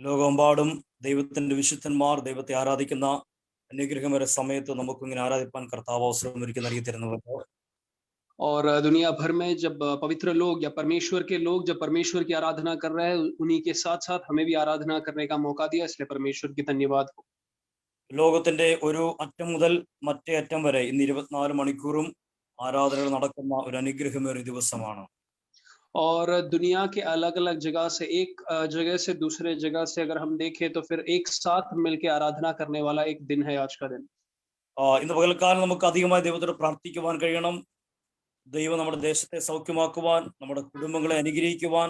ലോകമെമ്പാടും ദൈവത്തിന്റെ വിശുദ്ധന്മാർ ദൈവത്തെ ആരാധിക്കുന്ന അനുഗ്രഹമേറെ സമയത്ത് നമുക്കിങ്ങനെ ആരാധിപ്പാൻ കർത്താവ് അവസരം ഒരുക്കി നൽകി തരുന്നുവല്ലോ. और दुनिया भर में जब पवित्र लोग या परमेश्वर के लोग जब परमेश्वर की आराधना कर रहे हैं, उन्हीं के साथ साथ हमें भी आराधना करने का मौका दिया, इसलिए परमेश्वर की धन्यवाद हो। ലോകത്തിന്റെ ഒരു അറ്റം മുതൽ മറ്റേ അറ്റം വരെ ഇന്ന് 24 മണിക്കൂറും ആരാധനകൾ നടക്കുന്ന ഒരു അനുഗ്രഹമേറിയ ദിവസമാണ്. और दुनिया के अलग अलग जगह से एक जगह से दूसरे जगह से अगर हम देखें तो फिर एक साथ मिलकर आराधना करने वाला एक दिन है आज का दिन। ഇന്ന് പകൽക്കാലം നമുക്ക് അധികമായി ദൈവത്തോട് പ്രാർത്ഥിക്കുവാൻ കഴിയണം. ദൈവം നമ്മുടെ ദേശത്തെ സൗഖ്യമാക്കുവാൻ, നമ്മുടെ കുടുംബങ്ങളെ അനുഗ്രഹിക്കുവാൻ,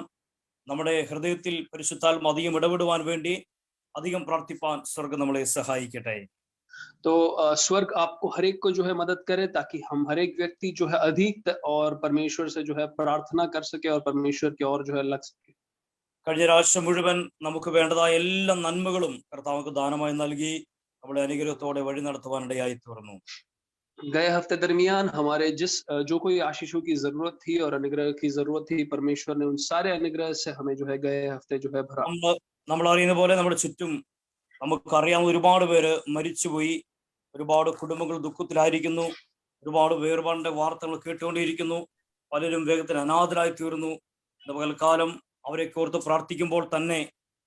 നമ്മുടെ ഹൃദയത്തിൽ പരിശുദ്ധാത്മ അധികം ഇടപെടുവാൻ വേണ്ടി അധികം പ്രാർത്ഥിപ്പാൻ സ്വർഗ്ഗം നമ്മളെ സഹായിക്കട്ടെ. तो स्वर्ग आपको हर एक को जो है मदद करे ताकि हम हर एक व्यक्ति जो है अधिक और परमेश्वर से जो है प्रार्थना कर सके और परमेश्वर की ओर जो है लग सके। കഴിഞ്ഞ രാഷ്ട്രം മുഴുവൻ നമുക്ക് വേണ്ടതായ എല്ലാ നന്മകളും കർത്താവ് ദാനമായി നൽകി നമ്മളെ അനുഗ്രഹത്തോടെ വഴി നടത്തുവാനിടയായി തീർന്നു. गए हफ्ते दरमियान हमारे जो कोई आशीषों की जरूरत थी और अनुग्रह की जरूरत थी, परमेश्वर ने उन सारे अनुग्रह से हमें जो है गए हफ्ते जो है भरा। നമ്മൾ അറിയുന്ന പോലെ നമ്മുടെ ചുറ്റും നമുക്കറിയാവുന്ന ഒരുപാട് പേര് മരിച്ചുപോയി, ഒരുപാട് കുടുംബങ്ങൾ ദുഃഖത്തിലായിരിക്കുന്നു, ഒരുപാട് വേർപാടിന്റെ വാർത്തകൾ കേട്ടുകൊണ്ടിരിക്കുന്നു, പലരും വേഗത്തിൽ അനാഥരായി തീർന്നു. പകൽക്കാലം അവരെ ഓർത്ത് പ്രാർത്ഥിക്കുമ്പോൾ തന്നെ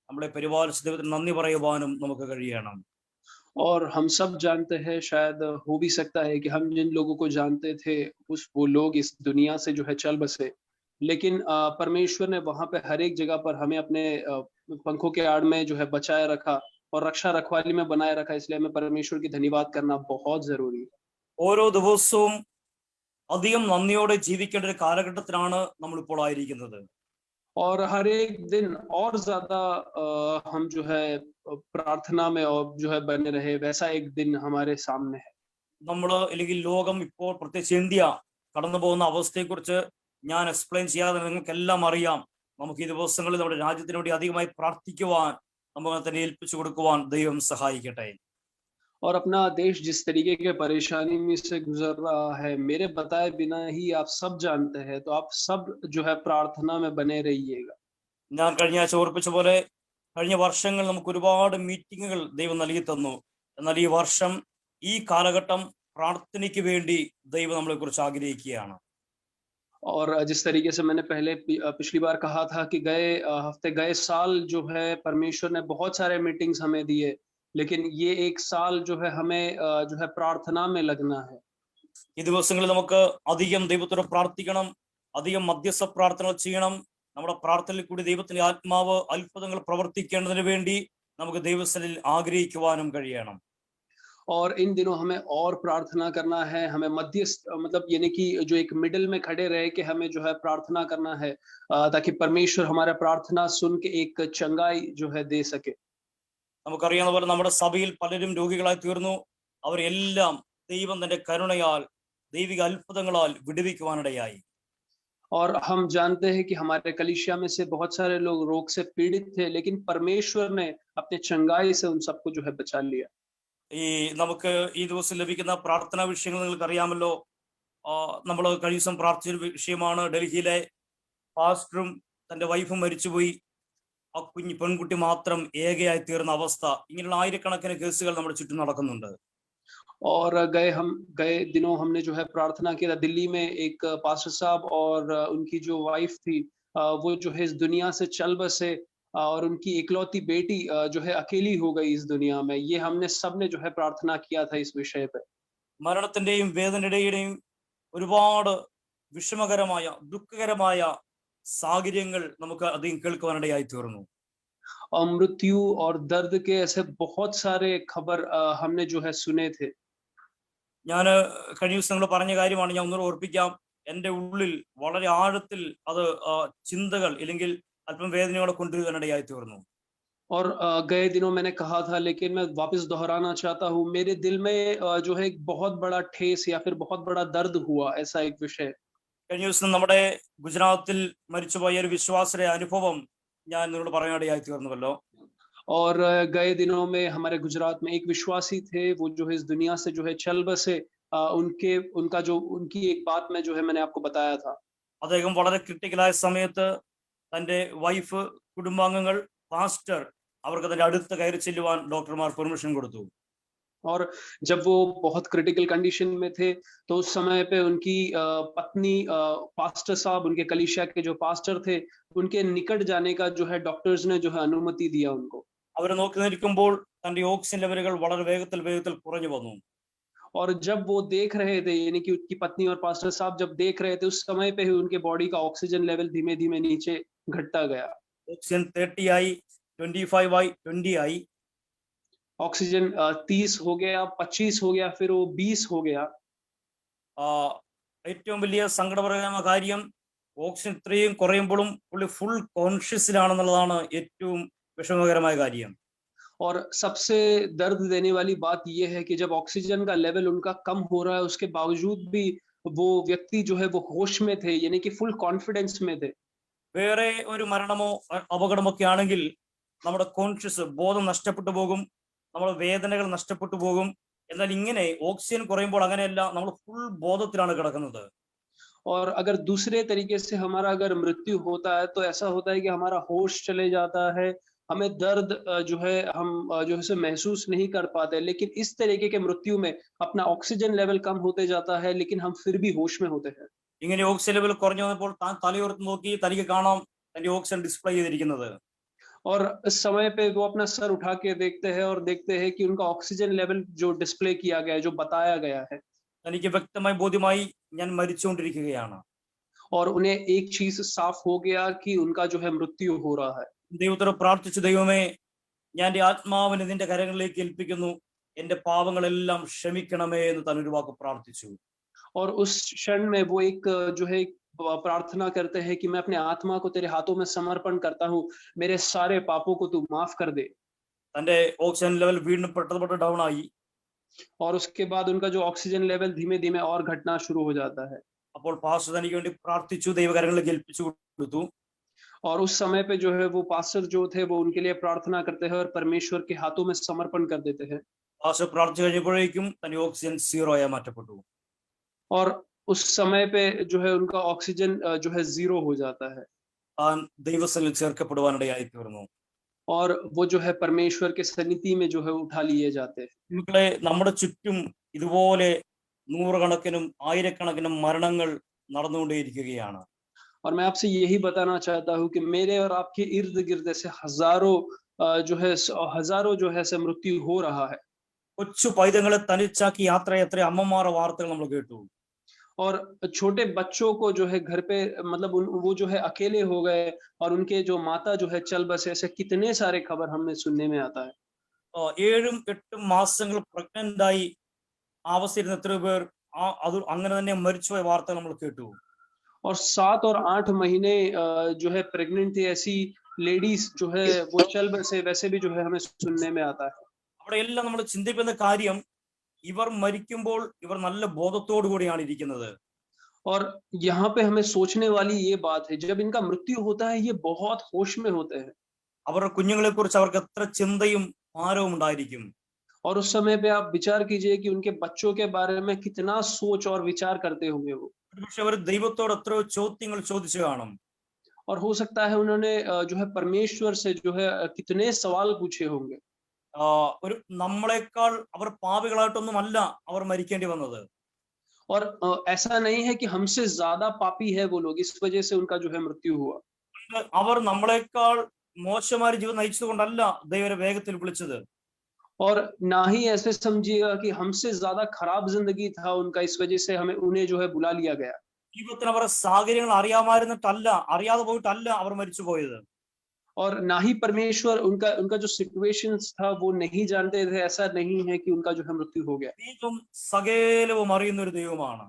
നമ്മളെ പരിപാലിച്ച ദൈവത്തിന് നന്ദി പറയുവാനും നമുക്ക് കഴിയണം. और हम सब जानते हैं, शायद हो भी सकता है कि हम जिन लोगों को जानते थे वो लोग इस दुनिया से जो है चल बसे, लेकिन परमेश्वर ने वहां पे हर एक जगह पर हमें अपने पंखों के आड़ में जो है बचाए रखा और रक्षा रखवाली में बनाए रखा, इसलिए हमें परमेश्वर की धन्यवाद करना बहुत जरूरी है। ഓരോ ദിവസവും അധികം നന്ദിയോടെ ജീവിക്കേണ്ട ഒരു കാലഘട്ടത്തിലാണ് നമ്മളിപ്പോൾ ആയിരിക്കുന്നത്. और हर एक दिन और ज्यादा हम जो है प्रार्थना में और जो है बने रहे, वैसा एक दिन हमारे सामने है। നമ്മള് അല്ലെങ്കിൽ ലോകം ഇപ്പോൾ പ്രത്യേകിച്ച് ഇന്ത്യ കടന്നു പോകുന്ന അവസ്ഥയെക്കുറിച്ച് ഞാൻ എക്സ്പ്ലെയിൻ ചെയ്യാതെ നിങ്ങൾക്കെല്ലാം അറിയാം. നമുക്ക് ഈ ദിവസങ്ങളിൽ നമ്മുടെ രാജ്യത്തിന് വേണ്ടി അധികമായി പ്രാർത്ഥിക്കുവാൻ, നമുക്ക് തന്നെ ഏൽപ്പിച്ചു കൊടുക്കുവാൻ ദൈവം സഹായിക്കട്ടെ. और अपना देश जिस तरीके के परेशानी में से गुजर रहा है, मेरे बताए बिना ही आप सब जानते हैं, तो आप सब जो है प्रार्थना में बने रहिएगा। ഞാൻ കഴിഞ്ഞ ആഴ്ച ഓർപ്പിച്ച പോലെ കഴിഞ്ഞ വർഷങ്ങൾ നമുക്ക് ഒരുപാട് മീറ്റിങ്ങുകൾ ദൈവം നൽകി തന്നു. എന്നാൽ ഈ വർഷം ഈ കാലഘട്ടം പ്രാർത്ഥനയ്ക്ക് വേണ്ടി ദൈവം നമ്മളെ കുറിച്ച് ആഗ്രഹിക്കുകയാണ്. और जिस तरीके से मैंने पहले पिछली बार कहा था कि गए साल जो है परमेश्वर ने बहुत सारे मीटिंग्स हमें दिए, लेकिन ये एक साल जो है हमें जो है प्रार्थना में लगना है। ഈ ദിവസങ്ങളിൽ നമുക്ക് അധികം ദൈവത്തോട് പ്രാർത്ഥിക്കണം, അധികം മധ്യസ്ഥ പ്രാർത്ഥനകൾ ചെയ്യണം. നമ്മുടെ പ്രാർത്ഥനയിൽ കൂടി ദൈവത്തിന്റെ ആത്മാവ് അത്ഭുതങ്ങൾ പ്രവർത്തിക്കേണ്ടതിന് വേണ്ടി നമുക്ക് ദൈവസ്ഥലിൽ ആഗ്രഹിക്കുവാനും കഴിയണം. और इन दिनों हमें और प्रार्थना करना है, हमें मध्यस्थ मतलब यानी कि जो एक मिडिल में खड़े रहे कि हमें जो है प्रार्थना करना है, ताकि परमेश्वर हमारा प्रार्थना सुन के एक चंगाई जो है दे सके। നമുക്കറിയാവുന്ന പോലെ നമ്മുടെ സഭയിൽ പലരും രോഗികളായി തീർന്നു. അവരെല്ലാം ദൈവം തന്റെ കരുണയാൽ, ദൈവിക അത്ഭുതങ്ങളാൽ വിടുവിക്കുവാനിടയായി. और हम जानते हैं कि हमारे कलीसिया में से बहुत सारे लोग रोग से पीड़ित थे, लेकिन परमेश्वर ने अपने चंगाई से उन सबको जो है बचा लिया। ഈ നമുക്ക് ഈ ദിവസം ലഭിക്കുന്ന പ്രാർത്ഥനാ വിഷയങ്ങൾ നിങ്ങൾക്ക് അറിയാമല്ലോ. നമ്മൾ കഴിഞ്ഞ ദിവസം പ്രാർത്ഥിച്ചൊരു വിഷയമാണ് ഡൽഹിയിലെ പാസ്റ്ററും തന്റെ വൈഫും മരിച്ചുപോയി, ആ കുഞ്ഞു പെൺകുട്ടി മാത്രം ഏകയായി തീർന്ന അവസ്ഥ. ഇങ്ങനെയുള്ള ആയിരക്കണക്കിന് കേസുകൾ നമ്മുടെ ചുറ്റും നടക്കുന്നുണ്ട്. और गए दिनों हमने जो है प्रार्थना किया, दिल्ली में एक पास्टर साहब और उनकी जो वाइफ थी, वो जो है इस दुनिया से चल बसे और उनकी इकलौती बेटी जो है अकेली हो गई इस दुनिया में। ये हमने सबने जो है प्रार्थना किया था इस विषय पे। മരണത്തിന്റെയും വേദനയുടെയും ഒരുപാട് വിഷമകരമായ ദുഃഖകരമായ സാഹചര്യങ്ങൾ നമുക്ക് അധികം കേൾക്കുവാനിടയായി തീർന്നു. और मृत्यु और दर्द के ऐसे बहुत सारे खबर हमने जो है सुने थे। ഞാൻ കഴിഞ്ഞ ദിവസങ്ങൾ പറഞ്ഞ കാര്യമാണ്, ഞാൻ ഒന്നുകൂടെ ഓർപ്പിക്കാം. എൻ്റെ ഉള്ളിൽ വളരെ ആഴത്തിൽ അത് ചിന്തകൾ അല്ലെങ്കിൽ അല്പം വേദനയോടെ കൊണ്ടുവരാനിടയായി തീർന്നു. और गए दिनों मैंने कहा था, लेकिन मैं वापस दोहराना चाहता हूँ, मेरे दिल में जो है एक बहुत बड़ा ठेस या फिर बहुत बड़ा दर्द हुआ, ऐसा एक विषय। കഴിഞ്ഞ ദിവസം നമ്മുടെ ഗുജറാത്തിൽ മരിച്ചുപോയ ഒരു വിശ്വാസിയുടെ അനുഭവം ഞാൻ നിങ്ങളോട് പറയാനിടയായി തീർന്നുവല്ലോ. और गए दिनों में हमारे गुजरात में एक विश्वासी थे, वो जो है इस दुनिया से जो है चल बसे। उनकी एक बात में जो है मैंने आपको बताया था। അദ്ദേഹം വളരെ ക്രിട്ടിക്കലായ സമയത്ത് തന്റെ വൈഫ്, കുടുംബാംഗങ്ങൾ, പാസ്റ്റർ അവർക്ക് അതിന്റെ അടുത്ത് കയറി ചെല്ലുവാൻ ഡോക്ടർമാർ പെർമിഷൻ കൊടുത്തു. और जब वो बहुत क्रिटिकल कंडीशन में थे, तो उस समय पे उनकी पत्नी पास्टर साहब, उनके कलीसिया के जो पास्टर थे, उनके निकट जाने का जो है डॉक्टर्स ने जो है अनुमति दिया उनको। അവരെ നോക്കി നിൽക്കുമ്പോൾ തന്റെ ഓക്സിജൻ ലെവലുകൾ വളരെ വേഗത്തിൽ കുറഞ്ഞു വന്നു. और जब वो देख रहे थे, यानी कि उनकी पत्नी और पास्टर साहब जब देख रहे थे, उस समय पे ही उनके बॉडी का ऑक्सीजन लेवल धीमे-धीमे नीचे घटता गया। ഓക്സിജൻ 30 ആയി, 25 ആയി, 20 ആയി. ऑक्सीजन 30 हो गया, 25 हो गया, फिर वो 20 हो गया। ആ, ഏറ്റവും വലിയ സങ്കടകരമായ കാര്യം ഓക്സിജൻ ഇത്രയും കുറയുമ്പോഴും പുള്ളി ഫുൾ കോൺഷ്യസിലാണെന്നുള്ളതാണ് ഏറ്റവും വിഷമകരമായ കാര്യം. और सबसे दर्द देने वाली बात ये है कि जब ऑक्सीजन का लेवल उनका कम हो रहा है, उसके बावजूद भी वो व्यक्ति जो है वो होश में थे, यानी कि फुल कॉन्फिडेंस में थे। വേറെ ഒരു മരണമോ അപകടമോ ഒക്കെ ആണെങ്കിൽ നമ്മുടെ കോൺഷ്യസ് ബോധം നഷ്ടപ്പെട്ടു പോകും, നമ്മുടെ വേദനകൾ നഷ്ടപ്പെട്ടു പോകും. എന്നാൽ ഇങ്ങനെ ഓക്സിജൻ കുറയുമ്പോൾ അങ്ങനെയല്ല, നമ്മൾ ഫുൾ ബോധത്തിലാണ് കിടക്കുന്നത്. और अगर दूसरे तरीके से हमारा अगर मृत्यु होता है, तो ऐसा होता है कि हमारा होश चले जाता है, हमें दर्द जो है हम जो है महसूस नहीं कर पाते। लेकिन इस तरीके के मृत्यु में अपना ऑक्सीजन लेवल कम होते जाता है, लेकिन हम फिर भी होश में होते हैं। ഇങ്ങനെ ഓക്സിജൻ ലെവൽ കുറഞ്ഞു വന്നപ്പോൾ താൻ തലയുയർത്തി നോക്കി തനിക്ക് കാണാം തന്റെ ഓക്സിജൻ ഡിസ്പ്ലേ ചെയ്തിരിക്കുന്നത്. और इस समय पे वो अपना सर उठा के देखते हैं और देखते हैं कि उनका ऑक्सीजन लेवल जो डिस्प्ले किया गया है, जो बताया गया है, തനിക്ക് വ്യക്തമായി ബോധ്യമായി ഞാൻ മരിച്ചുകൊണ്ടിരിക്കുകയാണ്. और उन्हें एक चीज साफ हो गया कि उनका जो है मृत्यु हो रहा है। ദൈവത്തോട് പ്രാർത്ഥിച്ചു, ദൈവമേ ഞാൻ എൻ്റെ ആത്മാവിനെ നിന്റെ കരങ്ങളിലേക്ക് ഏൽപ്പിക്കുന്നു, എന്റെ പാപങ്ങളെല്ലാം ക്ഷമിക്കണമേ എന്ന് താൻ ഒരു വാക്ക് പ്രാർത്ഥിച്ചു. और उस क्षण में वो एक जो है प्रार्थना करते हैं कि मैं अपने आत्मा को तेरे हाथों में समर्पण करता हूँ, मेरे सारे पापों को तू माफ कर दे। തന്റെ ഓക്സിജൻ ലെവൽ വീണ്ടും പെട്ടെന്ന് ഡൗൺ ആയി. और उसके बाद उनका जो ऑक्सीजन लेवल धीमे धीमे और घटना शुरू हो जाता है। അപ്പോൾ പാസ്റ്റർ തനിക്ക് വേണ്ടി പ്രാർത്ഥിച്ചു, ദൈവകരങ്ങളിലേക്ക് ഏൽപ്പിച്ചു കൊടുത്തു. और उस समय पे जो है वो पास्टर जो थे वो उनके लिए प्रार्थना करते हैं और परमेश्वर के हाथों में समर्पण कर देते हैं। പാസ്റ്റർ പ്രാർത്ഥിച്ചു കഴിഞ്ഞപ്പോഴേക്കും തന്റെ ഓക്സിജൻ 0 ആയി മാറ്റപ്പെട്ടു. और उस समय पे जो है उनका ऑक्सीजन जो है 0 हो जाता है। താൻ ദൈവസന്നിധിയിൽ ചേർക്കപ്പെടുവാനിടയായി തീർന്നു. और वो जो है परमेश्वर के सन्निधि में जो है उठा लिए जाते हैं। മക്കളെ, നമ്മുടെ ചുറ്റും ഇതുപോലെ നൂറുകണക്കിനും ആയിരക്കണക്കിനും മരണങ്ങൾ നടന്നുകൊണ്ടേയിരിക്കുകയാണ്. और मैं आपसे यही बताना चाहता हूँ कि मेरे और आपके इर्द गिर्द ऐसे हजारों जो है ऐसे मृत्यु हो रहा है। കൊച്ചു പൈതങ്ങളെ തനിച്ചാക്കി യാത്ര എത്ര അമ്മമാരുടെ വാർത്തകൾ നമ്മൾ കേട്ടു. और छोटे बच्चों को जो है घर पे मतलब वो जो है अकेले हो गए और उनके जो माता जो है चल बसे, ऐसे कितने सारे खबर हमें सुनने में आता है। 7-8 മാസങ്ങൾ പ്രഗ്നന്റ് ആയി അവസ്ഥയിരുന്ന എത്ര പേർ അത് അങ്ങനെ തന്നെ മരിച്ചുപോയ വാർത്തകൾ നമ്മൾ കേട്ടു. और 7 और 8 महीने जो है प्रेग्नेंट थी ऐसी लेडीज जो है वो चल बसे, वैसे भी जो है हमें सुनने में आता है। അവിടെ എല്ലാം നമ്മൾ ചിന്തിക്കുന്ന കാര്യം, ഇവർ മരിക്കുമ്പോൾ ഇവർ നല്ല ബോധത്തോടു കൂടിയാണ് ഇരിക്കുന്നത്. और यहाँ पे हमें सोचने वाली ये बात है, जब इनका मृत्यु होता है ये बहुत होश में होते हैं। അവരുടെ കുഞ്ഞുങ്ങളെ കുറിച്ച് അവർക്ക് എത്ര ചിന്തയും ഭാരവും ഉണ്ടായിരിക്കും. और उस समय पे आप विचार कीजिए कि उनके बच्चों के बारे में कितना सोच और विचार करते होंगे वो। പക്ഷെ അവർ ദൈവത്തോട് എത്രയോ ചോദ്യങ്ങൾ ചോദിച്ചു കാണും. और हो सकता है उन्होंने जो है परमेश्वर से जो है कितने सवाल पूछे होंगे। ഒരു നമ്മളെക്കാൾ അവർ പാപികളായിട്ടൊന്നുമല്ല അവർ മരിക്കേണ്ടി വന്നത്. और ऐसा नहीं है कि हमसे ज्यादा पापी है वो लोग, इस वजह से उनका जो है मृत्यु हुआ। അവർ നമ്മളെക്കാൾ മോശമായ ജീവിതം നയിച്ചതുകൊണ്ടല്ല ദൈവരെ വേഗത്തിൽ വിളിച്ചത്. और ना ही ऐसे समझिएगा कि हमसे ज्यादा खराब जिंदगी था उनका, इस वजह से उन्हें जो है बुला लिया गया। ജീവിതത്തിന് അവരുടെ സാഹചര്യങ്ങൾ അറിയാമായിരുന്നിട്ടല്ല, അറിയാതെ പോയിട്ടല്ല അവർ മരിച്ചു പോയത്. और ना ही परमेश्वर उनका जो सिचुएशंस था वो नहीं जानते थे, ऐसा नहीं है कि उनका जो है मृत्यु हो गया। ദൈവം സകലവും അറിയുന്ന ഒരു ദൈവമാണ്.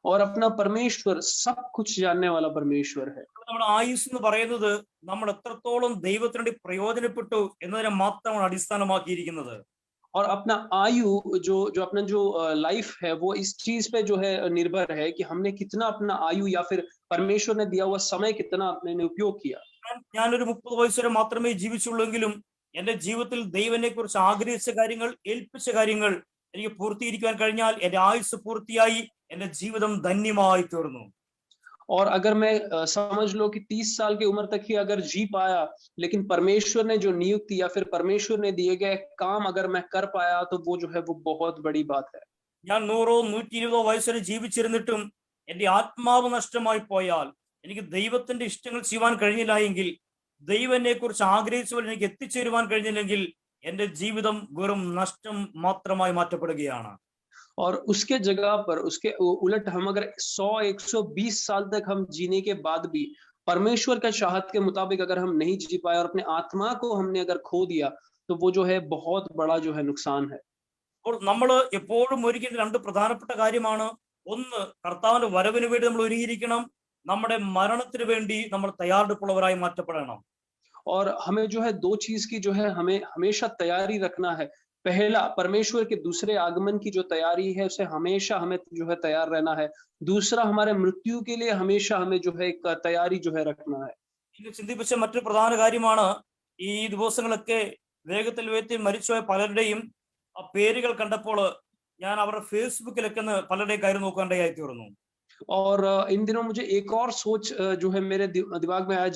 और अपना परमेश्वर सब कुछ जानने वाला परमेश्वर है। നമ്മുടെ ആയുസ് എന്ന് പറയുന്നത് നമ്മൾ എത്രത്തോളം ദൈവത്തിന് വേണ്ടി പ്രയോജനപ്പെട്ടു എന്നതിനെ മാത്രമാണ് അടിസ്ഥാനമാക്കിയിരിക്കുന്നത്. और अपना आयु जो अपना जो लाइफ है वो इस चीज पे जो है निर्भर है कि हमने कितना अपना आयु या फिर परमेश्वर ने दिया हुआ समय कितना अपने उपयोग किया। ഞാനൊരു 30 വയസ്സ് വരെ മാത്രമേ ജീവിച്ചുള്ളെങ്കിലും എന്റെ ജീവിതത്തിൽ ദൈവനെ കുറിച്ച് ആഗ്രഹിച്ച കാര്യങ്ങൾ, ഏൽപ്പിച്ച കാര്യങ്ങൾ എനിക്ക് പൂർത്തീകരിക്കാൻ കഴിഞ്ഞാൽ എന്റെ ആയുസ് പൂർത്തിയായി, എന്റെ ജീവിതം ധന്യമായി തീർന്നു. और अगर मैं समझ लो कि 30 साल की उम्र तक ही अगर जी पाया, लेकिन परमेश्वर ने जो नियुक्ति या फिर परमेश्वर ने दिए गए काम अगर मैं कर पाया, तो वो जो है वो बहुत बड़ी बात है। ഞാൻ 100 120 വയസ്സ് വരെ ജീവിച്ചിരുന്നിട്ടും എന്റെ ആത്മാവ് നഷ്ടമായി പോയാൽ, എനിക്ക് ദൈവത്തിന്റെ ഇഷ്ടങ്ങൾ ചെയ്യുവാൻ കഴിഞ്ഞില്ല എങ്കിൽ, ദൈവം എന്നെ കുറിച്ച് ആഗ്രഹിച്ച പോലെ എനിക്ക് എത്തിച്ചേരുവാൻ കഴിഞ്ഞില്ലെങ്കിൽ, എന്റെ ജീവിതം വെറും നഷ്ടം മാത്രമായി മാറ്റപ്പെടുകയാണ്. और उसके जगह पर उसके उलट हम अगर 100-120 साल तक हम जीने के बाद भी परमेश्वर का चाहत के मुताबिक अगर हम नहीं जी पाए और अपने आत्मा को हमने अगर खो दिया, तो वो जो है बहुत बड़ा जो है नुकसान है। അപ്പോൾ നമ്മൾ എപ്പോഴും ഒരുക്കിയ രണ്ട് പ്രധാനപ്പെട്ട കാര്യമാണ്. ഒന്ന്, കർത്താവിന്റെ വരവിന് വേണ്ടി നമ്മൾ ഒരുങ്ങിയിരിക്കണം. നമ്മുടെ മരണത്തിന് വേണ്ടി നമ്മൾ തയ്യാറെടുപ്പുള്ളവരായി മാറ്റപ്പെടണം. और हमें जो है 2 चीज़ की जो है हमें हमेशा तैयारी रखना है। पहला, परमेश्वर के दूसरे आगमन की जो तैयारी है, उसे हमेशा हमें जो है तैयार रहना है। दूसरा, हमारे मृत्यु के लिए हमेशा हमें जो है एक तैयारी जो है रखना है। ഇത് ചിന്തിപ്പിച്ച മറ്റൊരു പ്രധാന കാര്യമാണ്, ഈ ദിവസങ്ങളൊക്കെ വേഗത്തിൽ വേഗത്തിൽ മരിച്ചുപോയ പലരുടെയും ആ പേരുകൾ കണ്ടപ്പോൾ ഞാൻ അവരുടെ ഫേസ്ബുക്കിലൊക്കെ പലരുടെയും കാര്യം നോക്കാണ്ടായി തീർന്നു. और इन दिनों मुझे एक और सोच जो है मेरे दिमाग में आया,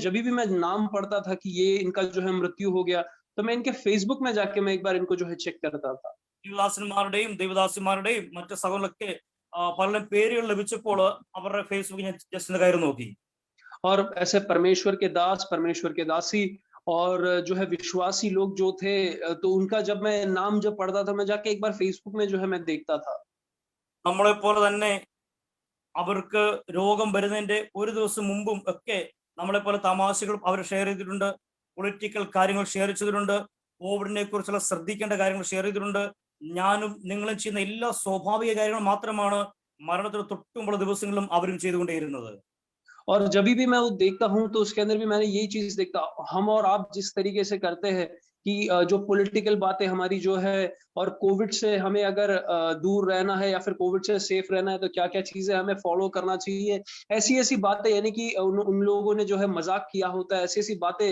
जब भी मैं नाम पढ़ता था कि ये इनका जो है मृत्यु हो गया, तो मैं इनके फेसबुक में जाके मैं एक बार इनको जो है चेक करता था। ദൈവദാസന്മാരുടെയും ദൈവദാസിമാരുടെയും മറ്റു സഹോദരങ്ങളൊക്കെ പലരുടെയും പേരുകൾ ലഭിച്ചപ്പോൾ അവരുടെ ഫേസ്ബുക്കിൽ ഞാൻ ജസ്റ്റ് കയറി നോക്കി. और ऐसे परमेश्वर के दास, परमेश्वर के दासी और जो है विश्वासी लोग जो थे, तो उनका जब मैं नाम जब पढ़ता था, मैं जाके एक बार फेसबुक में जो है मैं देखता था। നമ്മളെ പോലെ തന്നെ അവർക്ക് രോഗം വരുന്നതിന്റെ ഒരു ദിവസം മുമ്പും ഒക്കെ നമ്മളെ പോലെ തമാശകൾ അവർ ഷെയർ ചെയ്തിട്ടുണ്ട്, പൊളിറ്റിക്കൽ കാര്യങ്ങൾ ഷെയർ ചെയ്തിട്ടുണ്ട്, കോവിഡിനെ കുറിച്ചുള്ള ശ്രദ്ധിക്കേണ്ട കാര്യങ്ങൾ ഷെയർ ചെയ്തിട്ടുണ്ട്. ഞാനും നിങ്ങളും ചെയ്യുന്ന എല്ലാ സ്വാഭാവിക കാര്യങ്ങളും മാത്രമാണ് മരണത്തിന് തൊട്ടുമുള്ള ദിവസങ്ങളിലും അവരും ചെയ്തുകൊണ്ടേയിരുന്നത്. और जब भी मैं वो देखता हूँ, तो उसके अंदर भी मैंने यही चीज देखता, हम और आप जिस तरीके से करते हैं कि जो पॉलिटिकल बातें हमारी जो है, और कोविड से हमें अगर दूर रहना है या फिर कोविड से सेफ रहना है, तो क्या क्या चीजें हमें फॉलो करना चाहिए, ऐसी ऐसी बातें, यानी कि उन लोगों ने जो है मजाक किया होता है, ऐसी ऐसी बातें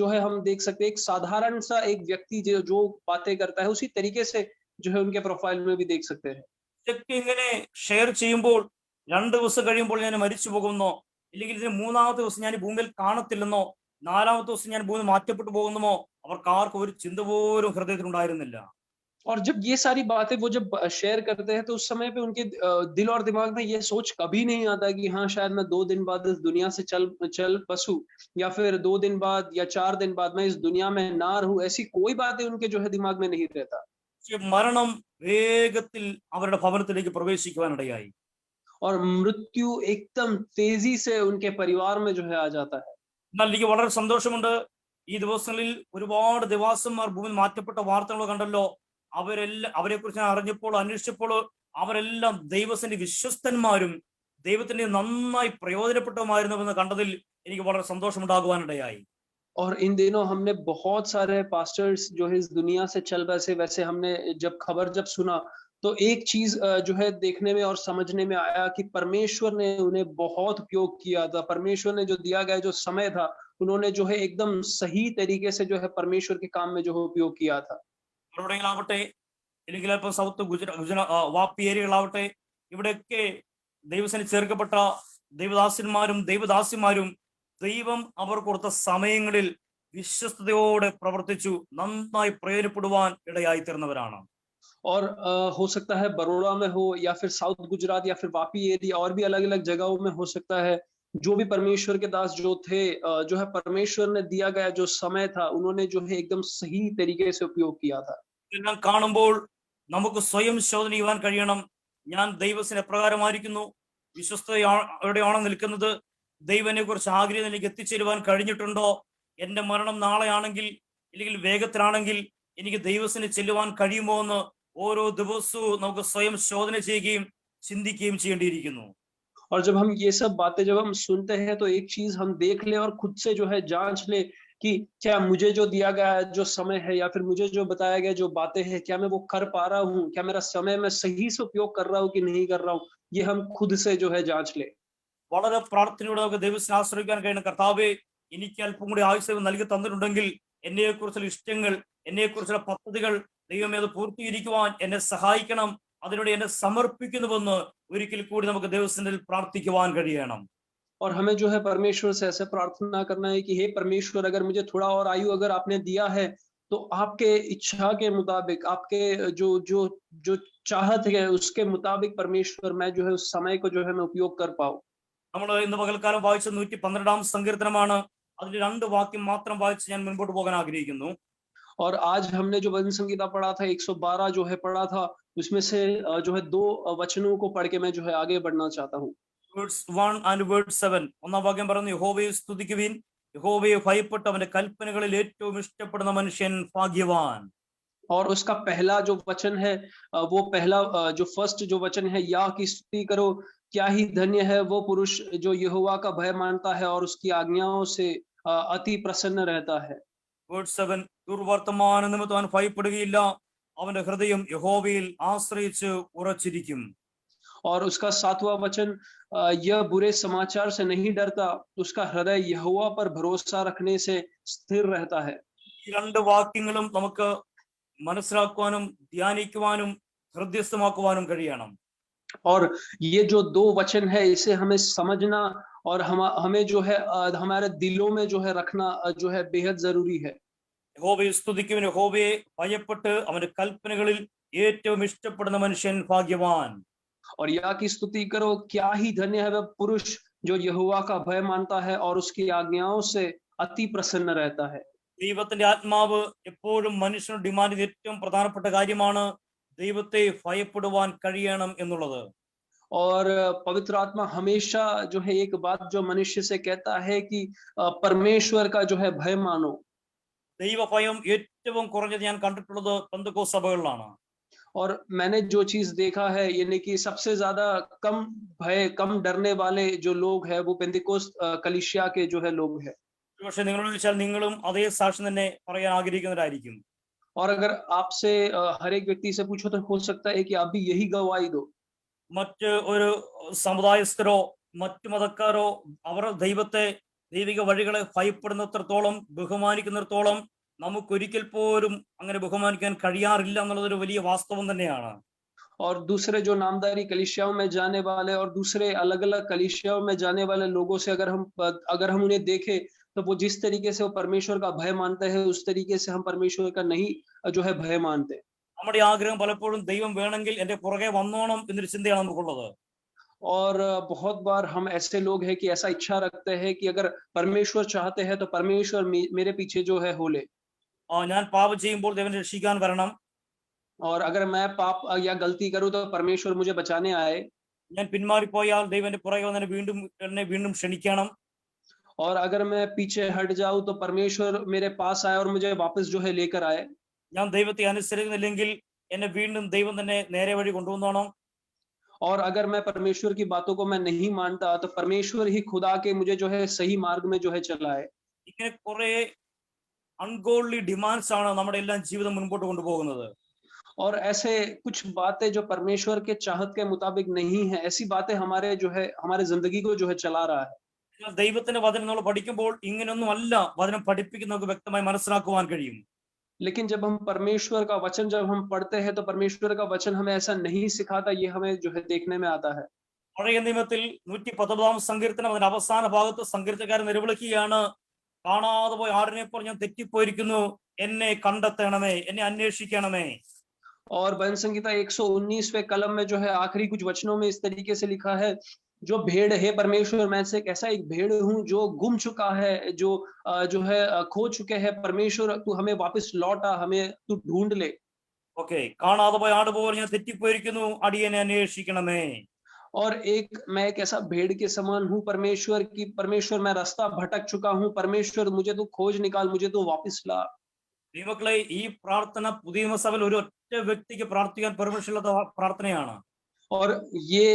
जो है हम देख सकते हैं। एक साधारण सा एक व्यक्ति जो बातें करता है, उसी तरीके से जो है उनके प्रोफाइल में भी देख सकते हैं। ഇതൊക്കെ ഇങ്ങനെ ഷെയർ ചെയ്യുമ്പോൾ 2 ദിവസം കഴിയുമ്പോൾ ഞാൻ മരിച്ചു പോകുന്നോ, ഇല്ലെങ്കിൽ ഇതിന് 3-ാമത്തെ ദിവസം ഞാൻ ഈ ഭൂമിയിൽ കാണത്തില്ലെന്നോ, 4-ാമത്തെ ദിവസം ഞാൻ ഭൂമി മാറ്റപ്പെട്ടു പോകുന്നുമോ, അവർക്ക് ആർക്കും ഒരു ചിന്ത പോലും ഹൃദയത്തിൽ ഉണ്ടായിരുന്നില്ല. और जब ये सारी बातें वो जब शेयर करते हैं, तो उस समय पे उनके दिल और दिमाग में ये सोच कभी नहीं आता कि हाँ, शायद मैं 2 दिन बाद इस दुनिया से चल बसूं, या फिर 2 दिन बाद या 4 दिन बाद मैं इस दुनिया में ना रहूं। ऐसी कोई बातें उनके जो है दिमाग में नहीं रहता। പക്ഷേ മരണം വേഗത്തിൽ അവരുടെ ഭവനത്തിലേക്ക് പ്രവേശിക്കുവാനിടയായി. और मृत्यु एकदम तेजी से उनके परिवार में जो है आ जाता है। എന്നാൽ എനിക്ക് വളരെ സന്തോഷമുണ്ട്, ഈ ദിവസങ്ങളിൽ ഒരുപാട് ദേവാസന്മാർ ഭൂമിയിൽ മാറ്റപ്പെട്ട വാർത്തകൾ കണ്ടല്ലോ. അവരെ കുറിച്ച് ഞാൻ അറിഞ്ഞപ്പോൾ, അന്വേഷിച്ചപ്പോൾ അവരെല്ലാം ദൈവത്തിന്റെ വിശ്വസ്തന്മാരും ദൈവത്തിന്റെ നന്നായി പ്രയോജനപ്പെട്ടവരുമായിരുന്നുവെന്ന് കണ്ടതിൽ എനിക്ക് വളരെ സന്തോഷമുണ്ടാകുവാനിടയായി. और इन दिनों हमने बहुत सारे पास्टर्स जो है इस दुनिया से चल बसे, वैसे हमने जब खबर जब सुना, तो एक चीज जो है देखने में और समझने में आया कि परमेश्वर ने उन्हें बहुत उपयोग किया था। परमेश्वर ने जो दिया गया जो समय था, उन्होंने जो है एकदम सही तरीके से जो है परमेश्वर के काम में जो है उपयोग किया था। എവിടെയെങ്കിലാവട്ടെ, ഇല്ലെങ്കിൽ ഇപ്പം സൗത്ത് വാപ്പി ഏരിയകളാവട്ടെ, ഇവിടെയൊക്കെ ദൈവസേനയിൽ ചേർക്കപ്പെട്ട ദൈവദാസന്മാരും ദൈവദാസിമാരും ദൈവം അവർ കൊടുത്ത സമയങ്ങളിൽ വിശ്വസ്തയോടെ പ്രവർത്തിച്ചു നന്നായി പ്രയോജനപ്പെടുവാൻ ഇടയായി തീർന്നവരാണ്. और हो सकता है बड़ौदा में हो, या फिर साउथ गुजरात, या फिर वापी एरिया, और भी अलग अलग जगहों में हो सकता है। जो भी परमेश्वर के दास जो थे, जो है परमेश्वर ने दिया गया जो समय था, उन्होंने जो है एकदम सही तरीके से उपयोग किया था। ഇതെല്ലാം കാണുമ്പോൾ നമുക്ക് സ്വയം ശോധന ചെയ്യുവാൻ കഴിയണം. ഞാൻ ദൈവത്തിന് എപ്രകാരമായിരിക്കുന്നു, വിശ്വസ്തയോടെയാണോ നിൽക്കുന്നത്, ദൈവനെ കുറിച്ച് ആഗ്രഹത്തിലേക്ക് എത്തിച്ചേരുവാൻ കഴിഞ്ഞിട്ടുണ്ടോ, എന്റെ മരണം നാളെയാണെങ്കിൽ ഇല്ലെങ്കിൽ വേഗത്തിലാണെങ്കിൽ എനിക്ക് ദൈവത്തിന് ചെല്ലുവാൻ കഴിയുമോ എന്ന് ഓരോ ദിവസവും നമുക്ക് സ്വയം ശോധന ചെയ്യുകയും ചിന്തിക്കുകയും ചെയ്യേണ്ടിയിരിക്കുന്നു. और जब हम ये सब बातें जब हम सुनते हैं, तो एक चीज हम देख ले और खुद से जो है जांच ले कि क्या मुझे जो दिया गया है जो समय है, या फिर मुझे जो बताया गया जो बातें हैं, क्या मैं वो कर पा रहा हूँ, क्या मेरा समय मैं सही से उपयोग कर रहा हूँ कि नहीं कर रहा हूँ, ये हम खुद से जो है जांच ले। വളരെ പ്രാർത്ഥനയോടെ നമുക്ക് ദൈവത്തിന് ആശ്രയിക്കാൻ കഴിയുന്ന കർത്താവേ, എനിക്ക് അല്പം കൂടി ആയുസ്സ് നൽകി തന്നിട്ടുണ്ടെങ്കിൽ എന്നെക്കുറിച്ചുള്ള ഇഷ്ടങ്ങൾ, എന്നെക്കുറിച്ചുള്ള പദ്ധതികൾ ദൈവമേ അത് പൂർത്തീകരിക്കുവാൻ എന്നെ സഹായിക്കണം. അതിനോട് എന്നെ സമർപ്പിക്കുന്നുവെന്ന് ഒരിക്കൽ കൂടി നമുക്ക് ദൈവസന്നിധിയിൽ പ്രാർത്ഥിക്കുവാൻ കഴിയണം. और हमें जो है परमेश्वर से ऐसे प्रार्थना करना है कि हे परमेश्वर, अगर मुझे थोड़ा और आयु अगर आपने दिया है, तो आपके इच्छा के मुताबिक, आपके जो जो जो चाहत है उसके मुताबिक परमेश्वर मैं जो है उस समय को जो है मैं उपयोग कर पाऊँ। നമ്മൾ ഇന്ന് പകൽക്കാലം വായിച്ച 112 സങ്കീർത്തനമാണ്. അതിൽ 2 വാക്യം മാത്രം വായിച്ച് ഞാൻ മുൻപോട്ട് പോകാൻ ആഗ്രഹിക്കുന്നു. और आज हमने जो भजन संगीता पढ़ा था 112 जो है पढ़ा था, उसमें से जो है 2 वचनों को पढ़ के मैं जो है आगे बढ़ना चाहता हूँ। Verse 1 and verse 7. ഒന്നാം വാക്യം പറയുന്നു, യഹോവയെ സ്തുതിക്കുവിൻ, യഹോവയെ ഭയപ്പെട്ട് അവന്റെ കൽപ്പനകളിൽ ഏറ്റവും ഇഷ്ടപ്പെടുന്ന മനുഷ്യൻ ഭാഗ്യവാൻ. और उसका पहला जो वचन है, वो पहला जो फर्स्ट जो वचन है, या की स्तुति करो, क्या ही धन्य है वो पुरुष जो यहोवा का भय मानता है और उसकी आज्ञाओं से अति प्रसन्न रहता है। Verse 7. ദുർവർത്തമാന നിമിത്തം അവൻ ഭയപ്പെടുകയില്ല, അവന്റെ ഹൃദയം യഹോവയിൽ ആശ്രയിച്ച് ഉറച്ചിരിക്കും. और उसका 7वां वचन, यह बुरे समाचार से नहीं डरता, उसका हृदय यहोवा पर भरोसा रखने से स्थिर रहता है। ഈ 2 വാക്യങ്ങളും നമുക്ക് മനസ്സിലാക്കുവാനും ധ്യാനിക്കുവാനും ഹൃദയസ്ഥമാക്കുവാനും കഴിയണം. और ये जो 2 वचन है, इसे हमें समझना और हमें जो है हमारे दिलों में जो है रखना जो है बेहद जरूरी है। യഹോവയെ സ്തുതിക്കുവിൻ, യഹോവയെ ഭയപ്പെട്ട് അവന്റെ കൽപ്പനകളിൽ ഏറ്റവും ഇഷ്ടപ്പെടുന്ന മനുഷ്യൻ ഭാഗ്യവാൻ. और या की स्तुति करो, क्या ही धन्य है वह पुरुष जो यहोवा का भय मानता है और उसकी आज्ञाओं से अति प्रसन्न रहता है। ദൈവത്തിന്റെ ആത്മാവ് എപ്പോഴും മനുഷ്യനോട് ഡിമാൻഡ് ചെയ്ത ഏറ്റവും പ്രധാനപ്പെട്ട കാര്യമാണ് ദൈവത്തെ ഭയപ്പെടുവാൻ കഴിയണം എന്നുള്ളത്. और पवित्र आत्मा हमेशा जो है एक बात जो मनुष्य से कहता है कि परमेश्वर का जो है भय मानो। ദൈവഭയം ഏറ്റവും കുറഞ്ഞത് ഞാൻ കണ്ടിട്ടുള്ളത് പെന്തക്കോസ്ത് സഭകളിലാണ്. और मैंने जो चीज देखा है, यानी कि सबसे ज्यादा कम भय, कम डरने वाले जो लोग हैं, वो पेंतिकोस्त कलीसिया के जो है लोग हैं। പക്ഷെ നിങ്ങളോട് ചോദിച്ചാൽ നിങ്ങളും അതേ സാക്ഷ്യം തന്നെ പറയാൻ ആഗ്രഹിക്കുന്നവരായിരിക്കും. और अगर आपसे हर एक व्यक्ति से पूछो तो हो सकता है कि आप भी यही गवाही दो। മറ്റ് ഒരു സമുദായസ്ഥരോ മറ്റു മതക്കാരോ അവർ ദൈവത്തെ, ദൈവിക വഴികളെ ഭയപ്പെടുന്നിടത്തോളം, ബഹുമാനിക്കുന്നിടത്തോളം നമുക്കൊരിക്കൽ പോലും അങ്ങനെ ബഹുമാനിക്കാൻ കഴിയാറില്ല എന്നുള്ളതൊരു വലിയ വാസ്തവം തന്നെയാണ്. और दूसरे जो नामधारी कलीसियाओं में जाने वाले और दूसरे अलग अलग कलीसियाओं में जाने वाले लोगों से अगर हम उन्हें देखें, तो वो जिस तरीके से वो परमेश्वर का भय मानते हैं, उस तरीके से हम परमेश्वर का नहीं जो है भय मानते। നമ്മുടെ ആഗ്രഹം പലപ്പോഴും ദൈവം വേണമെങ്കിൽ എന്റെ പുറകെ വന്നോണം എന്നൊരു ചിന്തയാണ് നമുക്കുള്ളത്. और बहुत बार हम ऐसे लोग हैं कि ऐसा इच्छा रखते हैं कि अगर परमेश्वर चाहते हैं तो परमेश्वर मेरे पीछे जो है हो ले। ഞാൻ പാപം ചെയ്യുമ്പോൾ ദൈവം രക്ഷിക്കാൻ വരണം. और अगर मैं पाप या गलती करूं तो परमेश्वर मुझे बचाने आए। ഞാൻ പിന്മാറിപ്പോയാൽ ദൈവം എന്റെ പുറകെ വന്ന് എന്നെ വീണ്ടും ക്ഷണിക്കണം. और अगर मैं पीछे हट जाऊं तो परमेश्वर मेरे पास आए और मुझे वापस जो है लेकर आए। ഞാൻ ദൈവത്തെ അനുസരിക്കുന്നില്ലെങ്കിൽ എന്നെ വീണ്ടും ദൈവം തന്നെ നേരെ വഴി കൊണ്ടുവന്നോണം. और अगर मैं परमेश्वर की बातों को मैं नहीं मानता तो परमेश्वर ही खुदा के मुझे जो है सही मार्ग में जो है चलाए। ഇങ്ങനെ കുറെ അൺഗോഡ്ലി ഡിമാൻഡ്സ് ആണ് നമ്മുടെ എല്ലാം ജീവിതം മുൻപോട്ട് കൊണ്ടുപോകുന്നത്. और ऐसे कुछ बातें जो परमेश्वर के चाहत के मुताबिक नहीं है, ऐसी बातें हमारे जो है हमारे जिंदगी को जो है चला रहा है। ദൈവത്തിന്റെ വചനം നമ്മൾ പഠിക്കുമ്പോൾ ഇങ്ങനെയൊന്നും അല്ല വചനം പഠിപ്പിക്കുന്നവർക്ക് വ്യക്തമായി മനസ്സിലാക്കുവാൻ കഴിയും. लेकिन जब हम परमेश्वर का वचन जब हम पढ़ते हैं तो परमेश्वर का वचन हमें ऐसा नहीं सिखाता, ये हमें जो है देखने में आता है। പഴയ നിയമത്തിൽ 119 സങ്കീർത്തനം അതിന്റെ അവസാന ഭാഗത്ത് സങ്കീർത്തനക്കാരൻ നിലവിളിക്കുകയാണ്, കാണാതെ പോയ ആടിനെ പോലെ ഞാൻ തെറ്റിപ്പോയിരിക്കുന്നു, എന്നെ കണ്ടെത്തണമേ, എന്നെ അന്വേഷിക്കണമേ. और भजन संगीता 119वें कलम में जो है आखिरी कुछ वचनों में इस तरीके से लिखा है, जो भेड़ है परमेश्वर, मैं से ऐसा एक भेड़ हूं जो गुम चुका है, जो है खो चुके हैं। परमेश्वर तू हमें वापस लौटा, हमें तू ढूंढ ले। ഓക്കെ, കാണാതെ പോയ ആട് പോലെ ഞാൻ തെറ്റിപ്പോയിരിക്കുന്നു, അടിയനെ അന്വേഷിക്കണമേ. और मैं एक ऐसा भेड़ के समान हूँ परमेश्वर की, परमेश्वर मैं रास्ता भटक चुका हूँ, परमेश्वर मुझे तू खोज निकाल, मुझे तू वापस ला। ദൈവമക്കളെ, ഈ പ്രാർത്ഥന പുതിയ നിയമസഭയിൽ ഒരു ഒറ്റ വ്യക്തിക്ക് പ്രാർത്ഥിക്കാൻ പെർമിഷൻ ഉള്ള പ്രാർത്ഥനയാണ്. और ये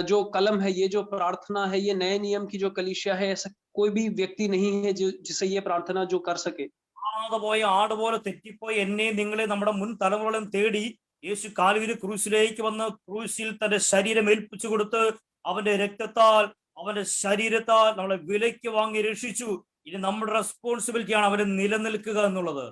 जो कलम है, ये जो प्रार्थना है, ये नए नियम की जो कलीसिया है, ऐसा कोई भी व्यक्ति नहीं है जिसे ये प्रार्थना जो कर सके। കാണാതെ പോയ ആട് പോലെ തെറ്റിപ്പോയി എന്നെയും നിങ്ങളെ നമ്മുടെ മുൻ തലമുറകളെയും തേടി യേശു കാൽവരി ക്രൂശിലേക്ക് വന്ന് ക്രൂശിൽ തന്റെ ശരീരം ഏൽപ്പിച്ചു കൊടുത്ത് അവന്റെ രക്തത്താൽ അവന്റെ ശരീരത്താൽ നമ്മളെ വിലയ്ക്ക് വാങ്ങി രക്ഷിച്ചു. ഇനി നമ്മുടെ റെസ്പോൺസിബിലിറ്റിയാണ് അവരെ നിലനിൽക്കുക എന്നുള്ളത്.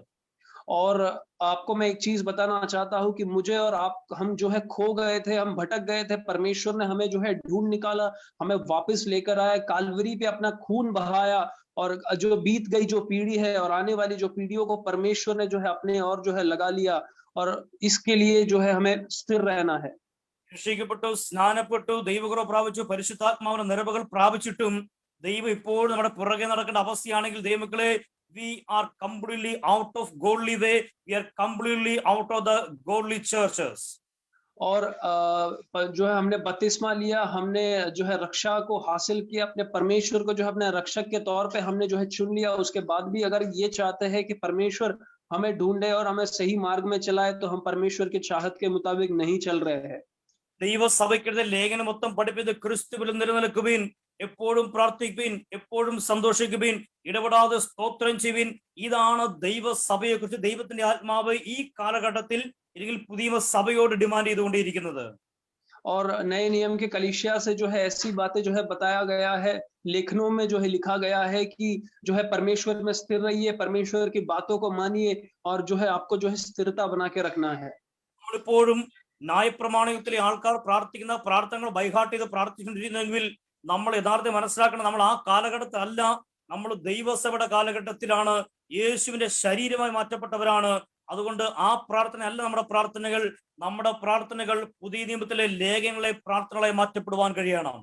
और आपको मैं एक चीज बताना चाहता हूँ कि मुझे और आप, हम जो है खो गए थे, हम भटक गए थे, परमेश्वर ने हमें जो है ढूंढ निकाला, हमें वापस लेकर आया, कालवरी पे अपना खून बहाया, और जो बीत गई जो पीढ़ी है और आने वाली जो पीढ़ियों को परमेश्वर ने जो है अपने और जो है लगा लिया, और इसके लिए जो है हमें स्थिर रहना है। രക്ഷിക്കപ്പെട്ടു, സ്നാനപ്പെട്ടു, ദൈവകൃപ പ്രാപിച്ചു, പരിശുദ്ധാത്മാവിന്റെ നിറവുകൾ പ്രാപിച്ചിട്ടും ദൈവം ഇപ്പോഴും നമ്മുടെ പുറകെ നടക്കേണ്ട അവസ്ഥയാണെങ്കിൽ ദൈവമക്കളെ, we are completely out of godly way, we are completely out of the godly churches. और जो है हमने बपतिस्मा लिया, हमने जो है रक्षा को हासिल किया, अपने परमेश्वर को जो है अपने रक्षक के तौर पे हमने जो है चुन लिया। उसके बाद भी अगर ये चाहते हैं कि परमेश्वर हमें ढूंढे और हमें सही मार्ग में चलाए, तो हम परमेश्वर की चाहत के मुताबिक नहीं चल रहे हैं। ദൈവസഭയ്ക്കെതിരെ ലേഖനം മൊത്തം പഠിപ്പിച്ചത് ക്രിസ്തുവിൽ നിലനിൽക്കുവിൻ, എപ്പോഴും പ്രാർത്ഥിക്കുവിൻ, എപ്പോഴും സന്തോഷിക്കുവിൻ, ഇടപെടാതെ സ്തോത്രം ചെയ്യുവിൻ. ഇതാണ് ദൈവസഭയെ കുറിച്ച് ദൈവത്തിന്റെ ആത്മാവ് ഈ കാലഘട്ടത്തിൽ അല്ലെങ്കിൽ പുതിയ സഭയോട് ഡിമാൻഡ് ചെയ്തുകൊണ്ടിരിക്കുന്നത്. और नए नियम के कलीसिया से जो है ऐसी बातें जो है बताया गया है, लेखनों में जो है लिखा गया है कि जो है परमेश्वर में स्थिर रहिए, परमेश्वर की बातों को मानिए, और जो है आपको जो है स्थिरता बना के रखना है। നമ്മളിപ്പോഴും ന്യായപ്രമാണത്തിലെ ആൾക്കാർ പ്രാർത്ഥിക്കുന്ന പ്രാർത്ഥനകൾ ബൈഹാർട്ട് ചെയ്ത് പ്രാർത്ഥിച്ചുകൊണ്ടിരുന്നെങ്കിൽ നമ്മൾ യഥാർത്ഥം മനസ്സിലാക്കണം, നമ്മൾ ആ കാലഘട്ടത്തിലല്ല, നമ്മൾ ദൈവസഭയുടെ കാലഘട്ടത്തിലാണ്, യേശുവിന്റെ ശരീരമായി മാറ്റപ്പെട്ടവരാണ്. അതുകൊണ്ട് ആ പ്രാർത്ഥന അല്ല നമ്മുടെ പ്രാർത്ഥനകൾ പുതിയ നിയമത്തിലെ ലേഖനങ്ങളെ പ്രാർത്ഥനകളായി മാറ്റപ്പെടുവാൻ കഴിയണം.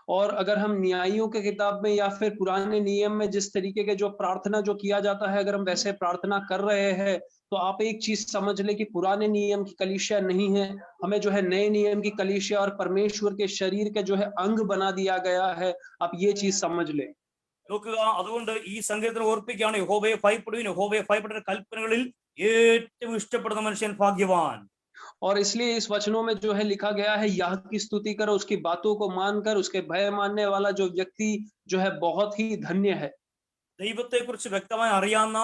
और अगर हम न्यायियों के किताब में या फिर पुराने नियम में जिस तरीके के जो प्रार्थना जो किया जाता है, अगर हम वैसे प्रार्थना कर रहे हैं, तो आप एक चीज समझ ले कि पुराने नियम की कलीसिया नहीं है, हमें जो है नए नियम की कलीसिया और परमेश्वर के शरीर के जो है अंग बना दिया गया है। आप ये चीज समझ ले। നോക്കുക, അതുകൊണ്ട് ഈ സങ്കീർത്തനം ഓർപ്പിക്കുകയാണ്, യഹോവയെ ഭയപ്പെടുവിൻ, യഹോവയെ ഭയപ്പെടുന്ന കൽപ്പനകളിൽ ഏറ്റവും ഇഷ്ടപ്പെടുന്ന മനുഷ്യൻ ഭാഗ്യവാൻ. और इसलिए इस वचनों में जो है लिखा गया है, याह की स्तुति करो, उसकी बातों को मानकर उसके भय मानने वाला जो व्यक्ति जो है बहुत ही धन्य है। ദൈവത്തെക്കുറിച്ച് വ്യക്തമായി അറിയാവുന്ന,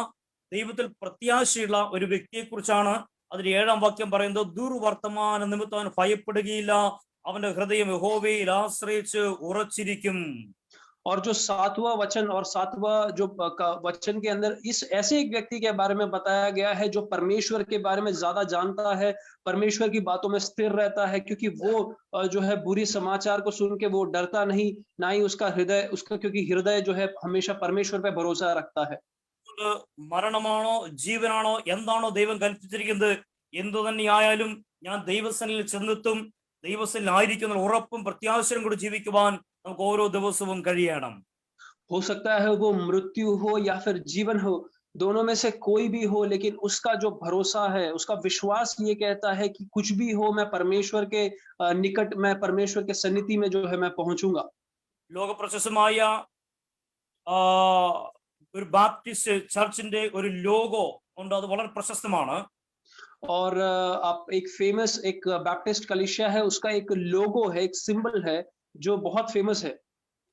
ദൈവത്തിൽ പ്രത്യാശയുള്ള ഒരു വ്യക്തിയെക്കുറിച്ചാണ് അതിൽ 7-ാം വാക്യം പറയുന്നത്. ദുർവർത്തമാന നിമിത്തം അവൻ ഭയപ്പെടുകയില്ല, അവന്റെ ഹൃദയം യഹോവയിൽ ആശ്രയിച്ച് ഉറച്ചിരിക്കും. और जो 7वां वचन और 7वां जो वचन के अंदर इस ऐसे एक व्यक्ति के बारे में बताया गया है जो परमेश्वर के बारे में ज्यादा जानता है, परमेश्वर की बातों में स्थिर रहता है, क्योंकि वो जो है बुरी समाचार को सुन के वो डरता नहीं, ना ही उसका हृदय उसका, क्योंकि हृदय जो है हमेशा परमेश्वर पे भरोसा रखता है। മരണമാണോ ജീവനാണോ എന്താണോ ദൈവം കൽപ്പിച്ചിരിക്കുന്നത്, എന്തു തന്നെയായാലും ഞാൻ ദൈവസനിൽ ചെന്നെത്തും, ദൈവസനിൽ ആയിരിക്കുന്ന ഉറപ്പും പ്രത്യാശയും കൂടി ജീവിക്കുവാൻ നമുക്ക് ഓരോ ദിവസവും കഴിയണം. हो सकता है वो मृत्यु हो या फिर जीवन हो, दोनों में से कोई भी हो, लेकिन उसका जो भरोसा है, उसका विश्वास ये कहता है कि कुछ भी हो, मैं परमेश्वर के निकट, मैं परमेश्वर के सन्निधि में जो है मैं पहुंचूंगा। ലോകപ്രശസ്തമായ ഒരു ബാപ്റ്റിസ്റ്റ് ചർച്ചിന്റെ ഒരു ലോഗോ ഉണ്ട്, അത് വളരെ പ്രശസ്തമാണ്. और आप एक फेमस एक बैप्टिस्ट कलीसिया है, उसका एक लोगो है, एक सिंबल है जो बहुत फेमस है।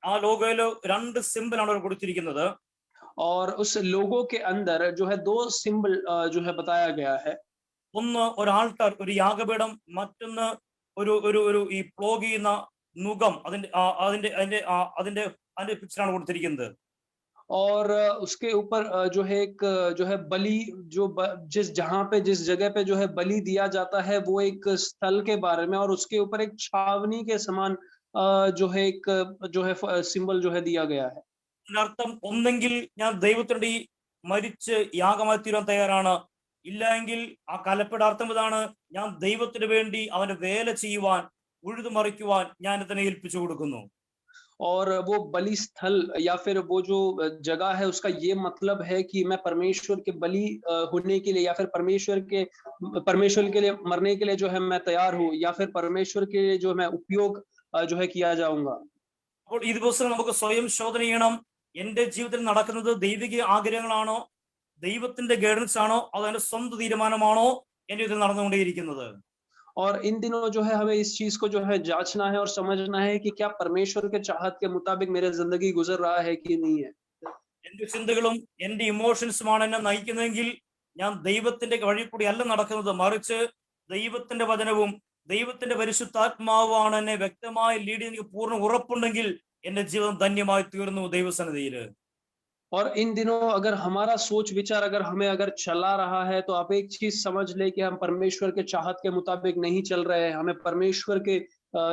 ആ ലോഗോയിൽ 2 സിമ്പിളാണ് അവർ കൊടുത്തിരിക്കുന്നത്. और उस लोगो के अंदर जो है 2 सिंबल जो है बताया गया है। ഒന്ന് ഒരു ആൾട്ടാർ, ഒരു യാഗപീഠം, മറ്റൊന്ന് ഒരു ഒരു ഒരു ഈ പ്ലോഗ് ചെയ്യുന്ന നുകം, അതിന്റെ പിക്ചറാണ് കൊടുത്തിരിക്കുന്നത്. और उसके ऊपर जो है एक जो है बलि, जिस जहाँ पे जिस जगह पे जो है बलि दिया जाता है, वो एक स्थल के बारे में, और उसके ऊपर एक छावनी के समान जो है एक जो है सिंबल जो है दिया गया है। അതിനർത്ഥം ഒന്നെങ്കിൽ ഞാൻ ദൈവത്തിന്റെ ഈ മരിച്ച് യാഗമായി തീരാൻ തയ്യാറാണ്, ഇല്ലെങ്കിൽ ആ കലപ്പയുടെ അർത്ഥം ഇതാണ്, ഞാൻ ദൈവത്തിന് വേണ്ടി അവന്റെ വേല ചെയ്യുവാൻ, ഉഴുതുമറിക്കുവാൻ ഞാൻ ഇതിനെ ഏൽപ്പിച്ചു കൊടുക്കുന്നു. और वो बलि स्थल या फिर वो जो जगह है, उसका ये मतलब है कि मैं परमेश्वर के बलि होने के लिए, या फिर परमेश्वर के लिए मरने के लिए जो है मैं तैयार हूँ, या फिर परमेश्वर के लिए जो मैं उपयोग जो है किया जाऊंगा। അപ്പോൾ ഈ ദിവസം നമുക്ക് സ്വയം ശോധന ചെയ്യണം, എന്റെ ജീവിതത്തിൽ നടക്കുന്നത് ദൈവിക ആഗ്രഹങ്ങളാണോ, ദൈവത്തിന്റെ ഗൈഡൻസ് ആണോ, അതോ എന്റെ സ്വന്തം തീരുമാനമാണോ എന്റെ ഇതിൽ നടന്നുകൊണ്ടേയിരിക്കുന്നത്. और इन दिनों जो है हमें इस चीज को जो है जांचना है और समझना है कि क्या परमेश्वर के चाहत के मुताबिक मेरे जिंदगी गुजर रहा है कि नहीं है। എന്റെ ചിന്തകളും എന്റെ ഇമോഷൻസുമാണ് എന്നെ നയിക്കുന്നതെങ്കിൽ ഞാൻ ദൈവത്തിന്റെ വഴി കൂടി അല്ല നടക്കുന്നത്, മറിച്ച് ദൈവത്തിന്റെ വചനവും ദൈവത്തിന്റെ പരിശുദ്ധാത്മാവാണ് എന്നെ വ്യക്തമായി ലീഡ് ചെയ്യുന്ന പൂർണ്ണ ഉറപ്പുണ്ടെങ്കിൽ എന്റെ ജീവിതം ധന്യമായി തീർന്നു ദൈവസന്നിധിയിൽ. और इन दिनों अगर हमारा सोच विचार अगर हमें अगर चला रहा है, तो आप एक चीज़ समझ लें कि हम परमेश्वर के चाहत के मुताबिक नहीं चल रहे हैं। हमें परमेश्वर के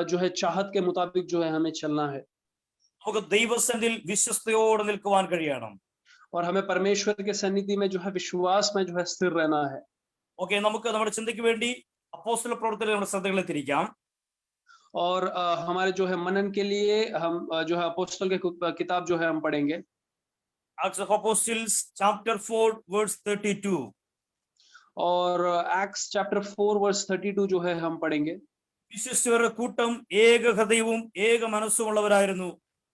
जो है चाहत के मुताबिक जो है हमें चलना है। നമുക്ക് ദൈവസന്നിധിയിൽ വിശ്വസ്തയോടെ നിൽക്കുവാൻ കഴിയണം. और हमें परमेश्वर के सन्निधि में जो है विश्वास में जो है स्थिर रहना है। ഓക്കെ, നമുക്ക് നമ്മുടെ ചിന്തയ്ക്ക് വേണ്ടി അപ്പോസ്തല പ്രവൃത്തിയിൽ നമ്മുടെ ശ്രദ്ധകളെ തിരിക്കാം. और हमारे जो है मनन के लिए हम जो है अपोस्तल के किताब जो है हम पढ़ेंगे। Acts of Apostles chapter 4 verse 32. और एक्ट्स चैप्टर 4 वर्स 32 जो है हम पढ़ेंगे। വിശ്വസ്തരുടെ കൂട്ടം ഏക ഹൃദയവും ഏക മനസ്സുമുള്ളവരായിരുന്നു.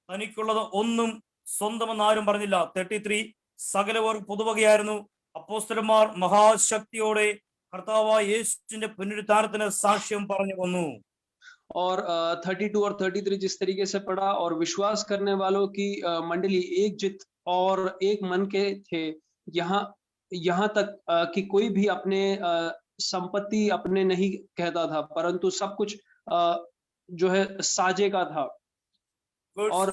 തനിക്കുള്ളത് ഒന്നും സ്വന്തമെന്ന് ആരും പറഞ്ഞില്ല. 33 സകലവർ പൊതുവകയായിരുന്നു. അപ്പോസ്തലന്മാർ മഹാശക്തിയോടെ കർത്താവായ യേശുവിന്റെ പുനരുത്ഥാനത്തിന് സാക്ഷ്യം പറഞ്ഞു വന്നു. और 32 और 33 जिस तरीके से पढ़ा, और विश्वास करने वालों की मंडली एकजुट और एक मन के थे। यहाँ यहाँ तक कि कोई भी अपने संपत्ति अपने नहीं कहता था, परंतु सब कुछ जो है साझे का था। और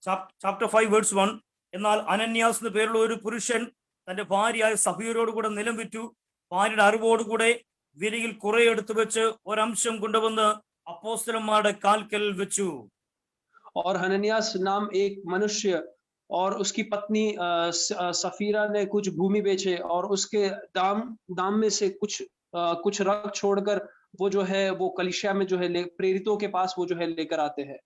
ചാപ്റ്റർ 5 വേഴ്സ് 1. എന്നാൽ അനന്യാസ് എന്ന പേരുള്ള ഒരു പുരുഷൻ തന്റെ ഭാര്യയായ സഫീറോട് കൂടെ നിലം വിറ്റു. ഭാര്യയുടെ അറിവോടുകൂടെ വിലയിൽ കുറെ എടുത്തു വെച്ച് ഒരംശം കൊണ്ടുവന്ന് അപ്പോസ്തലന്മാരുടെ കാൽക്കൽ വെച്ചു. और हनन्यास नाम एक मनुष्य और उसकी पत्नी सफीरा ने कुछ भूमि बेचे, और उसके दाम में से कुछ रख छोड़कर वो जो है वो कलीसिया में जो है प्रेरितों के पास वो जो है लेकर आते हैं।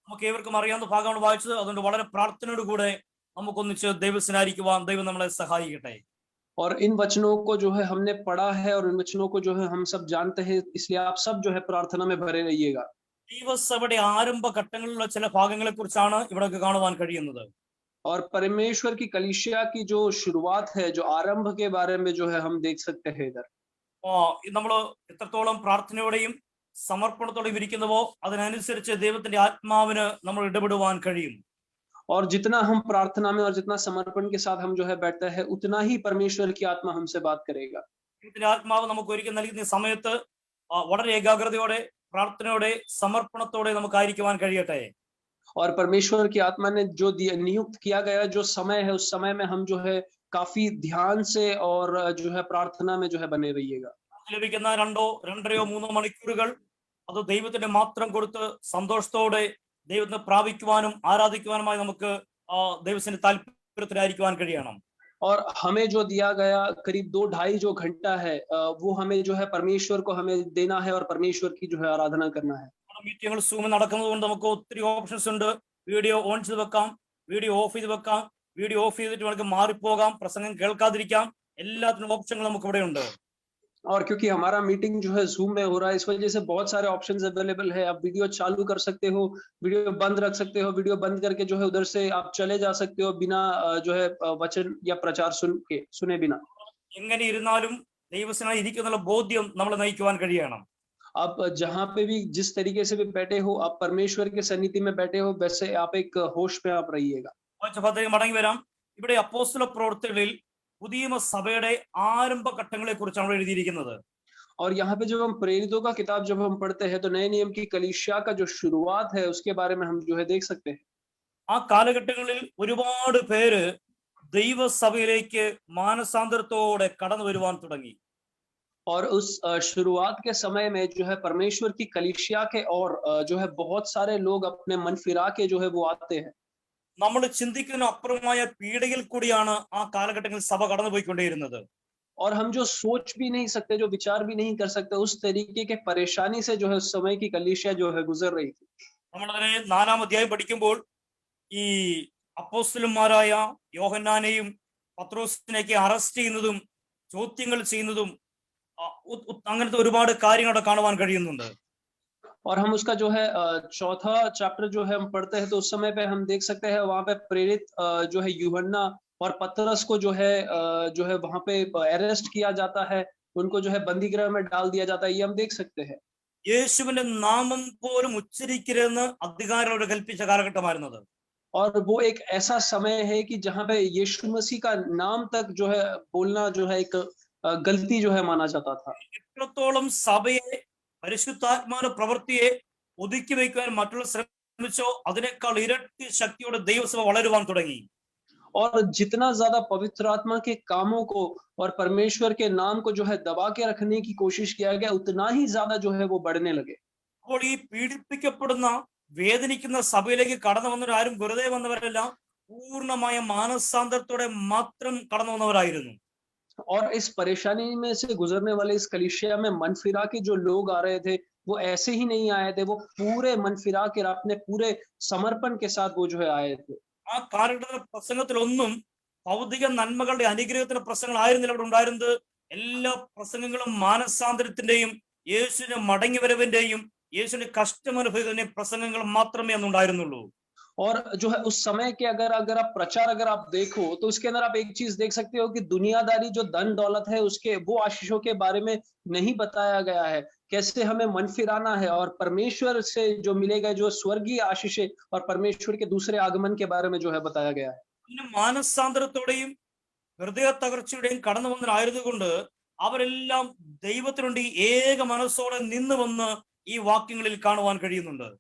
നമുക്ക് ഏവർക്കും അറിയാവുന്ന ഭാഗമാണ് വായിച്ചത്. അതുകൊണ്ട് വളരെ പ്രാർത്ഥനയോട് കൂടെ നമുക്കൊന്നിച്ച് ദൈവസ്നാരിക്കുവാൻ ദൈവം നമ്മളെ സഹായിക്കട്ടെ. और इन वचनों को जो है हमने पढ़ा है, और इन वचनों को जो है हम सब जानते हैं, इसलिए आप सब जो है प्रार्थना में भरे रहिएगा। ദൈവസഭയുടെ ആരംഭ ഘട്ടങ്ങളിലുള്ള ചില ഭാഗങ്ങളെ കുറിച്ചാണ് ഇവിടെ കാണുവാൻ കഴിയുന്നത്. और परमेश्वर की कलीसिया की जो शुरुआत है, जो आरंभ के बारे में जो है हम देख सकते हैं इधर। നമ്മൾ എത്രത്തോളം പ്രാർത്ഥനയോടെയും സമർപ്പണത്തോടെയും ഇരിക്കുന്നുവോ അതിനനുസരിച്ച് ദൈവത്തിന്റെ ആത്മാവിന് നമ്മൾ ഇടപെടുവാൻ കഴിയും. और जितना हम प्रार्थना में और जितना समर्पण के साथ हम जो है बैठते हैं, उतना ही परमेश्वर की आत्मा हमसे बात करेगा। ദൈവത്തിന്റെ ആത്മാവ് നമുക്ക് ഒരിക്കൽ നൽകുന്ന സമയത്ത് വളരെ ഏകാഗ്രതയോടെ പ്രാർത്ഥനയോടെ സമർപ്പണത്തോടെ നമുക്കായിരിക്കുവാൻ കഴിയട്ടെ. और परमेश्वर की आत्मा ने जो नियुक्त किया गया जो समय है, उस समय में हम जो है काफी ध्यान से और जो है प्रार्थना में जो है बने रहिएगा। ലഭിക്കുന്ന 2-2.5 മണിക്കൂറുകൾ അത് ദൈവത്തിന്റെ മാത്രം കൊടുത്ത് സന്തോഷത്തോടെ ദൈവത്തെ പ്രാപിക്കുവാനും ആരാധിക്കുവാനുമായി നമുക്ക് ദൈവത്തിന്റെ താല്പര്യത്തിലായിരിക്കുവാൻ കഴിയണം. और हमें जो दिया गया करीब 2-2.5 जो घंटा है, वो हमें जो है परमेश्वर को हमें देना है और परमेश्वर की जो है आराधना करना है। മീറ്റിങ്ങുകൾ സൂമിൽ നടക്കുന്നത് കൊണ്ട് നമുക്ക് ഒത്തിരി ഓപ്ഷൻസ് ഉണ്ട്. വീഡിയോ ഓൺ ചെയ്ത് വെക്കാം, വീഡിയോ ഓഫ് ചെയ്ത് വെക്കാം, വീഡിയോ ഓഫ് ചെയ്തിട്ട് നമുക്ക് മാറിപ്പോകാം, പ്രസംഗം കേൾക്കാതിരിക്കാം. എല്ലാത്തിനും ഓപ്ഷനുകൾ നമുക്ക് ഇവിടെ ഉണ്ട്. और क्योंकि हमारा मीटिंग जो है जूम में हो रहा है, इस वजह से बहुत सारे ऑप्शंस अवेलेबल है। आप वीडियो चालू कर सकते हो, वीडियो बंद रख सकते हो, वीडियो बंद करके जो है उधर से आप चले जा सकते हो बिना जो है वचन या प्रचार सुने बिना। എങ്ങനെ ഇരുന്നാലും ദൈവസേനയിൽ ഇരിക്കുന്നുള്ള ബോധ്യം നമ്മളെ നയിക്കുവാൻ കഴിയണം. आप जहाँ पे भी जिस तरीके से भी बैठे हो, आप परमेश्वर के सन्निधि में बैठे हो, वैसे आप एक होश में आप रहिएगा। മടങ്ങി വരാം. ഇവിടെ അപ്പോസ്തല പ്രവൃത്തികളിൽ പുതിയ സഭയുടെ ആരംഭ ഘട്ടങ്ങളെ കുറിച്ചാണ് എഴുതിയിരിക്കുന്നത്. और यहाँ पे जब हम प्रेरितों का किताब जब हम पढ़ते हैं, तो नए नियम की कलीसिया का जो शुरुआत है उसके बारे में हम जो है देख सकते हैं। ആ കാലഘട്ടങ്ങളിൽ ഒരുപാട് പേര് ദൈവസഭയിലേക്ക് മാനസാന്തരത്തോടെ കടന്നു വരുവാൻ തുടങ്ങി. और उस शुरुआत के समय में जो है परमेश्वर की कलीसिया के और जो है बहुत सारे लोग अपने मन फिरा के जो है वो आते हैं। നമ്മൾ ചിന്തിക്കുന്ന അപ്പുറമായ പീഡയിൽ കൂടിയാണ് ആ കാലഘട്ടങ്ങളിൽ സഭ കടന്നുപോയിക്കൊണ്ടേയിരുന്നത്. और हम जो सोच भी नहीं सकते, जो विचार भी नहीं कर सकते, उस तरीके के परेशानी से जो है उस समय की कलीसिया जो है गुजर रही थी। നമ്മളതിനെ 4-ാം അധ്യായം പഠിക്കുമ്പോൾ ഈ അപ്പോസ്തലന്മാരായ യോഹന്നാനെയും പത്രോസിനെയൊക്കെ അറസ്റ്റ് ചെയ്യുന്നതും ചോദ്യങ്ങൾ ചെയ്യുന്നതും അങ്ങനത്തെ ഒരുപാട് കാര്യങ്ങൾ അവിടെ കാണുവാൻ കഴിയുന്നുണ്ട്. और हम उसका जो है चौथा चैप्टर जो है हम पढ़ते हैं, तो उस समय पे हम देख सकते हैं वहां पे प्रेरित जो है यूहन्ना और पतरस को जो है वहां पे अरेस्ट किया जाता है, उनको जो है बंदी गृह में डाल दिया जाता है, ये हम देख सकते हैं। യേശുവിന്റെ നാമം പോലും ഉച്ചരിക്കരുതെന്ന് അധികാരികളോട് കൽപ്പിച്ച കാലഘട്ടമായിരുന്നത്. और वो एक ऐसा समय है कि जहाँ पे यीशु मसीह का नाम तक जो है बोलना जो है एक गलती जो है माना जाता था। എത്രത്തോളം സഭയെ പരിശുദ്ധാത്മാവിന്റെ പ്രവൃത്തിയെ ഒതുക്കി വയ്ക്കുവാൻ മറ്റുള്ള ശ്രമിച്ചോ അതിനേക്കാൾ ഇരട്ടി ശക്തിയോടെ ദൈവസഭ വളരുവാൻ തുടങ്ങി. और जितना ज्यादा पवित्र आत्मा के कामों को और परमेश्वर के नाम को जो है दबा के रखने की कोशिश किया गया, उतना ही ज्यादा जो है वो बढ़ने लगे। അപ്പോൾ ഈ പീഡിപ്പിക്കപ്പെടുന്ന വേദനിക്കുന്ന സഭയിലേക്ക് കടന്നു വന്നവരാരും വെറുതെ വന്നവരല്ല, പൂർണ്ണമായ മാനസാന്തരത്തോടെ മാത്രം കടന്നു വന്നവരായിരുന്നു. और इस परेशानी में से गुजरने वाले इस कलीसिया में मन फिरा के जो लोग आ रहे थे, वो ऐसे ही नहीं आए थे, वो पूरे मन फिरा के अपने पूरे समर्पण के साथ वो जो है आए थे। ആ കാലഘട്ടത്തിലെ പ്രസംഗത്തിലൊന്നും ഭൗതിക നന്മകളുടെ അനുഗ്രഹത്തിന്റെ പ്രസംഗങ്ങളായിരുന്നില്ല അവിടെ ഉണ്ടായിരുന്നത്. എല്ലാ പ്രസംഗങ്ങളും മാനസാന്തരത്തിന്റെയും യേശുവിന്റെ മടങ്ങിവരവിന്റെയും യേശുവിന്റെ കഷ്ടമനുഭവത്തിന്റെയും പ്രസംഗങ്ങൾ മാത്രമേ അന്ന് ഉണ്ടായിരുന്നുള്ളൂ. और जो है उस समय के अगर आप प्रचार अगर आप देखो तो उसके अंदर आप एक चीज देख सकते हो कि दुनियादारी जो धन दौलत है उसके वो आशीषों के बारे में नहीं बताया गया है, कैसे हमें मन फिराना है और परमेश्वर से जो मिलेगा जो स्वर्गीय आशीषें और परमेश्वर के दूसरे आगमन के बारे में जो है बताया गया है। പിന്നെ മാനസാന്തരത്തോടെയും ഹൃദയ തകർച്ചയുടെയും കടന്നു വന്നവരായതുകൊണ്ട് അവരെല്ലാം ദൈവത്തിനുണ്ട് ഏക മനസ്സോടെ നിന്ന് വന്ന് ഈ വാക്യങ്ങളിൽ കാണുവാൻ കഴിയുന്നുണ്ട്.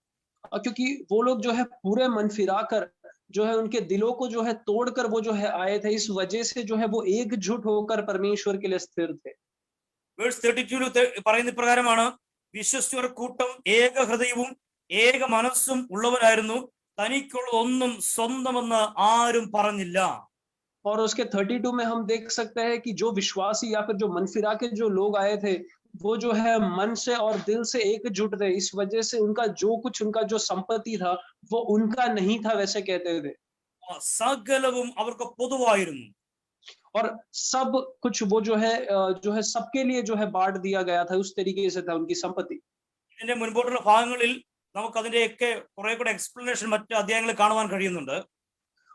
क्योंकि वो लोग जो है पूरे मन फिराकर जो है उनके दिलों को जो है तोड़कर वो जो है आए थे, इस वजह से जो है वो एकजुट होकर परमेश्वर के लिए स्थिर थे। വേഴ്സ് 32 പറയുന്ന പ്രകാരമാണ്, വിശ്വസ്തർ കൂട്ടം ഏക ഹൃദയവും ഏക മനസ്സും ഉള്ളവരായിരുന്നു, തനിക്കുള്ള ഒന്നും സ്വന്തമെന്ന് ആരും പറഞ്ഞില്ല. और उसके 32 में हम देख सकते हैं कि जो विश्वासी या फिर जो मन फिरा के जो लोग आए थे, वो जो है मन से और दिल से एकजुट थे, इस वजह से उनका जो कुछ उनका जो संपत्ति था वो उनका नहीं था वैसे कहते थे। സകലവും അവർക്ക് പൊതുവായിരുന്നു. और सब कुछ वो जो है सबके लिए जो है बांट दिया गया था, उस तरीके से था उनकी संपत्ति। ഇതിന്റെ മുൻപോട്ടുള്ള ഭാഗങ്ങളിൽ നമുക്ക് അതിന്റെയൊക്കെ കുറെ കൂടെ എക്സ്പ്ലനേഷൻ മറ്റു അധ്യായങ്ങളിൽ കാണുവാൻ കഴിയുന്നുണ്ട്.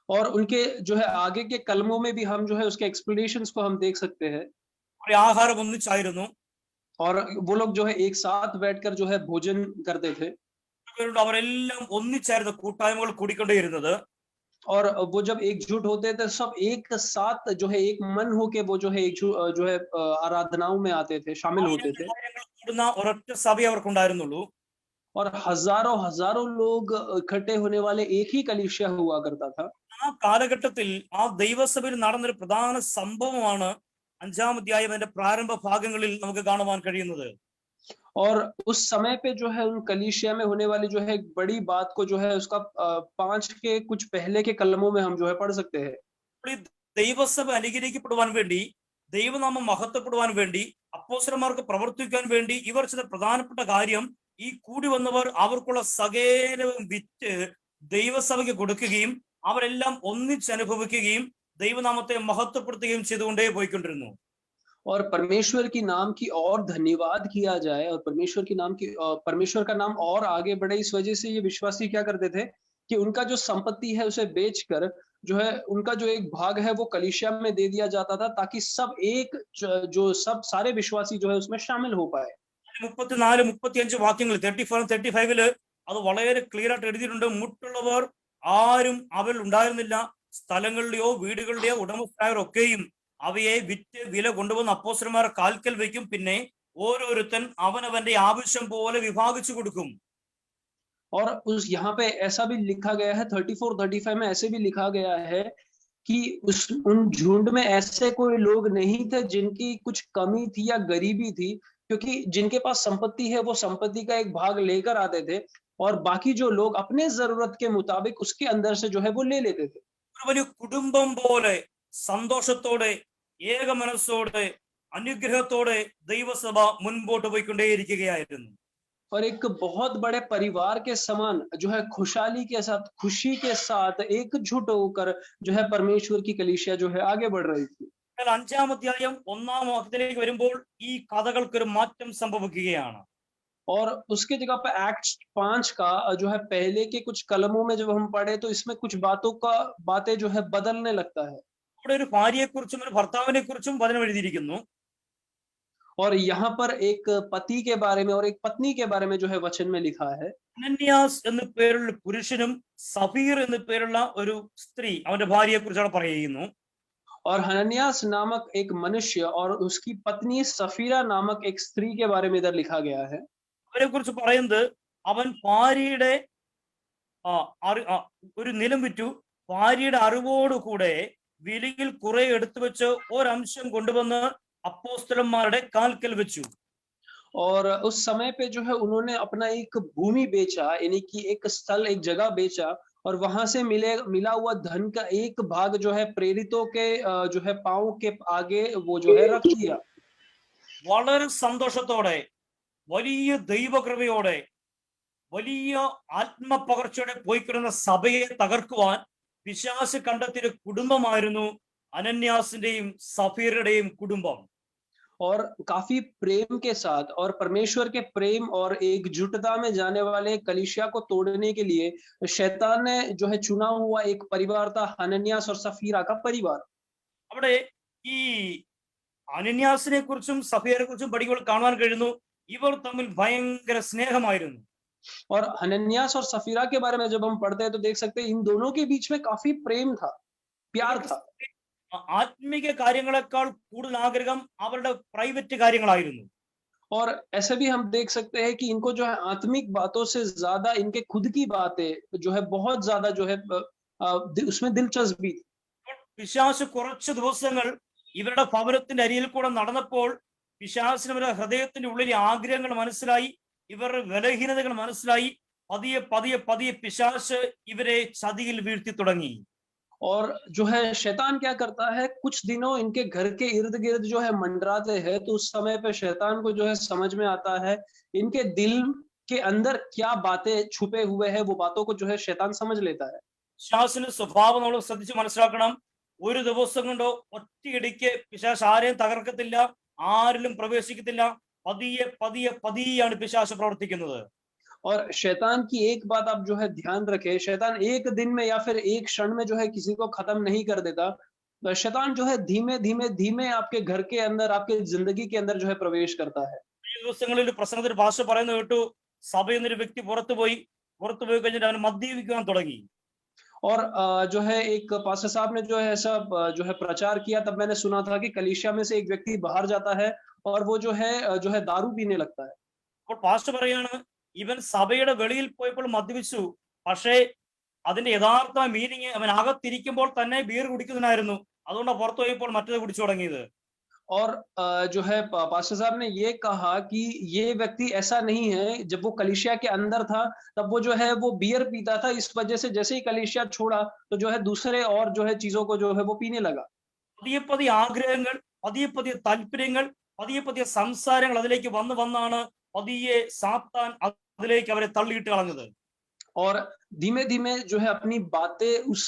और उनके जो है आगे के कलमों में भी हम जो है उसके एक्सप्लेनेशंस को हम देख सकते हैं। ഒരു ആഹാരം ഒന്നിച്ചായിരുന്നു. और वो लोग जो है एक साथ बैठकर जो है भोजन करते थे। അവരെല്ലാം ഒന്നിച്ചായിരുന്നു കൂട്ടായ്മകൾ കൂടിക്കൊണ്ടേയിരുന്നത്. और वो जब एकजुट होते थे सब एक साथ जो है एक मन होके वो जो है जो है आराधनाओं में आते थे, शामिल होते थे। കൂടുന്ന ഒരൊറ്റ സഭ അവർക്കുണ്ടായിരുന്നുള്ളൂ. और हजारों हजारों लोग इकट्ठे होने वाले एक ही कलीसिया हुआ करता था। ആ കാലഘട്ടത്തിൽ ആ ദൈവസഭയിൽ നടന്നൊരു പ്രധാന സംഭവമാണ് 5-ാം അധ്യായം അതിന്റെ പ്രാരംഭ ഭാഗങ്ങളിൽ നമുക്ക് കാണുവാൻ കഴിയുന്നത്. और उस समय पे जो है उन कलीसिया में होने वाली जो है एक बड़ी बात को जो है उसका 5 के कुछ पहले के कलमों में हम जो है पढ़ सकते हैं। ഈ ദൈവസഭ അനുഗ്രഹിക്കപ്പെടുവാൻ വേണ്ടി, ദൈവനാമം മഹത്വപ്പെടുവാൻ വേണ്ടി, അപ്പോസ്തലന്മാർക്ക് പ്രവർത്തിക്കാൻ വേണ്ടി ഇവർ ചെയ്ത പ്രധാനപ്പെട്ട കാര്യം ഈ കൂടി വന്നവർ അവർക്കുള്ള സകലവും വിറ്റ് ദൈവസഭയ്ക്ക് കൊടുക്കുകയും അവരെല്ലാം ഒന്നിച്ചനുഭവിക്കുകയും ദൈവനാമത്തെ മഹത്വപ്പെടുത്തുകയും ചെയ്തുകൊണ്ടേ പോയിക്കൊണ്ടിരുന്നു. और परमेश्वर की नाम की और धन्यवाद किया जाए और परमेश्वर का नाम और आगे बढ़े, इस वजह से ये विश्वासी क्या करते थे कि उनका जो संपत्ति है उसे बेचकर जो है उनका जो एक भाग है वो कलीसिया में दे दिया जाता था, ताकि सब एक जो सब सारे विश्वासी जो है उसमें शामिल हो पाए। 34-35 വാക്യങ്ങൾ 34-35 അത് വളരെ ക്ലിയർ ആയിട്ട് എഴുതിയിട്ടുണ്ട്. മുട്ടുള്ളവർ ആരും അവൽ ഉണ്ടായിരുന്നില്ല, സ്ഥലങ്ങളുടെയോ വീടുകളുടെയോ ഉടമസ്ഥരായവരൊക്കെയും അവയെ വിറ്റ് വില കൊണ്ടുവന്ന് അപ്പോസ്തലന്മാരുടെ കാൽക്കൽ വയ്ക്കും, പിന്നെ ഓരോരുത്തൻ അവനവന്റെ ആവശ്യം പോലെ വിഭാഗിച്ചു കൊടുക്കും. और उस यहाँ पे ऐसा भी लिखा गया है 34-35 में ऐसे भी लिखा गया है कि उन झुंड में ऐसे कोई लोग नहीं थे जिनकी कुछ कमी थी या गरीबी थी, क्योंकि जिनके पास संपत्ति है वो संपत्ति का एक भाग लेकर आते थे और बाकी जो लोग अपने जरूरत के मुताबिक उसके अंदर से जो है वो ले लेते थे। ഒരു വലിയ കുടുംബം പോലെ സന്തോഷത്തോടെ ഏക മനസ്സോടെ അനുഗ്രഹത്തോടെ ദൈവസഭ മുൻപോട്ട് പോയിക്കൊണ്ടേയിരിക്കുകയായിരുന്നു. और एक बहुत बड़े परिवार के समान जो है खुशहाली के साथ, खुशी के साथ एकजुट होकर जो है परमेश्वर की कलीसिया जो है आगे बढ़ रही थी। 5-ാം അധ്യായം 1-ാം വാക്യത്തിലേക്ക് വരുമ്പോൾ ഈ കഥകൾക്കൊരു മാറ്റം സംഭവിക്കുകയാണ്. और उसके जगह पर एक्ट्स 5 का जो है पहले के कुछ कलमों में जब हम पढ़े तो इसमें कुछ बातें जो है बदलने लगता है। ഇവിടെ ഒരു ഭാര്യയെക്കുറിച്ചും ഒരു ഭർത്താവിനെ കുറിച്ചും വചനം എഴുതിയിരിക്കുന്നു. और यहाँ पर एक पति के बारे में और एक पत्नी के बारे में जो है वचन में लिखा है। അനന്യാസ് എന്ന പേരുള്ള പുരുഷനും സഫീർ എന്ന പേരുള്ള ഒരു സ്ത്രീ അവന്റെ ഭാര്യയെ കുറിച്ചാണ് പറയുന്നു. और हनन्यास नामक एक मनुष्य और उसकी पत्नी सफीरा नामक एक स्त्री के बारे में इधर लिखा गया है। അവരെ കുറിച്ച് പറയുന്നത് അവൻ ഭാര്യയുടെ ആ, ഒരു നിലം വിറ്റു ഭാര്യയുടെ അറിവോടുകൂടെ വിലയിൽ കുറെ എടുത്തു വെച്ച് ഒരംശം കൊണ്ടുവന്ന് അപ്പോസ്തലന്മാരുടെ കാൽക്കൽ വെച്ചു. और उस समय पे जो है उन्होंने अपना एक भूमि बेचा, यानी कि एक स्थल, एक जगह बेचा, और वहां से मिला हुआ धन का एक भाग जो है प्रेरितों के जो है पांव के आगे वो जो है रख दिया। വളരെ സന്തോഷത്തോടെ, വലിയ ദൈവകൃപയോടെ, വലിയ ആത്മപകർച്ചയോടെ പോയിക്കിടുന്ന സഭയെ തകർക്കുവാൻ പിശാച് കണ്ടെത്തിയ കുടുംബമായിരുന്നു അനന്യാസിന്റെയും സഫീറുടെയും കുടുംബം. और काफी प्रेम के साथ और परमेश्वर के प्रेम और एकजुटता में जाने वाले कलीसिया को तोड़ने के लिए शैतान ने जो है चुना हुआ एक परिवार था, हनन्यास और सफीरा का परिवार। അവിടെ ഈ അനന്യാസിനെ കുറിച്ചും സഫീറെ കുറിച്ചും പഠിക്കുമ്പോൾ കാണുവാൻ കഴിയുന്നു, ഇവർ തമ്മിൽ ഭയങ്കര സ്നേഹമായിരുന്നു. और हनन्यास और सफीरा के बारे में जब हम पढ़ते हैं तो देख सकते हैं इन दोनों के बीच में काफी प्रेम था, प्यार था। ആത്മീക കാര്യങ്ങളെക്കാൾ കൂടുതൽ ആഗ്രഹം അവരുടെ പ്രൈവറ്റ് കാര്യങ്ങളായിരുന്നു. और ऐसे भी हम देख सकते हैं कि इनको जो है आत्मिक बातों से ज्यादा इनके खुद की बातें जो है बहुत ज्यादा जो है उसमें दिलचस्पी थी। പിശാച് കുറച്ച് ദിവസങ്ങൾ ഇവരുടെ ഭവനത്തിന്റെ അരിയിൽ കൂടെ നടന്നപ്പോൾ പിശാചിന് ഇവരുടെ ഹൃദയത്തിന്റെ ഉള്ളിലെ ആഗ്രഹങ്ങൾ മനസ്സിലായി, ഇവരുടെ ബലഹീനതകൾ മനസ്സിലായി. പതിയെ പതിയെ പതിയെ പിശാച് ഇവരെ ചതിയിൽ വീഴ്ത്തി തുടങ്ങി. और जो है शैतान क्या करता है, कुछ दिनों इनके घर के इर्द गिर्द जो है मंडराते हैं, तो उस समय पे शैतान को जो है समझ में आता है इनके दिल के अंदर क्या बातें छुपे हुए हैं, वो बातों को जो है शैतान समझ लेता है। പിശാചിന്റെ സ്വഭാവം നമ്മൾ ശ്രദ്ധിച്ച് മനസ്സിലാക്കണം. ഒരു ദിവസം കൊണ്ടോ ഒറ്റയടിക്ക് പിശാച് ആരെയും തകർക്കത്തില്ല, ആരിലും പ്രവേശിക്കത്തില്ല. പതിയെ പതിയെ പതിയാണ് പിശാച് പ്രവർത്തിക്കുന്നത്. और शैतान की एक बात आप जो है ध्यान रखें, शैतान एक दिन में या फिर एक क्षण में जो है किसी को खत्म नहीं कर देता। शैतान जो है धीमे धीमे धीमे आपके घर के अंदर, आपके जिंदगी के अंदर जो है प्रवेश करता है। ഈ ദിവസങ്ങളിൽ പ്രസംഗത്തിൽ ഭാഷ പറയുന്നത് കേട്ടു, സഭയിൽ നിന്നൊരു വ്യക്തി പുറത്തുപോയി കഴിഞ്ഞിട്ട് അവൻ മദ്യപിക്കാൻ തുടങ്ങി. और जो है एक पास्टर साहब ने जो है ऐसा जो है प्रचार किया, तब मैंने सुना था कि कलीसिया में से एक व्यक्ति बाहर जाता है और वो जो है दारू पीने लगता है। അപ്പോൾ പാസ്റ്റർ പറയാണ്, ഇവൻ സഭയുടെ വെളിയിൽ പോയപ്പോൾ മദ്യപിച്ചു, പക്ഷേ അതിന്റെ യഥാർത്ഥ മീനിങ് അവൻ അകത്തിരിക്കുമ്പോൾ തന്നെ ബിയർ കുടിക്കുന്നതിനായിരുന്നു, അതുകൊണ്ടാണ് പുറത്തു പോയപ്പോൾ മറ്റേത് കുടിച്ചു തുടങ്ങിയത്. और जो है पास्टर साहब ने ये कहा कि ये व्यक्ति ऐसा नहीं है, जब वो कलीसिया के अंदर था तब वो जो है वो बियर पीता था, इस वजह से जैसे ही कलीसिया छोड़ा तो जो है दूसरे और जो है चीजों को जो है वो पीने लगा। പതിയെ പതിയെ ആഗ്രഹങ്ങൾ, പതിയെ പതിയെ താല്പര്യങ്ങൾ, പതിയെ പതിയെ സംസാരങ്ങൾ അതിലേക്ക് വന്നാണ് പതിയെ സാത്താൻ അതിലേക്ക് അവരെ തള്ളിയിട്ട് കളഞ്ഞത്. और धीमे धीमे जो है अपनी बातें उस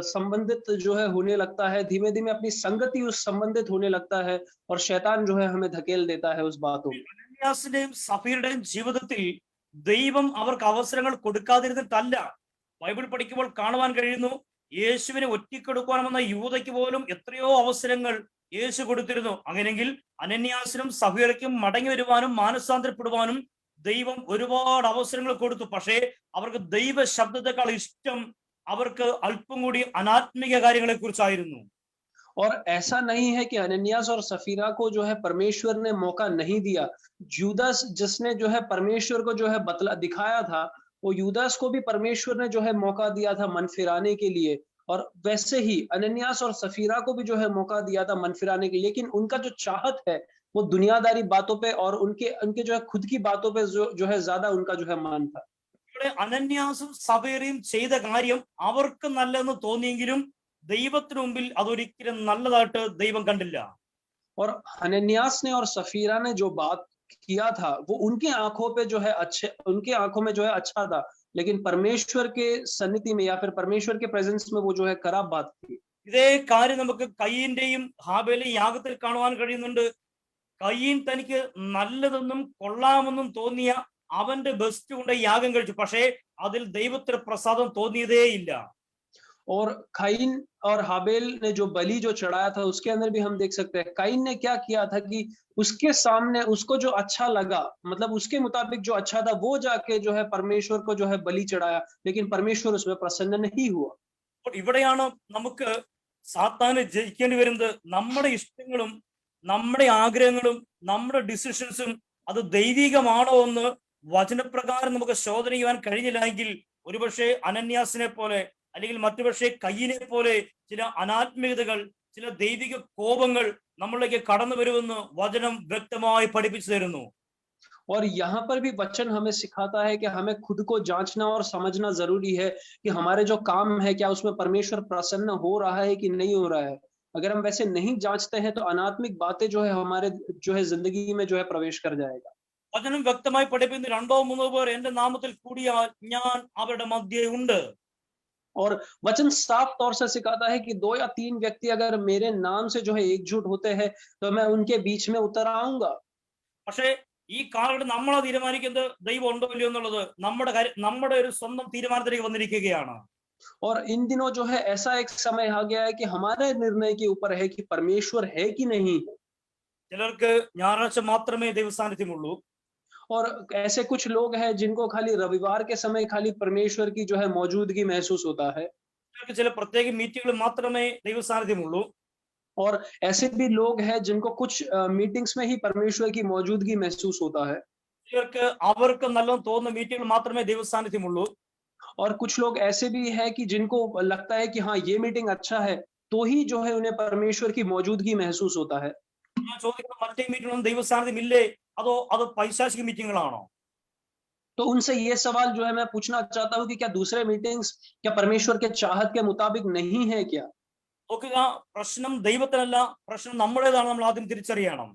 संबंधित जो है होने लगता है, धीमे धीमे अपनी संगति उस संबंधित होने लगता है, और शैतान जो है हमें धकेल देता है उस बातों में। അനന്യാസിന്റെയും സഫീറുടെയും ജീവിതത്തിൽ ദൈവം അവർക്ക് അവസരങ്ങൾ കൊടുക്കാതിരുന്നിട്ടല്ല. ബൈബിൾ പഠിക്കുമ്പോൾ കാണുവാൻ കഴിയുന്നു, യേശുവിനെ ഒറ്റിക്കൊടുക്കുവാൻ വന്ന യൂദയ്ക്ക് പോലും എത്രയോ അവസരങ്ങൾ യേശു കൊടുത്തിരുന്നു. അങ്ങനെയെങ്കിൽ അനന്യാസിനും സഫീറയ്ക്കും മടങ്ങി വരുവാനും മാനസാന്തരപ്പെടുവാനും ദൈവം ഒരുപാട് അവസരങ്ങൾ കൊടുത്തു. പക്ഷേ അവർക്ക് ദൈവ ശബ്ദത്തെക്കാൾ ഇഷ്ടം അവർക്ക് അല്പം കൂടി അനാത്മിക കാര്യങ്ങളെ കുറിച്ചായിരുന്നു. और ऐसा नहीं है कि अनन्यास और सफीरा को जो है परमेश्वर ने मौका नहीं दिया। यूदास जिसने जो है परमेश्वर को जो है दिखाया था, वो यूदास को भी परमेश्वर ने जो है मौका दिया था मन फिराने के लिए, और वैसे ही अनन्यास और सफीरा को भी जो है मौका दिया था मन फिराने के लिए। लेकिन उनका जो चाहत है वो दुनियादारी बातों पे और उनके जो है खुद की बातों पे जो है ज्यादा उनका जो है मन था। ഇവിടെ അനന്യാസും സഫീറയും ചെയ്ത കാര്യം അവർക്ക് നല്ലതെന്ന് തോന്നിയെങ്കിലും ദൈവത്തിന് മുമ്പിൽ അതൊരിക്കലും നല്ലതായിട്ട് ദൈവം കണ്ടില്ല. और हनन्यास ने और सफीरा ने जो बात किया था वो उनके आंखों पे जो है उनके आंखों में जो है अच्छा था, लेकिन परमेश्वर के सन्निधि में या फिर परमेश्वर के प्रेजेंस में वो जो है खराब बात थी। ഇതേ കാര്യം നമുക്ക് കയീന്റെയും ഹാബേലിന്റെയും യാഗത്തിൽ കാണുവാൻ കഴിയുന്നുണ്ട്. കയീൻ തനിക്ക് നല്ലതെന്നും കൊള്ളാമെന്നും തോന്നിയ അവന്റെ ബെസ്റ്റ് കൊണ്ട് യാഗം കഴിച്ചു, പക്ഷേ അതിൽ ദൈവത്തിന് പ്രസാദം തോന്നിയതേ ഇല്ല. और काइन और हाबेल ने जो बलि जो चढ़ाया था उसके अंदर भी हम देख सकते हैं काइन ने क्या किया था कि उसके सामने उसको जो अच्छा लगा, मतलब उसके मुताबिक जो अच्छा था वो जाके जो है परमेश्वर को जो है बलि चढ़ाया, लेकिन परमेश्वर उसमें प्रसन्न नहीं हुआ। ഇവിടെയാണ് നമുക്ക് സാത്താനെ ജയിക്കേണ്ടി വരുന്നത്. നമ്മുടെ ഇഷ്ടങ്ങളും നമ്മുടെ ആഗ്രഹങ്ങളും നമ്മുടെ ഡിസിഷൻസും അത് ദൈവികമാണോ എന്ന് വചനപ്രകാരം നമുക്ക് ശോധന ചെയ്യാൻ കഴിഞ്ഞില്ലെങ്കിൽ ഒരുപക്ഷെ അനന്യാസിനെ പോലെ അല്ലെങ്കിൽ മറ്റുപക്ഷെ കയ്യിനെ പോലെ ചില അനാത്മീയതകൾ, ചില ദൈവിക കോപങ്ങൾ നമ്മളിലേക്ക് കടന്നു വരുമെന്ന് വചനം വ്യക്തമായി പഠിപ്പിച്ചു തരുന്നു. और यहाँ पर भी वचन हमें सिखाता है कि हमें खुद को जांचना और समझना जरूरी है कि हमारे जो काम है क्या उसमें परमेश्वर प्रसन्न हो रहा है कि नहीं हो रहा है। अगर हम वैसे नहीं जांचते हैं तो अनात्मिक बातें जो है हमारे जो है जिंदगी में जो है प्रवेश कर जाएगा। വചനം വ്യക്തമായി പഠിപ്പിക്കുന്ന 2-3 പേർ എന്റെ നാമത്തിൽ കൂടിയാൽ ഞാൻ അവരുടെ മധ്യേ ഉണ്ട്. और वचन साफ तौर से सिखाता है कि 2 या 3 व्यक्ति अगर मेरे नाम से जो है एकजुट होते हैं तो मैं उनके बीच में उतर आऊंगा। പക്ഷേ ഈ കാലഘട്ടം നമ്മളെ തീരുമാനിക്കുന്നത് ദൈവം ഉണ്ടോ ഇല്ലയോ എന്നുള്ളത് നമ്മുടെ ഒരു സ്വന്തം തീരുമാനത്തിലേക്ക് വന്നിരിക്കുകയാണ്. और इन दिनों जो है ऐसा एक समय आ गया है कि हमारे निर्णय के ऊपर है कि परमेश्वर है कि नहीं। ചിലർക്ക് ഞായറാഴ്ച മാത്രമേ ദൈവസാന്നിധ്യമുള്ളൂ. और ऐसे कुछ लोग हैं जिनको खाली रविवार के समय खाली परमेश्वर की जो है मौजूदगी महसूस होता है। ചിലർക്ക് ചില പ്രത്യേക മീറ്റിങ്ങുകൾ മാത്രമേ ദൈവസാന്നിധ്യമുള്ളൂ. और ऐसे भी लोग हैं जिनको कुछ मीटिंग्स में ही परमेश्वर की मौजूदगी महसूस होता है। ചിലർക്ക് അവർക്ക് നല്ലോണം തോന്നുന്ന മീറ്റിങ്ങുകൾ മാത്രമേ ദൈവസാന്നിധ്യമുള്ളൂ. और कुछ लोग ऐसे भी हैं कि जिनको लगता है कि हाँ ये मीटिंग अच्छा है तो ही जो है उन्हें परमेश्वर की मौजूदगी महसूस होता है। ഞാൻ ചോദിക്കുന്ന മറ്റേ മീറ്റിംഗിലൊന്നും ദൈവസാന്നിധ്യം ഇല്ലേ, അത് പൈശാചിക മീറ്റിങ്ങുകളാണോ? तो उनसे ये सवाल जो है मैं पूछना चाहता हूँ कि क्या दूसरे मीटिंग्स क्या परमेश्वर के चाहत के मुताबिक नहीं है क्या? നോക്കുക, പ്രശ്നം ദൈവത്തിനല്ല, പ്രശ്നം നമ്മുടേതാണ്. നമ്മൾ ആദ്യം തിരിച്ചറിയണം.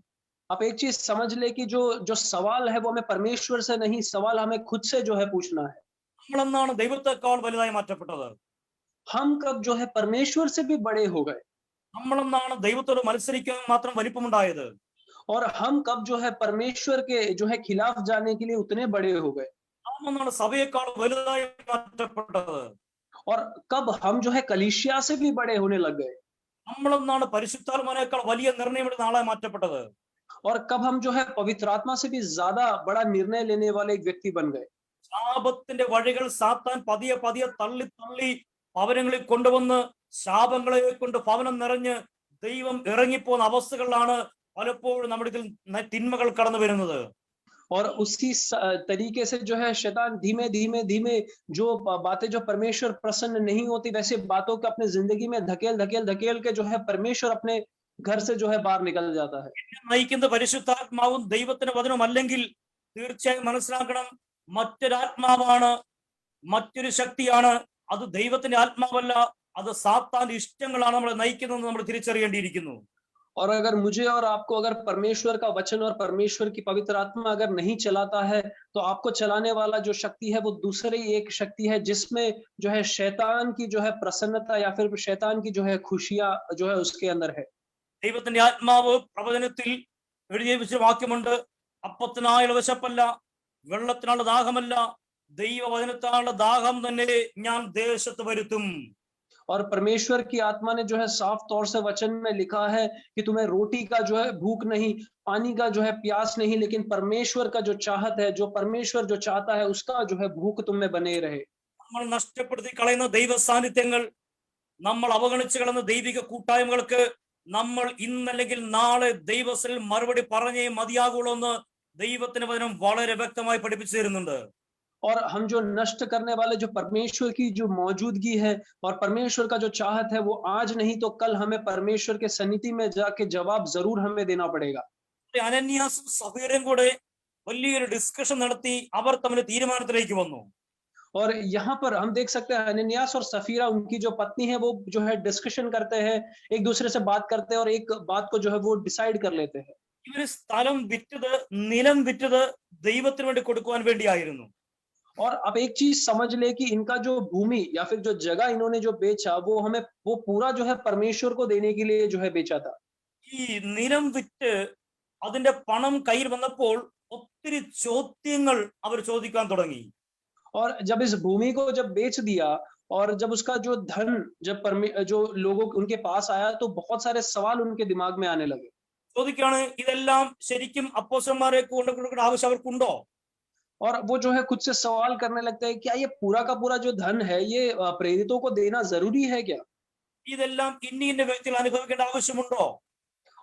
आप एक चीज समझ ले कि जो जो सवाल है वो हमें परमेश्वर से नहीं, सवाल हमें खुद से जो है पूछना है। നമ്മളെന്നാണ് ദൈവത്തെക്കാൾ വലുതായി മാറ്റപ്പെട്ടത്? हम कब जो है परमेश्वर से भी बड़े हो गए? നമ്മളെന്നാണ് ദൈവത്തോട് മത്സരിക്കാൻ മാത്രം വലിപ്പമുണ്ടായത്? और हम कब जो है परमेश्वर के जो है खिलाफ जाने के लिए उतने बड़े हो गए? നമ്മളെന്നാണ് സഭയെക്കാൾ വലുതായി മാറ്റപ്പെട്ടത്? और कब हम जो है कलीसिया से भी बड़े होने लग गए? നമ്മളെന്നാണ് പരിശുദ്ധാത്മാവിനേക്കാൾ വലിയ നിർണയമെടുത്ത ആളായി മാറ്റപ്പെട്ടത്? और कब हम जो है पवित्र आत्मा से भी ज्यादा बड़ा निर्णय लेने वाले एक व्यक्ति बन गए? ശാപത്തിന്റെ വഴികൾ സാത്താൻ പതിയെ പതിയെ തള്ളി തള്ളി ഭവനങ്ങളിൽ കൊണ്ടുവന്ന് ശാപങ്ങളെ കൊണ്ട് ഭവനം നിറഞ്ഞ് ദൈവം ഇറങ്ങിപ്പോകുന്ന അവസ്ഥകളിലാണ് പലപ്പോഴും നമ്മുടെ ഇതിൽ തിന്മകൾ കടന്നു വരുന്നത്. और उसी तरीके से जो है शैतान धीमे धीमे धीमे जो बातें जो परमेश्वर प्रसन्न नहीं होती वैसे बातों को अपने जिंदगी में धकेल धकेल धकेल के जो है परमेश्वर अपने घर से जो है बाहर निकल जाता है। നയിക്കുന്ന പരിശുദ്ധാത്മാവും ദൈവത്തിന്റെ വചനവും അല്ലെങ്കിൽ തീർച്ചയായും മനസ്സിലാക്കണം, മറ്റൊരാത്മാവാണ്, മറ്റൊരു ശക്തിയാണ്. അത് ദൈവത്തിന്റെ ആത്മാവല്ല, അത് സാത്താന്റെ ഇഷ്ടങ്ങളാണ് നമ്മളെ നയിക്കുന്നത് നമ്മൾ തിരിച്ചറിയേണ്ടിയിരിക്കുന്നു. और अगर मुझे और आपको अगर परमेश्वर का वचन और परमेश्वर की पवित्र आत्मा अगर नहीं चलाता है तो आपको चलाने वाला जो शक्ति है वो दूसरी एक शक्ति है जिसमें जो है शैतान की जो है प्रसन्नता या फिर शैतान की जो है खुशियां जो है उसके अंदर है। ദൈവത്തിന്റെ ആത്മാവ് പ്രവചനത്തിൽ എഴുതി വെച്ച വാക്യമുണ്ട്, അപ്പത്തിനായുള്ള വിശപ്പല്ല, വെള്ളത്തിനുള്ള ദാഹമല്ല, ദൈവവചനത്തിനുള്ള ദാഹം തന്നെ ഞാൻ ദേശത്ത് വരുത്തും. और परमेश्वर की आत्मा ने जो है साफ तौर से वचन में लिखा है कि तुम्हें रोटी का जो है भूख नहीं, पानी का जो है प्यास नहीं, लेकिन परमेश्वर का जो चाहत है, जो परमेश्वर जो चाहता है उसका जो है भूख तुम में बने रहे। നമ്മൾ നഷ്ടപ്പെടുത്തി കളയുന്ന ദൈവ സാന്നിധ്യങ്ങൾ, നമ്മൾ അവഗണിച്ചു കളയുന്ന ദൈവിക കൂട്ടായ്മകൾക്ക് നമ്മൾ ഇന്നല്ലെങ്കിൽ നാളെ ദൈവത്തിൽ മറുപടി പറഞ്ഞേ മതിയാകുള്ളൂ എന്ന് ദൈവത്തിന്റെ വചനം വളരെ വ്യക്തമായി പഠിപ്പിച്ചു തരുന്നുണ്ട്. और हम जो नष्ट करने वाले जो परमेश्वर की जो मौजूदगी है और परमेश्वर का जो चाहत है वो आज नहीं तो कल हमें परमेश्वर के सन्निधि में जाके जवाब जरूर हमें देना पड़ेगा। അനന്യാസും സഫീറയും കൂടെ വലിയൊരു ഡിസ്കഷൻ നടത്തി അവർ തമ്മിൽ തീരുമാനത്തിലേക്ക് വന്നു. और यहाँ पर हम देख सकते हैं अनन्यास और सफीरा उनकी जो पत्नी है वो जो है डिस्कशन करते हैं, एक दूसरे से बात करते हैं और एक बात को जो है वो डिसाइड कर लेते हैं। ഇവര് സ്ഥലം വിറ്റത്, നിലം വിറ്റത് ദൈവത്തിന് വേണ്ടി കൊടുക്കുവാൻ വേണ്ടിയായിരുന്നു. और अब एक चीज समझ ले कि इनका जो भूमि या फिर जो जगह इन्होंने जो बेचा वो पूरा जो है परमेश्वर को देने के लिए जो है बेचा था। ഈ നിലം വിറ്റ് അതിന്റെ പണം കയ്യിൽ വന്നപ്പോൾ ഒത്തിരി ചോദ്യങ്ങൾ അവർ ചോദിക്കാൻ തുടങ്ങി. और जब इस भूमि को जब बेच दिया और जब उसका जो धन जब जो लोगों उनके पास आया तो बहुत सारे सवाल उनके दिमाग में आने लगे। ചോദിക്കാണ്, ഇതെല്ലാം ശരിക്കും അപ്പോസ്തലന്മാരെ കൊണ്ട് കൊടുക്കേണ്ട ആവശ്യം അവർക്കുണ്ടോ? और वो जो है खुद से सवाल करने लगता है, क्या ये पूरा का पूरा जो धन है ये प्रेरितों को देना जरूरी है क्या? ഇതെല്ലാം ഇന്ന വ്യക്തികൾ അനുഭവിക്കേണ്ട ആവശ്യമുണ്ടോ?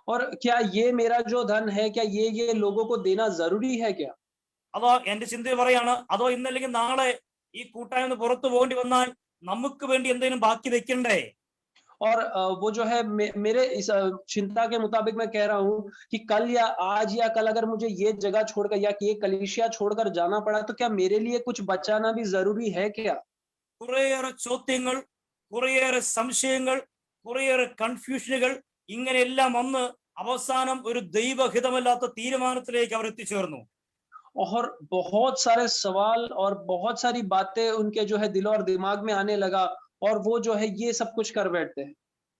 और क्या ये मेरा जो धन है क्या ये लोगों को देना जरूरी है क्या? അതോ എന്റെ ചിന്ത പറയാണ്, അതോ ഇന്നല്ലെങ്കിൽ നാളെ ഈ കൂട്ടായ്മ നിന്ന് പുറത്തു പോകേണ്ടി വന്നാൽ നമുക്ക് വേണ്ടി എന്തെങ്കിലും ബാക്കി വെക്കണ്ടേ? और वो जो है मेरे इस चिंता के मुताबिक मैं कह रहा हूँ कि कल या आज या कल अगर मुझे ये जगह छोड़कर या कि ये कलीसिया छोड़कर जाना पड़ा तो क्या मेरे लिए कुछ बचाना भी जरूरी है क्या? കുറേയേറെ ചോദ്യങ്ങൾ, കുറേയേറെ സംശയങ്ങൾ, കുറേയേറെ കൺഫ്യൂഷനുകൾ ഇങ്ങനെയെല്ലാം വന്ന് അവസാനം ഒരു ദൈവഹിതമല്ലാത്ത തീരുമാനത്തിലേക്ക് അവർ എത്തിച്ചേർന്നു. और बहुत सारे सवाल और बहुत सारी बातें उनके जो है दिल और दिमाग में आने लगा और वो जो है ये सब कुछ कर बैठते हैं।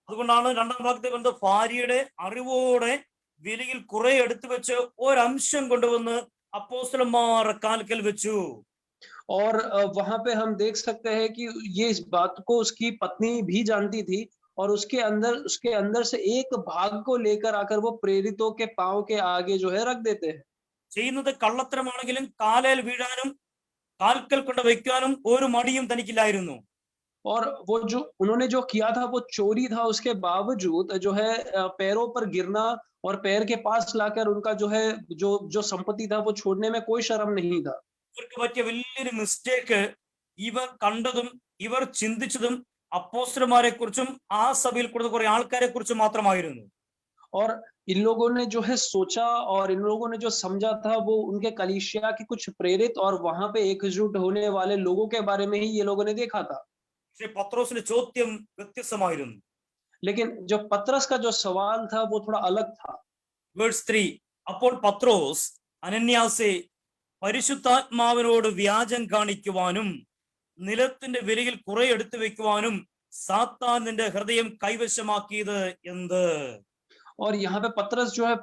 അതുകൊണ്ടാണ് രണ്ടാം വാക്യത്തിൽ പറഞ്ഞത്, ഭാര്യയുടെ അറിവോടെ വിലയിൽ കുറെ എടുത്തു വെച്ച് ഒരംശം കൊണ്ടുവന്ന് അപ്പോസ്തലന്മാരുടെ കാൽക്കൽ വെച്ചു. और वहां पे हम देख सकते हैं कि ये इस बात को उसकी पत्नी भी जानती थी और उसके अंदर से एक भाग को लेकर आकर वो प्रेरितों के पांव के आगे जो है रख देते हैं। ചെയ്യുന്നത് കള്ളത്തരമാണെങ്കിലും കാലയിൽ വീഴാനും കാൽക്കൽ കൊണ്ട് വയ്ക്കാനും ഒരു മടിയും തനിക്കില്ലായിരുന്നു. और वो जो उन्होंने जो किया था वो चोरी था, उसके बावजूद जो है पैरों पर गिरना और पैर के पास लाकर उनका जो है जो संपत्ति था वो छोड़ने में कोई शर्म नहीं था। ഇവർക്ക് പറ്റിയ വലിയൊരു മിസ്റ്റേക്ക് ഇവർ കണ്ടതും ഇവർ ചിന്തിച്ചതും അപ്പോസ്തലന്മാരെ കുറിച്ചും ആ സഭയിൽ കൊടുത്ത കുറെ ആൾക്കാരെ കുറിച്ചും മാത്രമായിരുന്നു. और इन लोगों ने जो है सोचा और इन लोगों ने जो समझा था वो उनके कलीसिया के कुछ प्रेरित और वहां पे एकजुट होने वाले लोगों के बारे में ही ये लोगों ने देखा था। പക്ഷെ പത്രോസിന്റെ ചോദ്യം വ്യത്യസ്തമായിരുന്നു. लेकिन जो पतरस का जो सवाल था वो थोड़ा अलग था। വേഴ്സ് 3, അപ്പോൾ പത്രോസ് അനന്യാസെ പരിശുദ്ധാത്മാവിനോട് വ്യാജം കാണിക്കുവാനും നിലത്തിന്റെ വിലയിൽ കുറെ എടുത്തു വെക്കുവാനും സാത്താൻ നിന്റെ ഹൃദയം കൈവശമാക്കിയത് എന്ത്? और यहाँ पे पतरस जो है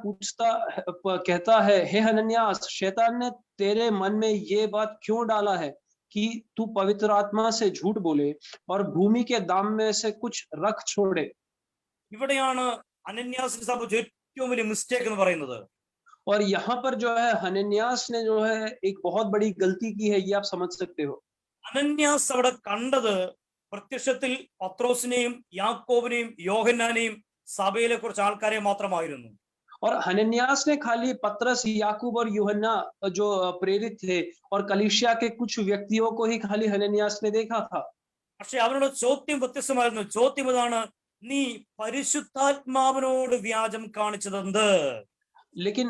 कहता है, हे हनन्यास, शैतान ने तेरे मन में ये बात क्यों डाला है कि तू पवित्र आत्मा से झूठ बोले और भूमि के दाम में से कुछ रख छोड़े। ഇവിടെയാണ് അനന്യാസിന് സംഭവിച്ച ഏറ്റവും വലിയ മിസ്റ്റേക്ക് എന്ന് പറയുന്നത്. और यहाँ पर जो है हनन्यास ने जो है एक बहुत बड़ी गलती की है, ये आप समझ सकते हो। അനന്യാസ് അവിടെ കണ്ടത് പ്രത്യക്ഷത്തിൽ പത്രോസിനെയും യാക്കോബിനെയും യോഹന്നാനെയും സഭയിലെ കുറച്ച് ആൾക്കാരെ മാത്രമായിരുന്നു. और हनन्यास ने खाली पतरस, याकूब और यूहन्ना जो प्रेरित थे और कलीसिया के कुछ व्यक्तियों को ही खाली हनन्यास ने देखा था। പക്ഷെ അവരുടെ ചോദ്യം വ്യത്യസ്തമായിരുന്നു. ചോദ്യം ഇതാണ്, നീ പരിശുദ്ധാത്മാവിനോട് വ്യാജം കാണിച്ചതെന്ത്? लेकिन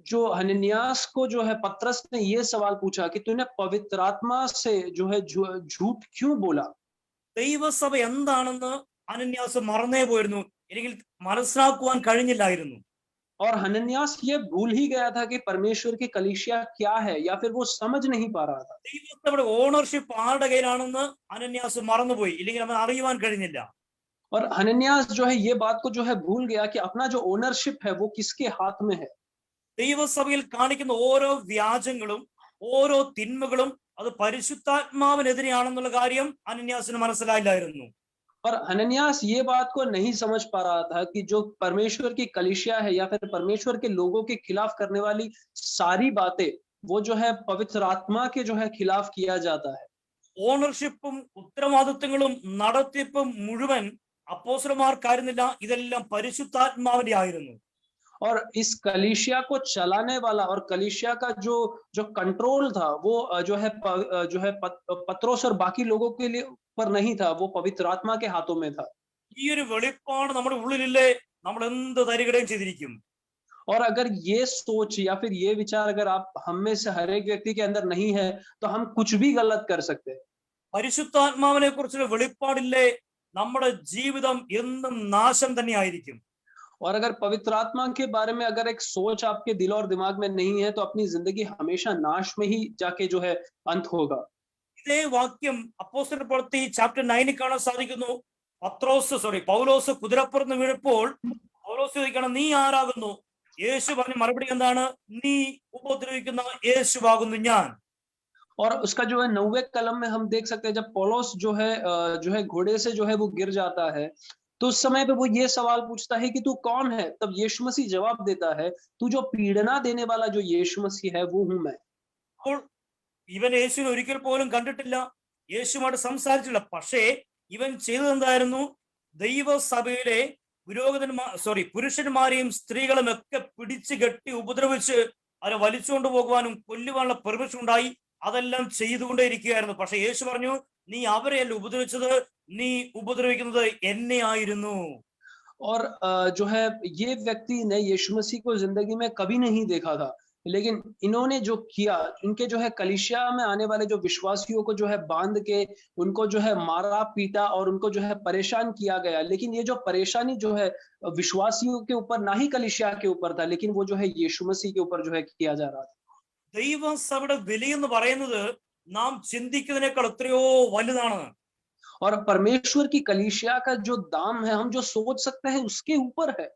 जो हनन्यास को जो है पतरस ने ये सवाल पूछा कि तूने पवित्र आत्मा से जो है झूठ क्यों बोला? ദൈവസഭ എന്താണെന്ന് അനന്യാസ് മറന്നേ പോയിരുന്നു, അല്ലെങ്കിൽ മനസ്സിലാക്കുവാൻ കഴിഞ്ഞില്ലായിരുന്നു. और हनन्यास ये भूल ही गया था कि परमेश्वर की कलीसिया क्या है, या फिर वो समझ नहीं पा रहा था। ദൈവത്തിന്റെ ഓണർഷിപ്പ് ആരുടെ കയ്യിലാണെന്ന് അനന്യാസ് മറന്നുപോയി, ഇല്ലെങ്കിൽ അവൻ അറിയുവാൻ കഴിഞ്ഞില്ല. और हनन्यास जो है ये बात को जो है भूल गया कि अपना जो ओनरशिप है वो किसके हाथ में है। ദൈവസഭയിൽ കാണിക്കുന്ന ഓരോ വ്യാജങ്ങളും ഓരോ തിന്മകളും അത് പരിശുദ്ധാത്മാവിനെതിരെയാണെന്നുള്ള കാര്യം അനന്യാസിന് മനസ്സിലായില്ലായിരുന്നു. और हनन्यास ये बात को नहीं समझ पा रहा था कि जो परमेश्वर की कलीसिया है या फिर परमेश्वर के लोगों के खिलाफ करने वाली सारी बातें वो जो है पवित्र आत्मा के जो है खिलाफ किया जाता है। ഓണർഷിപ്പും ഉത്തരവാദിത്വങ്ങളും നടത്തിപ്പും മുഴുവൻ അപ്പോസ്തലന്മാർക്കായിരുന്നില്ല, ഇതെല്ലാം പരിശുദ്ധാത്മാവിന്റെ ആയിരുന്നു. और इस कलीसिया को चलाने वाला और कलीसिया का जो कंट्रोल था वो जो है पत्रोस और बाकी लोगों के लिए पर नहीं था, वो पवित्र आत्मा के हाथों में था। ഈ ഒരു വെളിപ്പാട് നമ്മുടെ ഉള്ളിലില്ലേ, നമ്മൾ എന്ത് തരികടയും ചെയ്തിരിക്കും. और अगर ये सोच या फिर ये विचार अगर आप हम में से हर एक व्यक्ति के अंदर नहीं है तो हम कुछ भी गलत कर सकते हैं। പരിശുദ്ധാത്മാവിനെ കുറിച്ചുള്ള വെളിപ്പാടില്ലേ, നമ്മുടെ ജീവിതം എന്നും നാശം തന്നെയായിരിക്കും. और अगर पवित्र आत्मा के बारे में अगर एक सोच आपके दिल और दिमाग में नहीं है तो अपनी जिंदगी हमेशा नाश में ही जाके जो है अंत होगा। ഇതേ വാക്യം അപ്പോസ്തലർ പ്രവൃത്തി ചാപ്റ്റർ 9 കാണാൻ സാധിക്കുന്നു. പൗലോസ് കുതിരപ്പുറത്ത് വീഴപ്പോൾ പൗലോസ് ചോദിക്കണം, നീ ആരാകുന്നു? യേശു പറഞ്ഞ മറുപടി എന്താണ്? നീ ഉപദ്രവിക്കുന്ന യേശുവാകുന്നു ഞാൻ. और उसका जो है 9वें कलम में हम देख सकते हैं जब पौलुस जो है घोड़े से जो है वो गिर जाता है तो उस समय पे वो ये सवाल पूछता है कि तू कौन है? तब यीशु मसीह जवाब देता है, तू जो पीड़ना देने वाला जो यीशु मसीह है वो हूं मैं। അപ്പോൾ ഇവൻ യേശുവിനെ ഒരിക്കൽ പോലും കണ്ടിട്ടില്ല, യേശുമായിട്ട് സംസാരിച്ചില്ല. പക്ഷേ ഇവൻ ചെയ്തത് എന്തായിരുന്നു? ദൈവസഭയിലെ പുരുഷന്മാരെയും സ്ത്രീകളും ഒക്കെ പിടിച്ചു കെട്ടി ഉപദ്രവിച്ച് അവരെ വലിച്ചുകൊണ്ടു പോകുവാനും കൊല്ലുവാനുള്ള പെർമിഷൻ ഉണ്ടായി. അതെല്ലാം ചെയ്തുകൊണ്ടേയിരിക്കുകയായിരുന്നു. പക്ഷെ യേശു പറഞ്ഞു, നീ അവരെയല്ല ഉപദ്രവിച്ചത്, നീ ഉപദ്രവിക്കുന്നത് എന്നെ ആയിരുന്നു. और जो है ये व्यक्ति ने यीशु मसीह को जिंदगी में कभी नहीं देखा था, लेकिन इन्होंने जो किया, इनके जो है कलीसिया में आने वाले जो विश्वासियों को जो है बांध के उनको जो है मारा पीटा और उनको जो है परेशान किया गया। लेकिन ये जो परेशानी जो है विश्वासियों के ऊपर, ना ही कलीसिया के ऊपर था, लेकिन वो जो है यीशु मसीह के ऊपर जो है किया जा रहा था। ദൈവസഭയുടെ വിലയെന്ന് പറയുന്നത് നാം ചിന്തിക്കുന്നതിനേക്കാൾ എത്രയോ വലുതാണ്. और परमेश्वर की कलीसिया का जो दाम है, हम जो सोच सकते हैं उसके ऊपर है।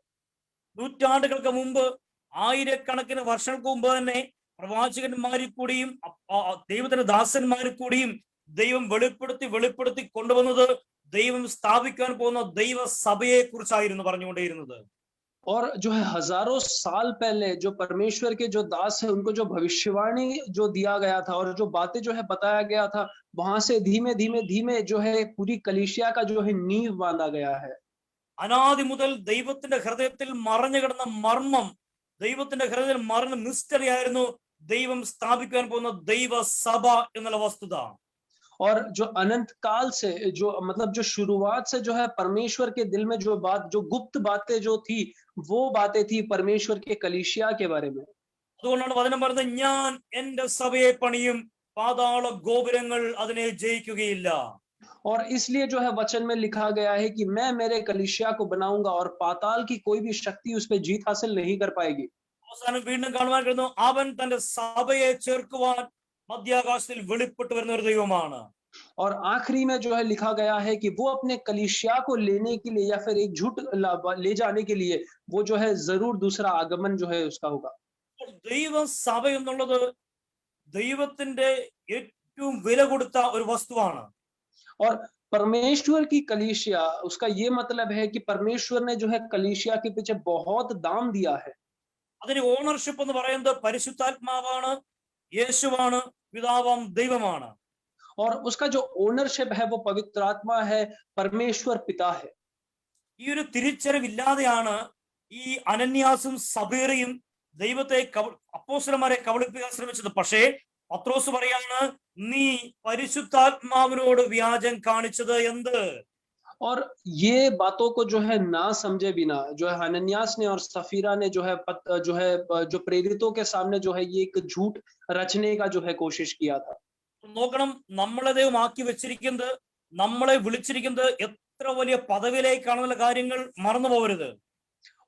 നൂറ്റാണ്ടുകൾക്ക് മുമ്പ്, ആയിരക്കണക്കിന് വർഷങ്ങൾക്ക് മുമ്പ് തന്നെ പ്രവാചകന്മാരിൽ കൂടിയും ദൈവത്തിന്റെ ദാസന്മാരിൽ കൂടിയും ദൈവം വെളിപ്പെടുത്തി കൊണ്ടുവന്നത് ദൈവം സ്ഥാപിക്കാൻ പോകുന്ന ദൈവസഭയെ കുറിച്ചായിരുന്നു പറഞ്ഞുകൊണ്ടേയിരുന്നത്. और जो है हजारों साल पहले जो परमेश्वर के जो दास है, उनको जो भविष्यवाणी जो दिया गया था और जो बातें जो है बताया गया था, वहां से धीमे धीमे जो है पूरी कलीसिया का जो है नींव बांधा गया है। അനാദി മുതൽ ദൈവത്തിന്റെ ഹൃദയത്തിൽ മറഞ്ഞു കിടന്ന മർമ്മം, ദൈവത്തിന്റെ ഹൃദയത്തിൽ മറഞ്ഞ മിസ്റ്ററി ആയിരുന്നു ദൈവം സ്ഥാപിക്കാൻ പോകുന്ന ദൈവസഭ എന്നുള്ള വസ്തുത. और जो अनंत काल से जो मतलब जो शुरुआत से जो है परमेश्वर के दिल में जो बात, जो गुप्त बातें जो थी, वो बातें थी परमेश्वर के कलीसिया के बारे में। അതുകൊണ്ടാണ് വചനം പറയുന്നത്, ഞാൻ എന്റെ സഭയെ പണിയും, പാതാള ഗോപുരങ്ങൾ അതിനെ ജയിക്കുകയില്ല. और इसलिए जो है वचन में लिखा गया है कि मैं मेरे कलीसिया को बनाऊंगा और पाताल की कोई भी शक्ति उस पर जीत हासिल नहीं कर पाएगी। അവസാനം വീണ്ടും കാണുവാൻ കഴിയുന്നു, അവൻ തന്റെ സഭയെ ചേർക്കുവാൻ മധ്യാകാശത്തിൽ വെളിപ്പെട്ട് വരുന്ന ഒരു ദൈവമാണ്. और आखिरी में जो है लिखा गया है कि वो अपने कलीसिया को लेने के लिए या फिर एक झूठ ले जाने के लिए वो जो है जरूर दूसरा आगमन जो है उसका होगा। ദൈവസഭ എന്നുള്ളത് ദൈവത്തിന്റെ ഏറ്റവും വില കൊടുത്ത ഒരു വസ്തുവാണ്. और परमेश्वर की कलीसिया, उसका ये मतलब है कि परमेश्वर ने जो है कलीसिया के पीछे बहुत दाम दिया है। അതിന് ഓണർഷിപ്പ് എന്ന് പറയുന്നത് പരിശുദ്ധാത്മാവാണ്, യേശുവാണ്, പിതാവാം ദൈവമാണ്. और उसका जो ओनरशिप है वो पवित्र आत्मा है, परमेश्वर पिता है। ഈ ഒരു തിരിച്ചറിവില്ലാതെയാണ് ഈ അനന്യാസും സബീറയും ദൈവത്തെ അപ്പോസ്തലന്മാരെ കബളിപ്പിക്കാൻ ശ്രമിച്ചത്. പക്ഷേ പത്രോസ് പറയാണ്, നീ പരിശുദ്ധാത്മാവിനോട് വ്യാജം കാണിച്ചത് എന്ത്? और ये बातों को जो है ना समझे बिना जो है हनन्यास ने और सफीरा ने जो है जो प्रेरितों के सामने जो है ये एक झूठ रचने का जो है कोशिश किया था। നോക്കണം, നമ്മളെ ദൈവം ആക്കി വെച്ചിരിക്കുന്നത്, നമ്മളെ വിളിച്ചിരിക്കുന്നത് എത്ര വലിയ പദവിയിലേക്കാണെന്നുള്ള കാര്യങ്ങൾ മറന്നു പോകരുത്.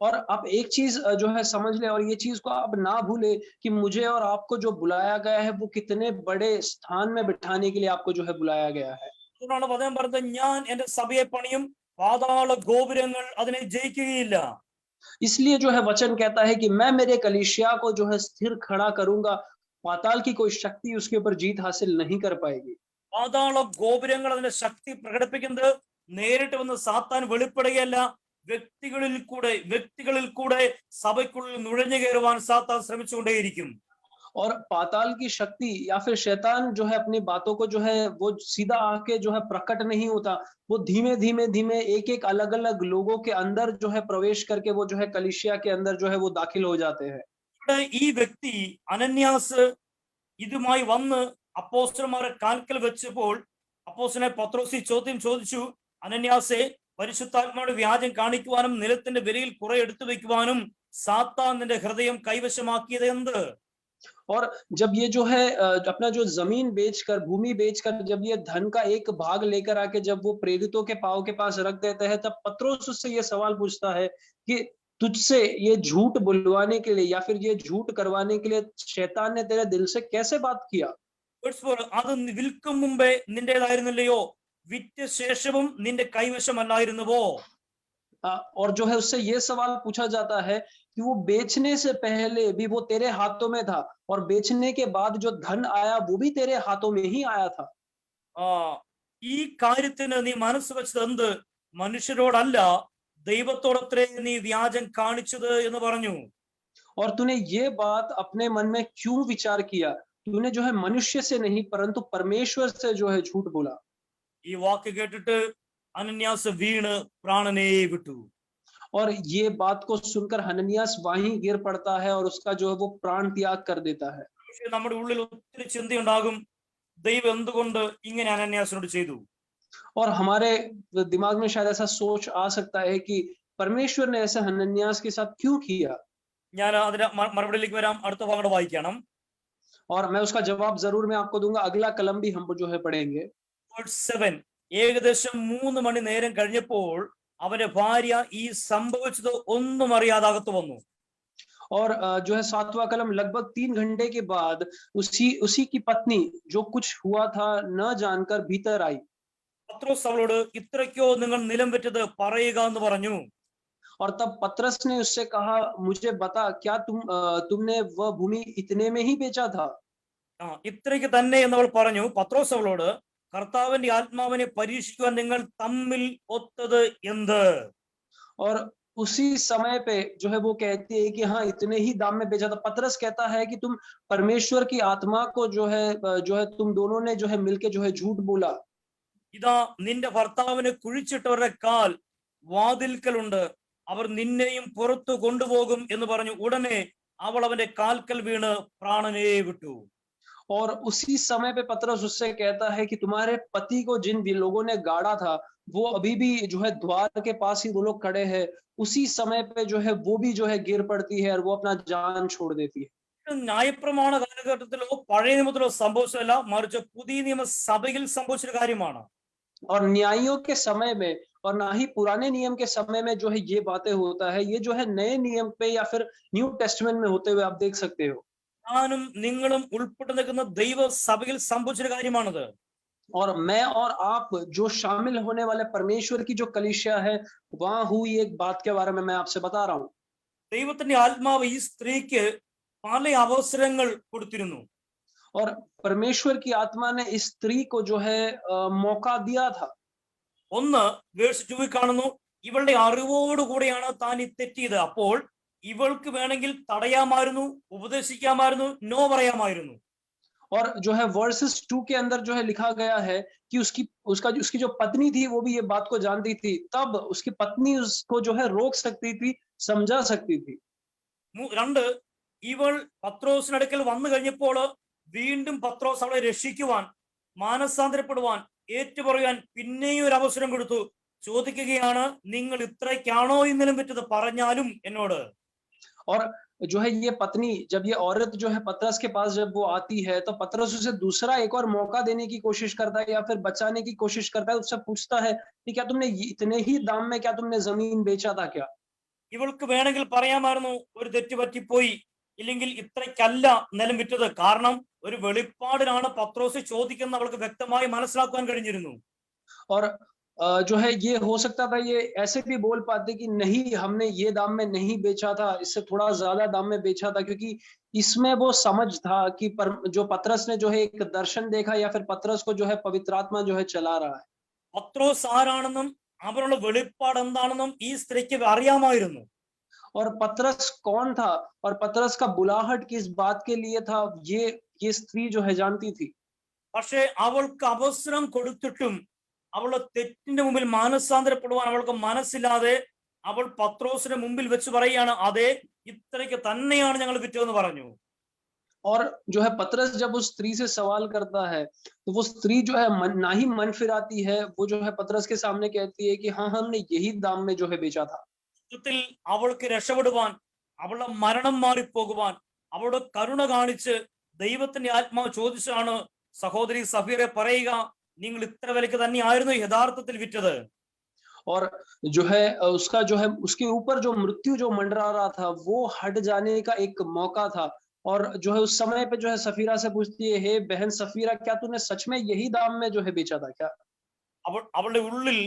और आप एक चीज जो है समझ ले, और ये चीज को आप ना भूले कि मुझे और आपको जो बुलाया गया है वो कितने बड़े स्थान में बिठाने के लिए आपको जो है बुलाया गया है। അതുകൊണ്ടാണ് വചനം പറയുന്നത്, ഞാൻ എന്റെ സഭയെ പണിയും, പാതാള ഗോപുരങ്ങൾ അതിനെ ജയിക്കുകയില്ല. इसलिए जो है वचन कहता है कि मैं मेरे कलीसिया को जो है स्थिर खड़ा करूंगा, पाताल की कोई शक्ति उसके ऊपर जीत हासिल नहीं कर पाएगी। പാതാള ഗോപുരങ്ങൾ അതിന്റെ ശക്തി പ്രകടിപ്പിക്കുന്നത് നേരിട്ട് വന്ന് സാത്താൻ വെളിപ്പെടുകയല്ല, വ്യക്തികളിൽ കൂടെ സഭയ്ക്കുള്ളിൽ നുഴഞ്ഞു കയറുവാൻ സാത്താൻ ശ്രമിച്ചുകൊണ്ടേയിരിക്കും. और पाताल की शक्ति या फिर शैतान जो है अपनी बातों को जो है वो सीधा आके जो है प्रकट नहीं होता, वो धीमे एक एक अलग अलग लोगों के अंदर जो है प्रवेश करके वो जो है कलीसिया के अंदर जो है वो दाखिल हो जाते हैं। ഈ വ്യക്തി അനന്യാസ് ഇതുമായി വന്ന് അപ്പോസ്തലന്മാരെ കാൽക്കൽ വെച്ചപ്പോൾ അപ്പോസ്തലനെ പത്രോസ് ചോദ്യം ചോദിച്ചു, അനന്യാസെ, പരിശുദ്ധാത്മാവിന്റെ വ്യാജം കാണിക്കുവാനും നിലത്തിന്റെ വിലയിൽ കുറെ എടുത്തു വെക്കുവാനും സാത്താൻ നിന്റെ ഹൃദയം കൈവശമാക്കിയത് എന്ത്? और जब ये जो है अपना जो जमीन बेचकर, भूमि बेचकर जब ये धन का एक भाग लेकर आके जब वो प्रेरितों के पांव के पास रख देते हैं, तब पत्रोस उससे ये सवाल पूछता है कि तुझसे ये झूठ बुलवाने के लिए या फिर ये झूठ करवाने के लिए शैतान ने तेरे दिल से कैसे बात किया? അത് വിൽക്കും മുമ്പേ നിന്റേതായിരുന്നില്ലയോ? വിറ്റ ശേഷവും നിന്റെ കൈവശമല്ലായിരുന്നുവോ? और जो है उससे ये सवाल पूछा जाता है कि वो बेचने से पहले भी वो तेरे हाथों में था और बेचने के बाद जो धन आया वो भी तेरे हाथों में ही आया था। ഈ കാര്യത്തിന് നീ മനസ്സ് വെച്ചത് എന്ത്? മനുഷ്യരോടല്ല, ദൈവത്തോടത്രേ നീ വ്യാജം കാണിച്ചത് എന്ന് പറഞ്ഞു. और तूने ये बात अपने मन में क्यों विचार किया? तूने जो है मनुष्य से नहीं परंतु परमेश्वर से जो है झूठ बोला। ഈ വാക്ക് കേട്ടിട്ട് അനന്യാസ് വീണ് പ്രാണനെ വിട്ടു. और ये बात को सुनकर हनन्यास वहीं गिर पड़ता है और उसका जो है वो प्राण त्याग कर देता है। പക്ഷേ നമ്മുടെ ഉള്ളിൽ ഒത്തിരി ചിന്തയുണ്ടാകും, ദൈവം എന്തുകൊണ്ട് ഇങ്ങനെ അനന്യാസിനോട് ചെയ്തു? और हमारे दिमाग में शायद ऐसा सोच आ सकता है कि परमेश्वर ने ऐसा हनन्यास के साथ क्यों किया। ഞാൻ അതിന് മറുപടിയിലേക്ക് വരാം. അടുത്ത ഭാഗം കൂടെ വായിക്കണം. और मैं उसका जवाब जरूर मैं आपको दूंगा, अगला कलम भी हम जो है पढ़ेंगे। Verse 7. ഏകദേശം 3 മണി നേരം കഴിഞ്ഞപ്പോൾ അവന്റെ ഭാര്യ ഈ സംഭവിച്ചത് ഒന്നും അറിയാതെ അകത്ത് വന്നു. और जो है 7वां कलम लगभग 3 घंटे के बाद उसी की पत्नी जो कुछ हुआ था न जानकर भीतर आई। പത്രോസ് അവളോട് ഇത്രയ്ക്കോ നിങ്ങൾ നിലം വെറ്റത് പറയുക എന്ന് പറഞ്ഞു. और तब पतरस ने उससे कहा, मुझे बता, क्या तुमने वह भूमि इतने में ही बेचा था? ഇത്രയ്ക്ക് തന്നെ എന്നവൾ പറഞ്ഞു. പത്രോസ് അവളോട്, കർത്താവിന്റെ ആത്മാവിനെ പരീക്ഷിക്കുവാൻ നിങ്ങൾ തമ്മിൽ ഒത്തത് എന്ത്? और उसी समय पे जो है वो कहती है कि हाँ इतने ही दाम में बेचा था। पतरस कहता है कि तुम परमेश्वर की आत्मा को जो है तुम दोनों ने जो है मिलके जो है झूठ बोला। ഇതാ നിന്റെ ഭർത്താവിനെ കുഴിച്ചിട്ടവരുടെ കാൽ വാതിൽക്കലുണ്ട്, അവർ നിന്നെയും പുറത്തു കൊണ്ടുപോകും എന്ന് പറഞ്ഞു. ഉടനെ അവൾ അവന്റെ കാൽക്കൽ വീണ് പ്രാണനെ വിട്ടു. और उसी समय पे पतरस उससे कहता है कि तुम्हारे पति को जिन लोगों ने गाड़ा था वो अभी भी जो है द्वार के पास ही वो लोग खड़े हैं। उसी समय पे जो है वो भी जो है गिर पड़ती है और वो अपना जान छोड़ देती है। ന്യായപ്രമാണ കാലഘട്ടത്തിലോ പഴയ നിയമത്തിലോ സംഭവിച്ചതല്ല, മറിച്ച് പുതിയ നിയമസഭയിൽ സംഭവിച്ചൊരു കാര്യമാണ്. और न्यायियों के समय में और ना ही पुराने नियम के समय में जो है ये बातें होता है, ये जो है नए नियम पे या फिर न्यू टेस्टमेंट में होते हुए आप देख सकते हो। ഞാനും നിങ്ങളും ഉൾപ്പെട്ടു നിൽക്കുന്ന ദൈവസഭയിൽ സംഭവിച്ചൊരു കാര്യമാണത്. और मैं और आप जो शामिल होने वाले परमेश्वर की जो कलीसिया है, वहां हुई एक बात के बारे में मैं आपसे बता रहा हूँ। ദൈവത്തിന്റെ ആത്മാവ് ഈ സ്ത്രീക്ക് പല അവസരങ്ങൾ കൊടുത്തിരുന്നു. और परमेश्वर की आत्मा ने इस स्त्री को जो है मौका दिया था। ഒന്ന് വേഴ്സ് 2 കാണുന്നു, ഇവളുടെ അറിവോടുകൂടിയാണ് താൻ ഈ തെറ്റിയത്. അപ്പോൾ ഇവൾക്ക് വേണമെങ്കിൽ തടയാമായിരുന്നു, ഉപദേശിക്കാമായിരുന്നു, നോ പറയാമായിരുന്നു. और जो है वर्सेस 2 के अंदर जो है लिखा गया है कि उसकी जो पत्नी थी वो भी ये बात को जानती थी, तब उसकी पत्नी उसको जो है रोक सकती थी, समझा सकती थी। രണ്ട്, ഇവൾ പത്രോസിനടുക്കൽ വന്നു കഴിഞ്ഞപ്പോൾ വീണ്ടും പത്രോസ് അവളെ രക്ഷിക്കുവാൻ, മാനസാന്തരപ്പെടുവാൻ, ഏറ്റുപറയാൻ പിന്നെയും ഒരു അവസരം കൊടുത്തു. ചോദിക്കുകയാണ്, നിങ്ങൾ ഇത്രയ്ക്കാണോ ഇന്നലും പറ്റത് പറഞ്ഞാലും എന്നോട്. और जो है ये पत्नी, जब ये औरत जो है पतरस के पास जब वो आती है तो पतरस उसे दूसरा एक और मौका देने की कोशिश करता है या फिर बचाने की कोशिश करता है। उससे पूछता है कि क्या तुमने इतने ही दाम में क्या तुमने जमीन बेचा था क्या? ഇവൾക്ക് വേണമെങ്കിൽ പറയാമായിരുന്നു, ഒരു തെറ്റ് പറ്റിപ്പോയി, ഇല്ലെങ്കിൽ ഇത്രയ്ക്കല്ല നിലം വിറ്റത്. കാരണം ഒരു വെളിപ്പാടിനാണ് പത്രോസ് ചോദിക്കുന്നത് അവൾക്ക് വ്യക്തമായി മനസ്സിലാക്കാൻ കഴിഞ്ഞിരുന്നു. और जो है ये हो सकता था, ये ऐसे भी बोल पाते कि नहीं हमने ये दाम में नहीं बेचा था, इससे थोड़ा ज्यादा दाम में बेचा था, क्योंकि इसमें वो समझ था कि जो पतरस ने जो है एक दर्शन देखा या फिर पतरस को जो है पवित्र आत्मा जो है चला रहा है। പത്രോസ് ആരാണെന്നും അവരുടെ വെളിപ്പാട് എന്താണെന്നും ഈ സ്ത്രീക്ക് അറിയാമായിരുന്നു. और पतरस कौन था और पतरस का बुलाहट किस बात के लिए था, ये स्त्री जो है जानती थी। പക്ഷേ അവൾക്ക് അവസരം കൊടുത്തിട്ടും അവളുടെ തെറ്റിന്റെ മുമ്പിൽ മാനസാന്തരപ്പെടുവാൻ അവൾക്ക് മനസ്സില്ലാതെ അവൾ പത്രോസിന്റെ മുമ്പിൽ വെച്ച് പറയുകയാണ്, അതെ ഇത്രയ്ക്ക് തന്നെയാണ് ഞങ്ങൾ വിറ്റതെന്ന് പറഞ്ഞു. और जो है पतरस जब उस स्त्री से सवाल करता है तो वो स्त्री जो है ना ही मन फिराती है, वो जो है पतरस के सामने कहती है कि हाँ हमने यही दाम में जो है बेचा था। അവൾക്ക് രക്ഷപ്പെടുവാൻ, അവളുടെ മരണം മാറിപ്പോകുവാൻ അവളുടെ കരുണ കാണിച്ച് ദൈവത്തിന്റെ ആത്മാവ് ചോദിച്ചാണ് സഹോദരി സഫീറെ പറയുക, നിങ്ങൾ ഇത്ര വിലക്ക് തന്നെയായിരുന്നു യഥാർത്ഥത്തിൽ വിറ്റത്. और जो है उसका जो है उसके ऊपर जो मृत्यु जो मंडरा रहा था वो हट जाने का एक मौका था। और जो है उस समय पे जो है सफीरा से पूछती है, हे बहन सफीरा, क्या तूने सच में यही दाम में जो है बेचा था क्या? അവളുടെ ഉള്ളിൽ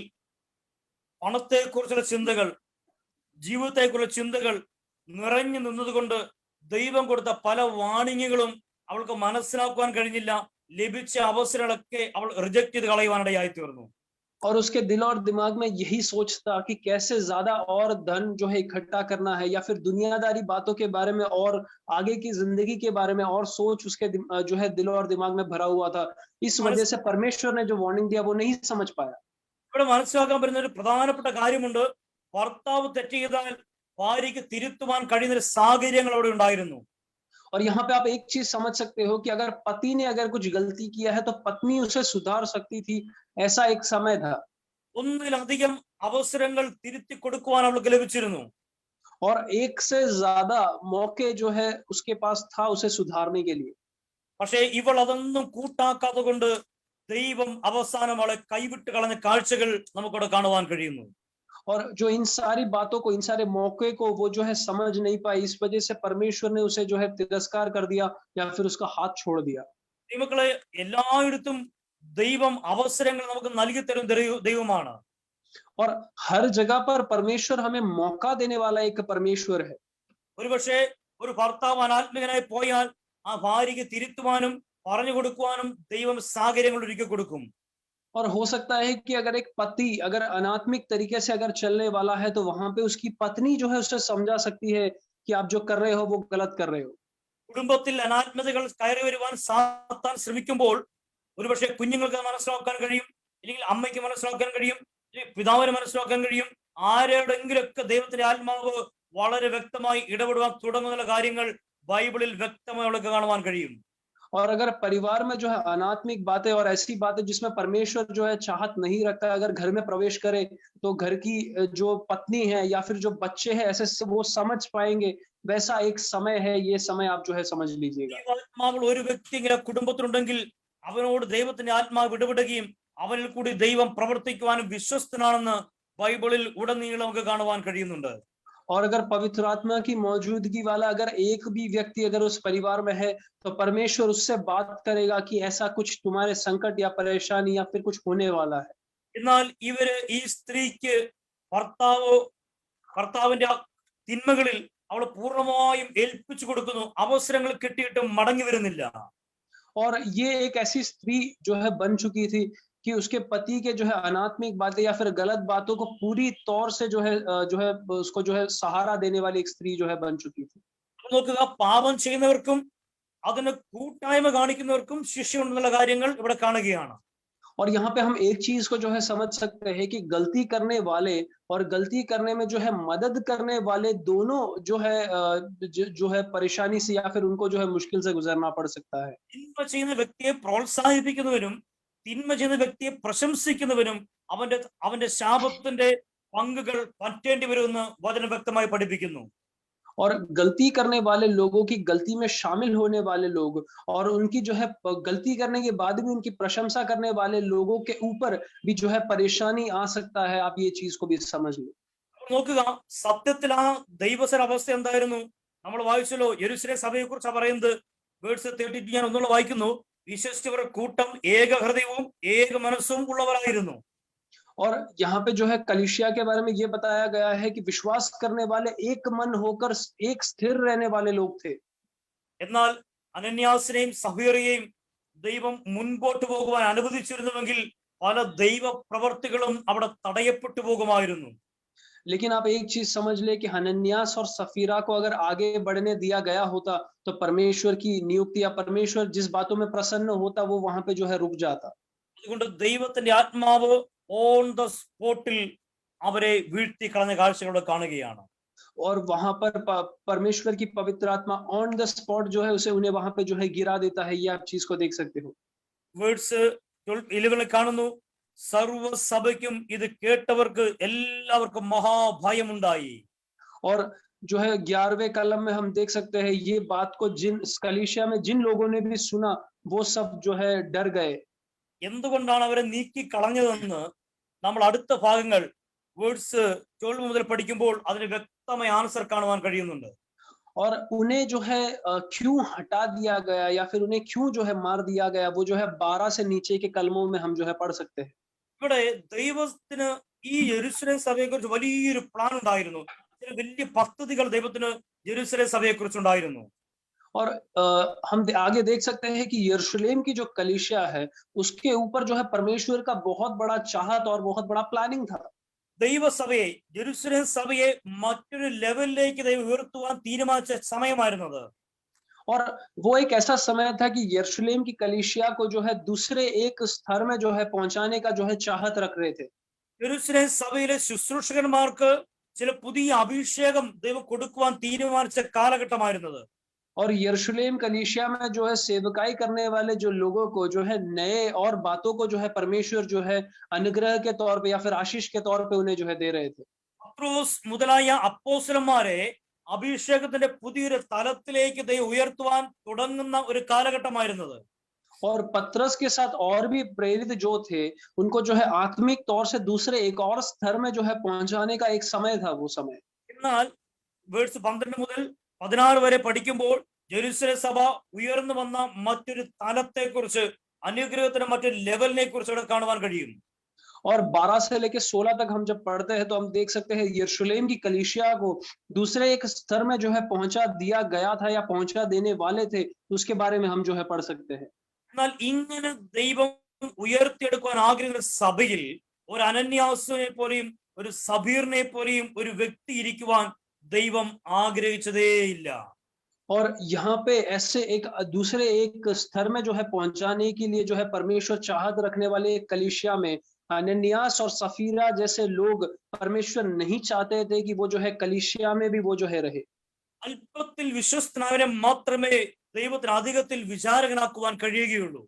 പണത്തെക്കുറിച്ചുള്ള ചിന്തകൾ, ജീവിതത്തെക്കുറിച്ചുള്ള ചിന്തകൾ നിറഞ്ഞു നിന്നതുകൊണ്ട് ദൈവം കൊടുത്ത പല വാണിങ്ങുകളും അവൾക്ക് മനസ്സിലാക്കുവാൻ കഴിഞ്ഞില്ല. ലഭിച്ച അവസരങ്ങളൊക്കെ അവൾ റിജക്ട് ചെയ്ത് കളയുവാനിടയായി തീർന്നു. और उसके दिल और दिमाग में यही सोच था कि कैसे ज्यादा और धन जो है इकट्ठा करना है या फिर दुनियादारी बातों के बारे में और आगे की जिंदगी के बारे में और सोच उसके जो है दिल और दिमाग में भरा हुआ था। इस वजह से परमेश्वर ने जो वार्निंग दिया वो नहीं समझ पाया। ഇവിടെ മനസ്സിലാക്കാൻ പറ്റുന്ന ഒരു പ്രധാനപ്പെട്ട കാര്യമുണ്ട്. ഭർത്താവ് തെറ്റ് ചെയ്താൽ ഭാര്യയ്ക്ക് തിരുത്തുവാൻ കഴിയുന്ന ഒരു സാഹചര്യങ്ങൾ അവിടെ ഉണ്ടായിരുന്നു. और यहाँ पे आप एक चीज समझ सकते हो कि अगर पति ने अगर कुछ गलती किया है तो पत्नी उसे सुधार सकती थी, ऐसा एक समय था। ഒന്നിലധികം അവസരങ്ങൾ തിരുത്തി കൊടുക്കുവാൻ അവൾക്ക് ലഭിച്ചിരുന്നു. और एक से ज्यादा मौके जो है उसके पास था उसे सुधारने के लिए। പക്ഷേ ഇവൾ അതൊന്നും കൂട്ടാക്കാതെ കൊണ്ട് ദൈവം അവസാനം അവളെ കൈവിട്ട് കളഞ്ഞ കാഴ്ചകൾ നമുക്കവിടെ കാണുവാൻ കഴിയുന്നു. और जो इन सारी बातों को, इन सारे मौके को वो जो है समझ नहीं पाई, इस वजह से परमेश्वर ने उसे जो है तिरस्कार कर दिया या फिर उसका हाथ छोड़ दिया। ദൈവങ്ങളെ എല്ലായിടത്തും ദൈവം അവസരങ്ങൾ നമുക്ക് നൽകി തരും ദൈവമാണ്. और हर जगह पर परमेश्वर हमें मौका देने वाला एक परमेश्वर है। ഒരുപക്ഷെ ഒരു ഭർത്താവ് അനാത്മികനായി പോയാൽ ആ ഭാര്യയ്ക്ക് തിരുത്തുവാനും പറഞ്ഞു കൊടുക്കുവാനും ദൈവം സാഹചര്യങ്ങൾ ഒരുക്കി കൊടുക്കും. और हो सकता है कि अगर एक पति अगर अनात्मिक तरीके से अगर चलने वाला है तो वहां पे उसकी पत्नी जो है उसे समझा सकती है कि आप जो कर रहे हो वो गलत कर रहे हो। കുടുംബത്തിൽ അനാത്മതകൾ കയറി വരുവാൻ സാത്താൻ ശ്രമിക്കുമ്പോൾ ഒരുപക്ഷെ കുഞ്ഞുങ്ങൾക്ക് മനസ്സിലാക്കാൻ കഴിയും, അല്ലെങ്കിൽ അമ്മയ്ക്ക് മനസ്സിലാക്കാൻ കഴിയും, പിതാവിന് മനസ്സിലാക്കാൻ കഴിയും. ആരോടെങ്കിലൊക്കെ ദൈവത്തിന്റെ ആത്മാവ് വളരെ വ്യക്തമായി ഇടപെടുവാൻ തുടങ്ങുന്ന കാര്യങ്ങൾ ബൈബിളിൽ വ്യക്തമായി അവൾക്ക് കാണുവാൻ കഴിയും. और अगर परिवार में जो है अनात्मिक बातें और ऐसी बातें जिसमें परमेश्वर जो है चाहत नहीं रखता, अगर घर में प्रवेश करे तो घर की जो पत्नी है या फिर जो बच्चे हैं ऐसे वो समझ पाएंगे। वैसा एक समय है, ये समय आप जो है समझ लीजिएगा। ദൈവാത്മാവുള്ള ഒരു വ്യക്തി ഇങ്ങനെ കുടുംബത്തിലുണ്ടെങ്കിൽ അവനോട് ദൈവത്തിന്റെ ആത്മാവ് ഇടപെടുകയും അവനിൽ കൂടി ദൈവം പ്രവർത്തിക്കുവാനും വിശ്വസ്തനാണെന്ന് ബൈബിളിൽ ഉടനീളം നമുക്ക് കാണുവാൻ കഴിയുന്നുണ്ട്. और अगर पवित्र आत्मा की मौजूदगी वाला अगर एक भी व्यक्ति अगर उस परिवार में है तो परमेश्वर उससे बात करेगा कि ऐसा कुछ तुम्हारे संकट या परेशानी या फिर कुछ होने वाला है। എന്നാൽ ഈ സ്ത്രീക്ക് ഭർത്താവിന്റെ ആ തിന്മകളിൽ അവൾ പൂർണ്ണമായും ഏൽപ്പിച്ചു കൊടുക്കുന്നു. അവസരങ്ങൾ കിട്ടിയിട്ടും മടങ്ങി വരുന്നില്ല. और ये एक ऐसी स्त्री जो है बन चुकी थी कि उसके पति के जो है अनात्मिक बातें या फिर गलत बातों को पूरी तौर से जो है उसको जो है सहारा देने वाली एक स्त्री जो है बन चुकी थी। നോക്കുക, പാപം ചെയ്യുന്നവർക്കും അതിന് കൂട്ടായ്മ കാണിക്കുന്നവർക്കും ശിക്ഷയുണ്ടെന്നുള്ള കാര്യങ്ങൾ ഇവിടെ കാണുകയാണ്. और यहाँ पे हम एक चीज को जो है समझ सकते हैं कि गलती करने वाले और गलती करने में जो है मदद करने वाले दोनों जो है परेशानी से या फिर उनको जो है मुश्किल से गुजरना पड़ सकता है। തിന്മ ചെയ്യുന്ന വ്യക്തിയെ പ്രോത്സാഹിപ്പിക്കുന്നവരും തിന്മ ചെയ്യുന്ന വ്യക്തിയെ പ്രശംസിക്കുന്നവരും അവന്റെ ശാപത്തിന്റെ പങ്കുകൾ പറ്റേണ്ടി വരുമെന്ന് വചനം വ്യക്തമായി പഠിപ്പിക്കുന്നു. और गलती करने वाले लोगों की गलती में शामिल होने वाले लोग और उनकी जो है गलती करने के बाद भी उनकी प्रशंसा करने वाले लोगों के ऊपर भी जो है परेशानी आ सकता है। आप ये चीज को भी समझ लो। നോക്കുക, സത്യത്തിൽ ആ ദൈവസര അവസ്ഥ എന്തായിരുന്നു? നമ്മൾ വായിച്ചല്ലോ, യെരൂശലേം സഭയെ കുറിച്ച് പറയുന്നത്. വേഴ്സ് 32 ഞാൻ ഒന്നുകൂടെ വായിക്കുന്നു. വിശ്വസിച്ചവരുടെ കൂട്ടം ഏക ഹൃദയവും ഏക മനസ്സും ഉള്ളവരായിരുന്നു. और यहाँ पे जो है कलीसिया के बारे में ये बताया गया है कि विश्वास करने वाले एक मन होकर एक स्थिर रहने वाले लोग थे। എന്നാൽ അനന്യാസിനെയും സഫീറയെയും ദൈവം മുൻപോട്ട് പോകുവാൻ അനുവദിച്ചിരുന്നുവെങ്കിൽ പല ദൈവ പ്രവർത്തികളും അവിടെ തടയപ്പെട്ടു പോകുമായിരുന്നു. लेकिन आप एक चीज समझ ले कि हनन्यास और सफीरा को अगर आगे बढ़ने दिया गया होता तो परमेश्वर की नियुक्ति या परमेश्वर जिस बातों में प्रसन्न होता वो वहां पे जो है रुक जाता। അതുകൊണ്ട് ദൈവത്തിന്റെ ആത്മാവ് ഓൺ ദ സ്പോട്ടിൽ അവരെ വീഴ്ത്തി കളഞ്ഞ കാഴ്ചകളോട് കാണുകയാണ്. और वहां पर परमेश्वर की पवित्र आत्मा ऑन द स्पॉट जो है उसे उन्हें वहां पे जो है गिरा देता है। ये आप चीज को देख सकते हो। വേഴ്സ് 11 കാണുന്നു, സർവ്വസഭയ്ക്കും ഇത് കേട്ടവർക്ക് എല്ലാവർക്കും മഹാഭയമുണ്ടായി. और जो है 11वें कलम में हम देख सकते हैं ये बात को जिन कलीसिया में जिन लोगों ने भी सुना वो सब जो है डर गए। എന്തുകൊണ്ടാണ് അവരെ നീക്കി കളഞ്ഞതെന്ന് നമ്മൾ അടുത്ത ഭാഗങ്ങൾ വേഴ്സ് 12 മുതൽ പഠിക്കുമ്പോൾ അതിന് വ്യക്തമായ ആൻസർ കാണുവാൻ കഴിയുന്നുണ്ട്. और उन्हें जो है क्यों हटा दिया गया या फिर उन्हें क्यों जो है मार दिया गया वो जो है 12 से नीचे के कलमों में हम जो है पढ़ सकते हैं। ഇവിടെ ദൈവത്തിന് ഈ യെരൂശലേം സഭയെ കുറിച്ച് വലിയൊരു പ്ലാൻ ഉണ്ടായിരുന്നു. വലിയ പദ്ധതികൾ ദൈവത്തിന് യെരൂശലേം സഭയെ കുറിച്ച് ഉണ്ടായിരുന്നു. और हम आगे देख सकते हैं कि यरूशलेम की जो कलीसिया है उसके ऊपर जो है परमेश्वर का बहुत बड़ा चाहत और बहुत बड़ा प्लानिंग था। ദൈവസഭയെ, യെരൂശലേം സഭയെ മറ്റൊരു ലെവലിലേക്ക് ദൈവം ഉയർത്തുവാൻ തീരുമാനിച്ച സമയമായിരുന്നത്. और वो एक ऐसा समय था कि यरूशलेम की कलीसिया को जो है दूसरे एक स्तर में जो है पहुंचाने का जो है चाहत रख रहे थे। യെരൂശലേം സഭയിലെ ശുശ്രൂഷകന്മാർക്ക് ചില പുതിയ അഭിഷേകം ദൈവം കൊടുക്കുവാൻ തീരുമാനിച്ച കാലഘട്ടമായിരുന്നത്. और यरूशलेम कलीसिया में जो है सेवकाई करने वाले जो लोगों को जो है नए और बातों को जो है परमेश्वर जो है अनुग्रह के तौर पे या फिर आशीष के तौर पे उन्हें जो है दे रहे थे। പത്രോസ് മുതലായ അപ്പോസ്തലന്മാരെ അഭിഷേകത്തിന്റെ പുതിയൊരു തലത്തിലേക്ക് ദൈവം ഉയർത്തുവാൻ തുടങ്ങുന്ന ഒരു കാലഘട്ടമായിരുന്നത്. और पतरस के साथ और भी प्रेरित जो थे उनको जो है आत्मिक तौर से दूसरे एक और स्तर में जो है पहुंचाने का एक समय था वो समय। എന്നാൽ വേഴ്സ് 12 മുതൽ 16 വരെ പഠിക്കുമ്പോൾ ജെറുസലേം സഭ ഉയർന്നു വന്ന മറ്റൊരു തലത്തെക്കുറിച്ച്, അനുഗ്രഹത്തിന്റെ മറ്റൊരു ലെവലിനെ കുറിച്ച് ഇവിടെ കാണുവാൻ കഴിയും. और 12 से लेके 16 तक हम जब पढ़ते हैं तो हम देख सकते हैं यरूशलेम की कलीसिया को दूसरे एक स्तर में जो है पहुंचा दिया गया था या पहुंचा देने वाले थे, उसके बारे में हम जो है पढ़ सकते हैं। എന്നാൽ ഇങ്ങനെ ദൈവം ഉയർത്തിയെടുക്കുവാൻ ആഗ്രഹിക്കുന്ന സഭയിൽ ഒരു അനന്യാസിനെ പോലെയും ഒരു സബീറിനെ പോലെയും ഒരു വ്യക്തി ഇരിക്കുവാൻ ദൈവം ആഗ്രഹിച്ചതേയില്ല. और यहाँ पे ऐसे एक दूसरे एक स्तर में जो है पहुंचाने के लिए जो है परमेश्वर चाहत रखने वाले एक कलीसिया में अनन्यास और सफीरा जैसे लोग परमेश्वर नहीं चाहते थे कि वो जो है कलीसिया में भी वो जो है रहे। അല്പത്തിൽ വിശ്വസ്തനായവനെ മാത്രമേ ദൈവത്തിന് അധികത്തിൽ വിചാരകനാക്കുവാൻ കഴിയുകയുള്ളൂ.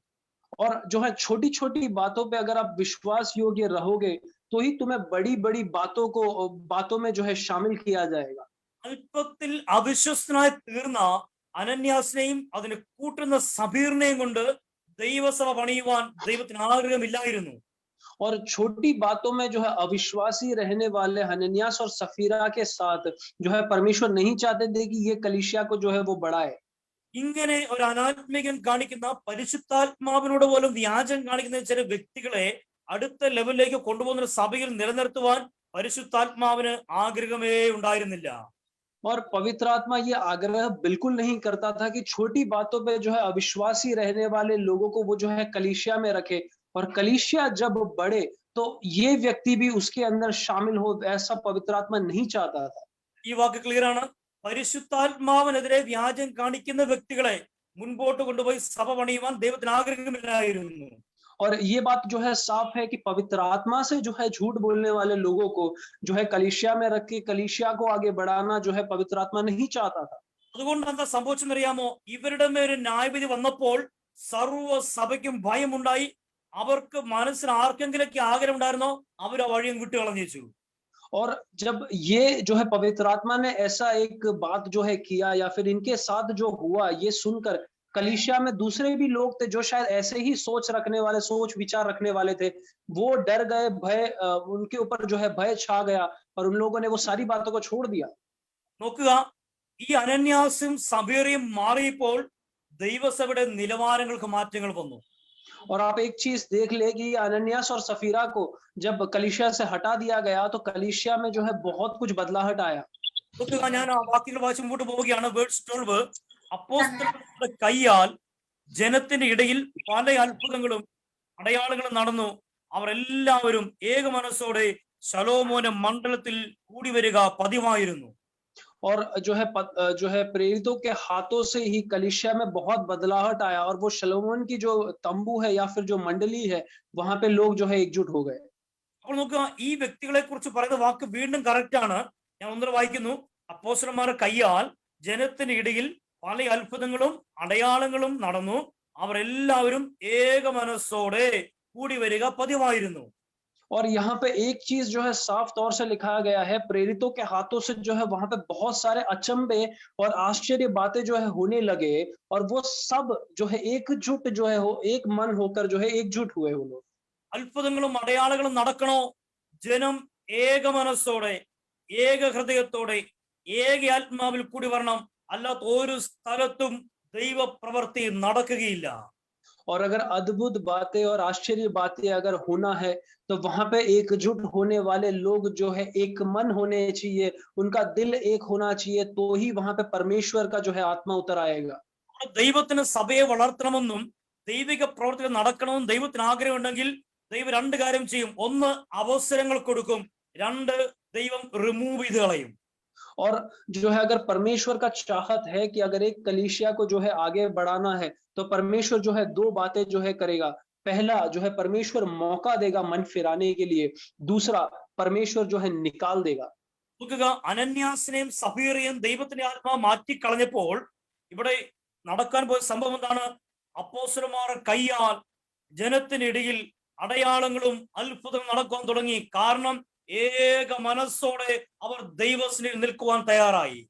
और जो है छोटी छोटी बातों पे अगर आप विश्वास योग्य रहोगे तो ही तुम्हें बड़ी बड़ी बातों में जो है शामिल किया जाएगा। അല്പത്തിൽ അവിശ്വസ്തനായി തീർന്ന അനന്യാസിനെയും അതിന് കൂട്ടുന്ന സബീറിനെയും കൊണ്ട് ദൈവസഭ പണിയുവാൻ ദൈവത്തിന് ആഗ്രഹമില്ലായിരുന്നു. और छोटी बातों में जो है अविश्वासी रहने वाले हनन्यास और सफीरा के साथ जो है परमेश्वर नहीं चाहते थे कि ये कलीसिया को जो है वो बढ़ाए। ഇങ്ങനെ ഒരു അനാത്മികൻ കാണിക്കുന്ന പരിശുദ്ധാത്മാവിനോട് പോലും വ്യാജം കാണിക്കുന്ന ചില വ്യക്തികളെ അടുത്ത ലെവലിലേക്ക് കൊണ്ടുപോകുന്ന സഭയിൽ നിലനിർത്തുവാൻ പരിശുദ്ധാത്മാവിന് ആഗ്രഹമേ ഉണ്ടായിരുന്നില്ല. और पवित्र आत्मा ये आग्रह बिल्कुल नहीं करता था कि छोटी बातों पे जो है अविश्वासी रहने वाले लोगों को वो जो है कलीसिया में रखे, और कलीसिया जब बढ़े तो ये व्यक्ति भी उसके अंदर शामिल हो, ऐसा पवित्र आत्मा नहीं चाहता था। ഈ വാക്ക് ക്ലിയർ ആണ്. പരിശുദ്ധാത്മാവിനെതിരെ വ്യാജം കാണിക്കുന്ന വ്യക്തികളെ മുൻപോട്ട് കൊണ്ടുപോയി സഭ പണിയുവാൻ ദൈവത്തിന് ആഗ്രഹമില്ലായിരുന്നു. और ये बात जो है साफ है कि पवित्र आत्मा से जो है झूठ बोलने वाले लोगों को जो है कलीसिया में रख के कलीसिया को आगे बढ़ाना जो है पवित्र आत्मा नहीं चाहता था। അതുകൊണ്ട് എന്താ സംഭവിച്ചെന്നറിയാമോ? ഇവരുടെ മേൽ ഒരു ന്യായവിധി വന്നപ്പോൾ സർവ്വ സഭയ്ക്കും ഭയമുണ്ടായി. അവർക്ക് മനസ്സിന് ആർക്കെങ്കിലൊക്കെ ആഗ്രഹം ഉണ്ടായിരുന്നോ അവർ ആ വഴിയും വിട്ടു കളഞ്ഞു. और जब ये जो है पवित्र आत्मा ने ऐसा एक बात जो है किया या फिर इनके साथ जो हुआ, ये सुनकर कलीसिया में दूसरे भी लोग थे जो शायद ऐसे ही सोच विचार रखने वाले थे, वो डर गए, उनके ऊपर जो है भय छा गया और उन लोगों ने वो सारी बातों को छोड़ दिया। നോക്കുക, ഈ അനന്യാസും സബീറയും മാറിയപ്പോൾ ദൈവസഭയുടെ നിലവാരങ്ങൾക്ക് മാറ്റങ്ങൾ വന്നു. और आप एक चीज देख ले कि अनन्यास और सफीरा को जब कलीसिया से हटा दिया गया तो कलीसिया में जो है बहुत कुछ बदलाहट आया। നോക്കുക, ഞാൻ ആ വാക്യങ്ങൾ വായിച്ച് മുമ്പോട്ട് പോവുകയാണ്. വേഴ്സ് 12, അപ്പോസ്തലന്മാരുടെ കയ്യാൽ ജനത്തിന്റെ ഇടയിൽ പല അത്ഭുതങ്ങളും അടയാളങ്ങളും നടന്നു. അവർ എല്ലാവരും ഏക മനസ്സോടെ ശലോമോന്റെ മണ്ഡലത്തിൽ കൂടി വരിക പതിവായിരുന്നു. और जो है प्रेरितों के हाथों से ही कलीसिया में बहुत बदलाहट आया और वो शलोमोन की जो तंबू है या फिर जो मंडली है वहां पे लोग जो है एकजुट हो गए। അപ്പോൾ നോക്കുക, ഈ വ്യക്തികളെ കുറിച്ച് പറയുന്ന വാക്ക് വീണ്ടും കറക്റ്റ് ആണ്. ഞാൻ ഒന്നുകൂടെ വായിക്കുന്നു. അപ്പോസ്തലന്മാരുടെ കയ്യാൽ ജനത്തിന്റെ ഇടയിൽ പല അത്ഭുതങ്ങളും അടയാളങ്ങളും നടന്നു. അവർ എല്ലാവരും ഏക മനസ്സോടെ കൂടി വരിക പതിവായിരുന്നു. और यहाँ पे एक चीज जो है साफ तौर से लिखा गया है, प्रेरितों के हाथों से जो है वहां पे बहुत सारे अचंभे और आश्चर्य बातें जो है होने लगे और वो सब जो है एकजुट जो है एक मन होकर जो है एकजुट हुए वो लोग। അത്ഭുതങ്ങളും അടയാളങ്ങളും നടക്കണോ? ജനം ഏക മനസ്സോടെ ഏക ഹൃദയത്തോടെ ഏക ആത്മാവിൽ കൂടി വരണം. അല്ലാത്ത ഒരു സ്ഥലത്തും ദൈവ പ്രവൃത്തി നടക്കുകയില്ല. और अगर अद्भुत बातें और आश्चर्य बातें अगर होना है तो वहां पे एकजुट होने वाले लोग जो है एक मन होने चाहिए, उनका दिल एक होना चाहिए, तो ही वहां पे परमेश्वर का जो है आत्मा उतर आएगा। ദൈവത്തിന് സഭയെ വളർത്തണമെന്നും ദൈവിക പ്രവർത്തികൾ നടക്കണമെന്നും ദൈവത്തിന് ആഗ്രഹമുണ്ടെങ്കിൽ ദൈവം രണ്ട് കാര്യം ചെയ്യും. ഒന്ന്, അവസരങ്ങൾ കൊടുക്കും. രണ്ട്, ദൈവം റിമൂവ് ചെയ്ത് കളയും. और जो है अगर परमेश्वर का चाहत है कि अगर एक कलीसिया को जो है आगे बढ़ाना है तो परमेश्वर जो है दो बातें जो है करेगा। पहला जो है परमेश्वर मौका देगा मन फिराने के लिए, दूसरा परमेश्वर जो है निकाल देगा। നോക്കുക, അനന്യാസിനെയും സഫീറയെയും ദൈവത്തിന്റെ ആത്മാവ് മാറ്റിക്കളഞ്ഞപ്പോൾ ഇവിടെ നടക്കാൻ പോയ സംഭവം എന്താണ്? അപ്പോസ്തലന്മാരുടെ കയ്യാൽ ജനത്തിനിടയിൽ അടയാളങ്ങളും അത്ഭുതങ്ങളും നടക്കാൻ തുടങ്ങി. കാരണം ഏക മനസ്സോടെ അവർ ദൈവസന്നിധിയിൽ നിൽക്കുവാൻ തയ്യാറായി.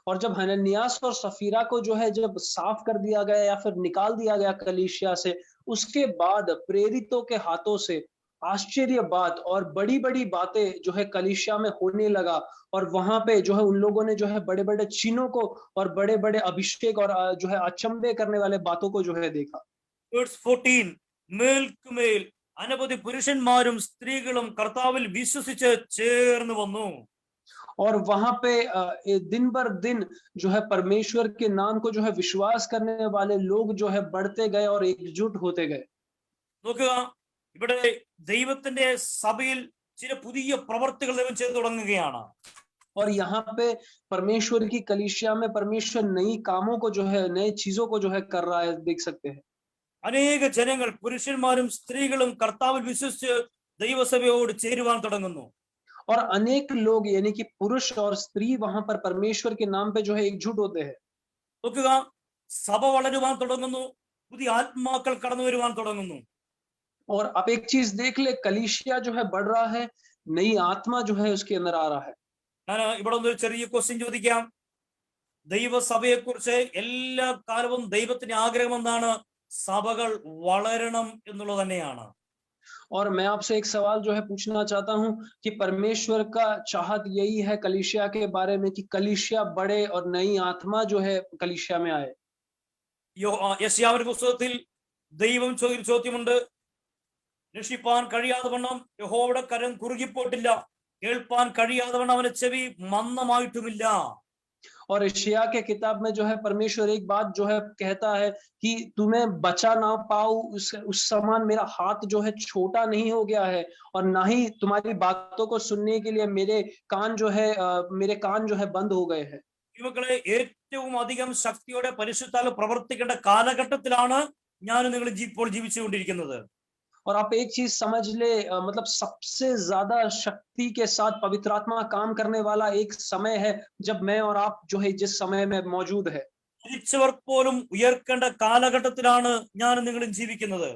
और जब हनन्यास और सफीरा को जो है जब साफ कर दिया गया या फिर निकाल दिया गया कलीसिया से, उसके बाद प्रेरितों के हाथों से आश्चर्य बात और बड़ी-बड़ी बातें जो है कलीसिया में होने लगा। और वहां पे जो है उन लोगों ने जो है बड़े-बड़े चिन्हों को और बड़े-बड़े अभिषेक और जो है अचंभे करने वाले बातों को जो है देखा। Verse 14, മേൽക്കുമേൽ അനവധി പുരുഷന്മാരും സ്ത്രീകളും കർത്താവിൽ വിശ്വസിച്ച് ചേർന്ന് വന്നു. और वहां पे दिन बर दिन जो है परमेश्वर के नाम को जो है विश्वास करने वाले लोग जो है बढ़ते गए और एकजुट होते गए। നോക്കുക, ഇവിടെ ദൈവത്തിന്റെ സഭയിൽ ചില പുതിയ പ്രവർത്തികൾ ദൈവം ചെയ്തു തുടങ്ങുകയാണ്. और यहाँ पे परमेश्वर की कलीसिया में परमेश्वर नई कामों को जो है नई चीजों को जो है कर रहा है, देख सकते हैं। അനേക ജനങ്ങൾ പുരുഷന്മാരും സ്ത്രീകളും കർത്താവിൽ വിശ്വസിച്ച് ദൈവസഭയോട് ചേരുവാൻ തുടങ്ങുന്നു. और अनेक लोग यानी कि पुरुष और स्त्री वहां पर परमेश्वर के नाम पे जो है एकजुट होते हैं। നോക്കുക, സഭ വളരുവാൻ തുടങ്ങുന്നു, പുതിയ ആത്മാക്കൾ കടന്നു വരുവാൻ തുടങ്ങുന്നു. और अब एक चीज देख ले, कलीसिया जो है बढ़ रहा है, नई आत्मा जो है उसके अंदर आ रहा है। ഞാൻ ഇവിടെ ഒരു ചെറിയ ക്വസ്റ്റ്യൻ ചോദിക്കാം. ദൈവസഭയെ കുറിച്ച് എല്ലാ കാലവും ദൈവത്തിന്റെ ആഗ്രഹം എന്താണ്? സഭകൾ വളരണം എന്നുള്ളത് തന്നെയാണ്. और मैं आपसे एक सवाल जो है पूछना चाहता हूं कि परमेश्वर का चाहत यही है कलीसिया के बारे में कि कलीसिया बढ़े और नई आत्मा जो है कलीसिया में आए। യെശയ്യാവിന്റെ പുസ്തകത്തിൽ ദൈവം ചോദിച്ച ചോദ്യമുണ്ട്. രക്ഷിപ്പാൻ കഴിയാതെ വണ്ണം യഹോവയുടെ കരം കുറുകിപ്പോയിട്ടില്ല, കേൾപ്പാൻ കഴിയാതെ വണ്ണം അവന്റെ ചെവി മന്ദമായിട്ടുമില്ല. और यशायाह के किताब में जो है परमेश्वर एक बात जो है कहता है कि तुम्हें बचा ना पाऊं उस समान मेरा हाथ जो है छोटा नहीं हो गया है, और ना ही तुम्हारी बातों को सुनने के लिए मेरे कान जो है बंद हो गए हैं। ഇവകളെ ഏറ്റവും അധികം ശക്തിയോടെ പരിശുദ്ധാത്മാവ് പ്രവർത്തിക്കേണ്ട കാലഘട്ടത്തിലാണ് ഞാൻ നിങ്ങൾ ഇപ്പോൾ ജീവിച്ചുകൊണ്ടിരിക്കുന്നത്. और आप एक चीज समझ ले, मतलब सबसे ज्यादा शक्ति के साथ पवित्र आत्मा काम करने वाला एक समय है जब मैं और आप जो है जिस समय में मौजूद है। മരിച്ചവർ പോലും ഉയർക്കേണ്ട കാലഘട്ടത്തിലാണ് ഞാൻ നിങ്ങളും ജീവിക്കുന്നത്.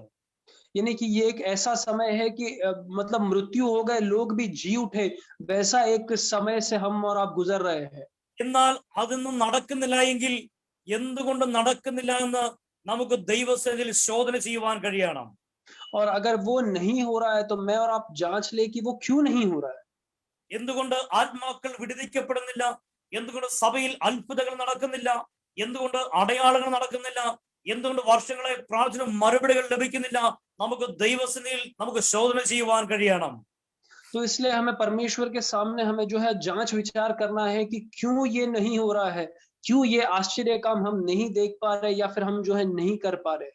यानी कि ये एक ऐसा समय है कि मतलब मृत्यु हो गए लोग भी जी उठे, वैसा एक समय से हम और आप गुजर रहे हैं। എന്നാൽ അതൊന്നും നടക്കുന്നില്ല എങ്കിൽ എന്തുകൊണ്ട് നടക്കുന്നില്ല എന്ന് നമുക്ക് ദൈവസന്നിധിയിൽ ശോധന ചെയ്യുവാൻ കഴിയണം. और अगर वो नहीं हो रहा है तो मैं और आप जांच ले कि वो क्यों नहीं हो रहा है। എന്തുകൊണ്ട് ആത്മാക്കൾ വിടുവിക്കപ്പെടുന്നില്ല? എന്തുകൊണ്ട് സഭയിൽ അത്ഭുതങ്ങൾ നടക്കുന്നില്ല? എന്തുകൊണ്ട് അടയാളങ്ങൾ നടക്കുന്നില്ല? എന്തുകൊണ്ട് വർഷങ്ങളെ പ്രാർത്ഥന മറുപടികൾ ലഭിക്കുന്നില്ല? നമുക്ക് ദൈവസന്നിധിയിൽ നമുക്ക് ശോധന ചെയ്യുവാൻ കഴിയണം. तो इसलिए हमें परमेश्वर के सामने हमें जो है जांच विचार करना है कि क्यों ये नहीं हो रहा है, क्यों ये आश्चर्य काम हम नहीं देख पा रहे या फिर हम जो है नहीं कर पा रहे।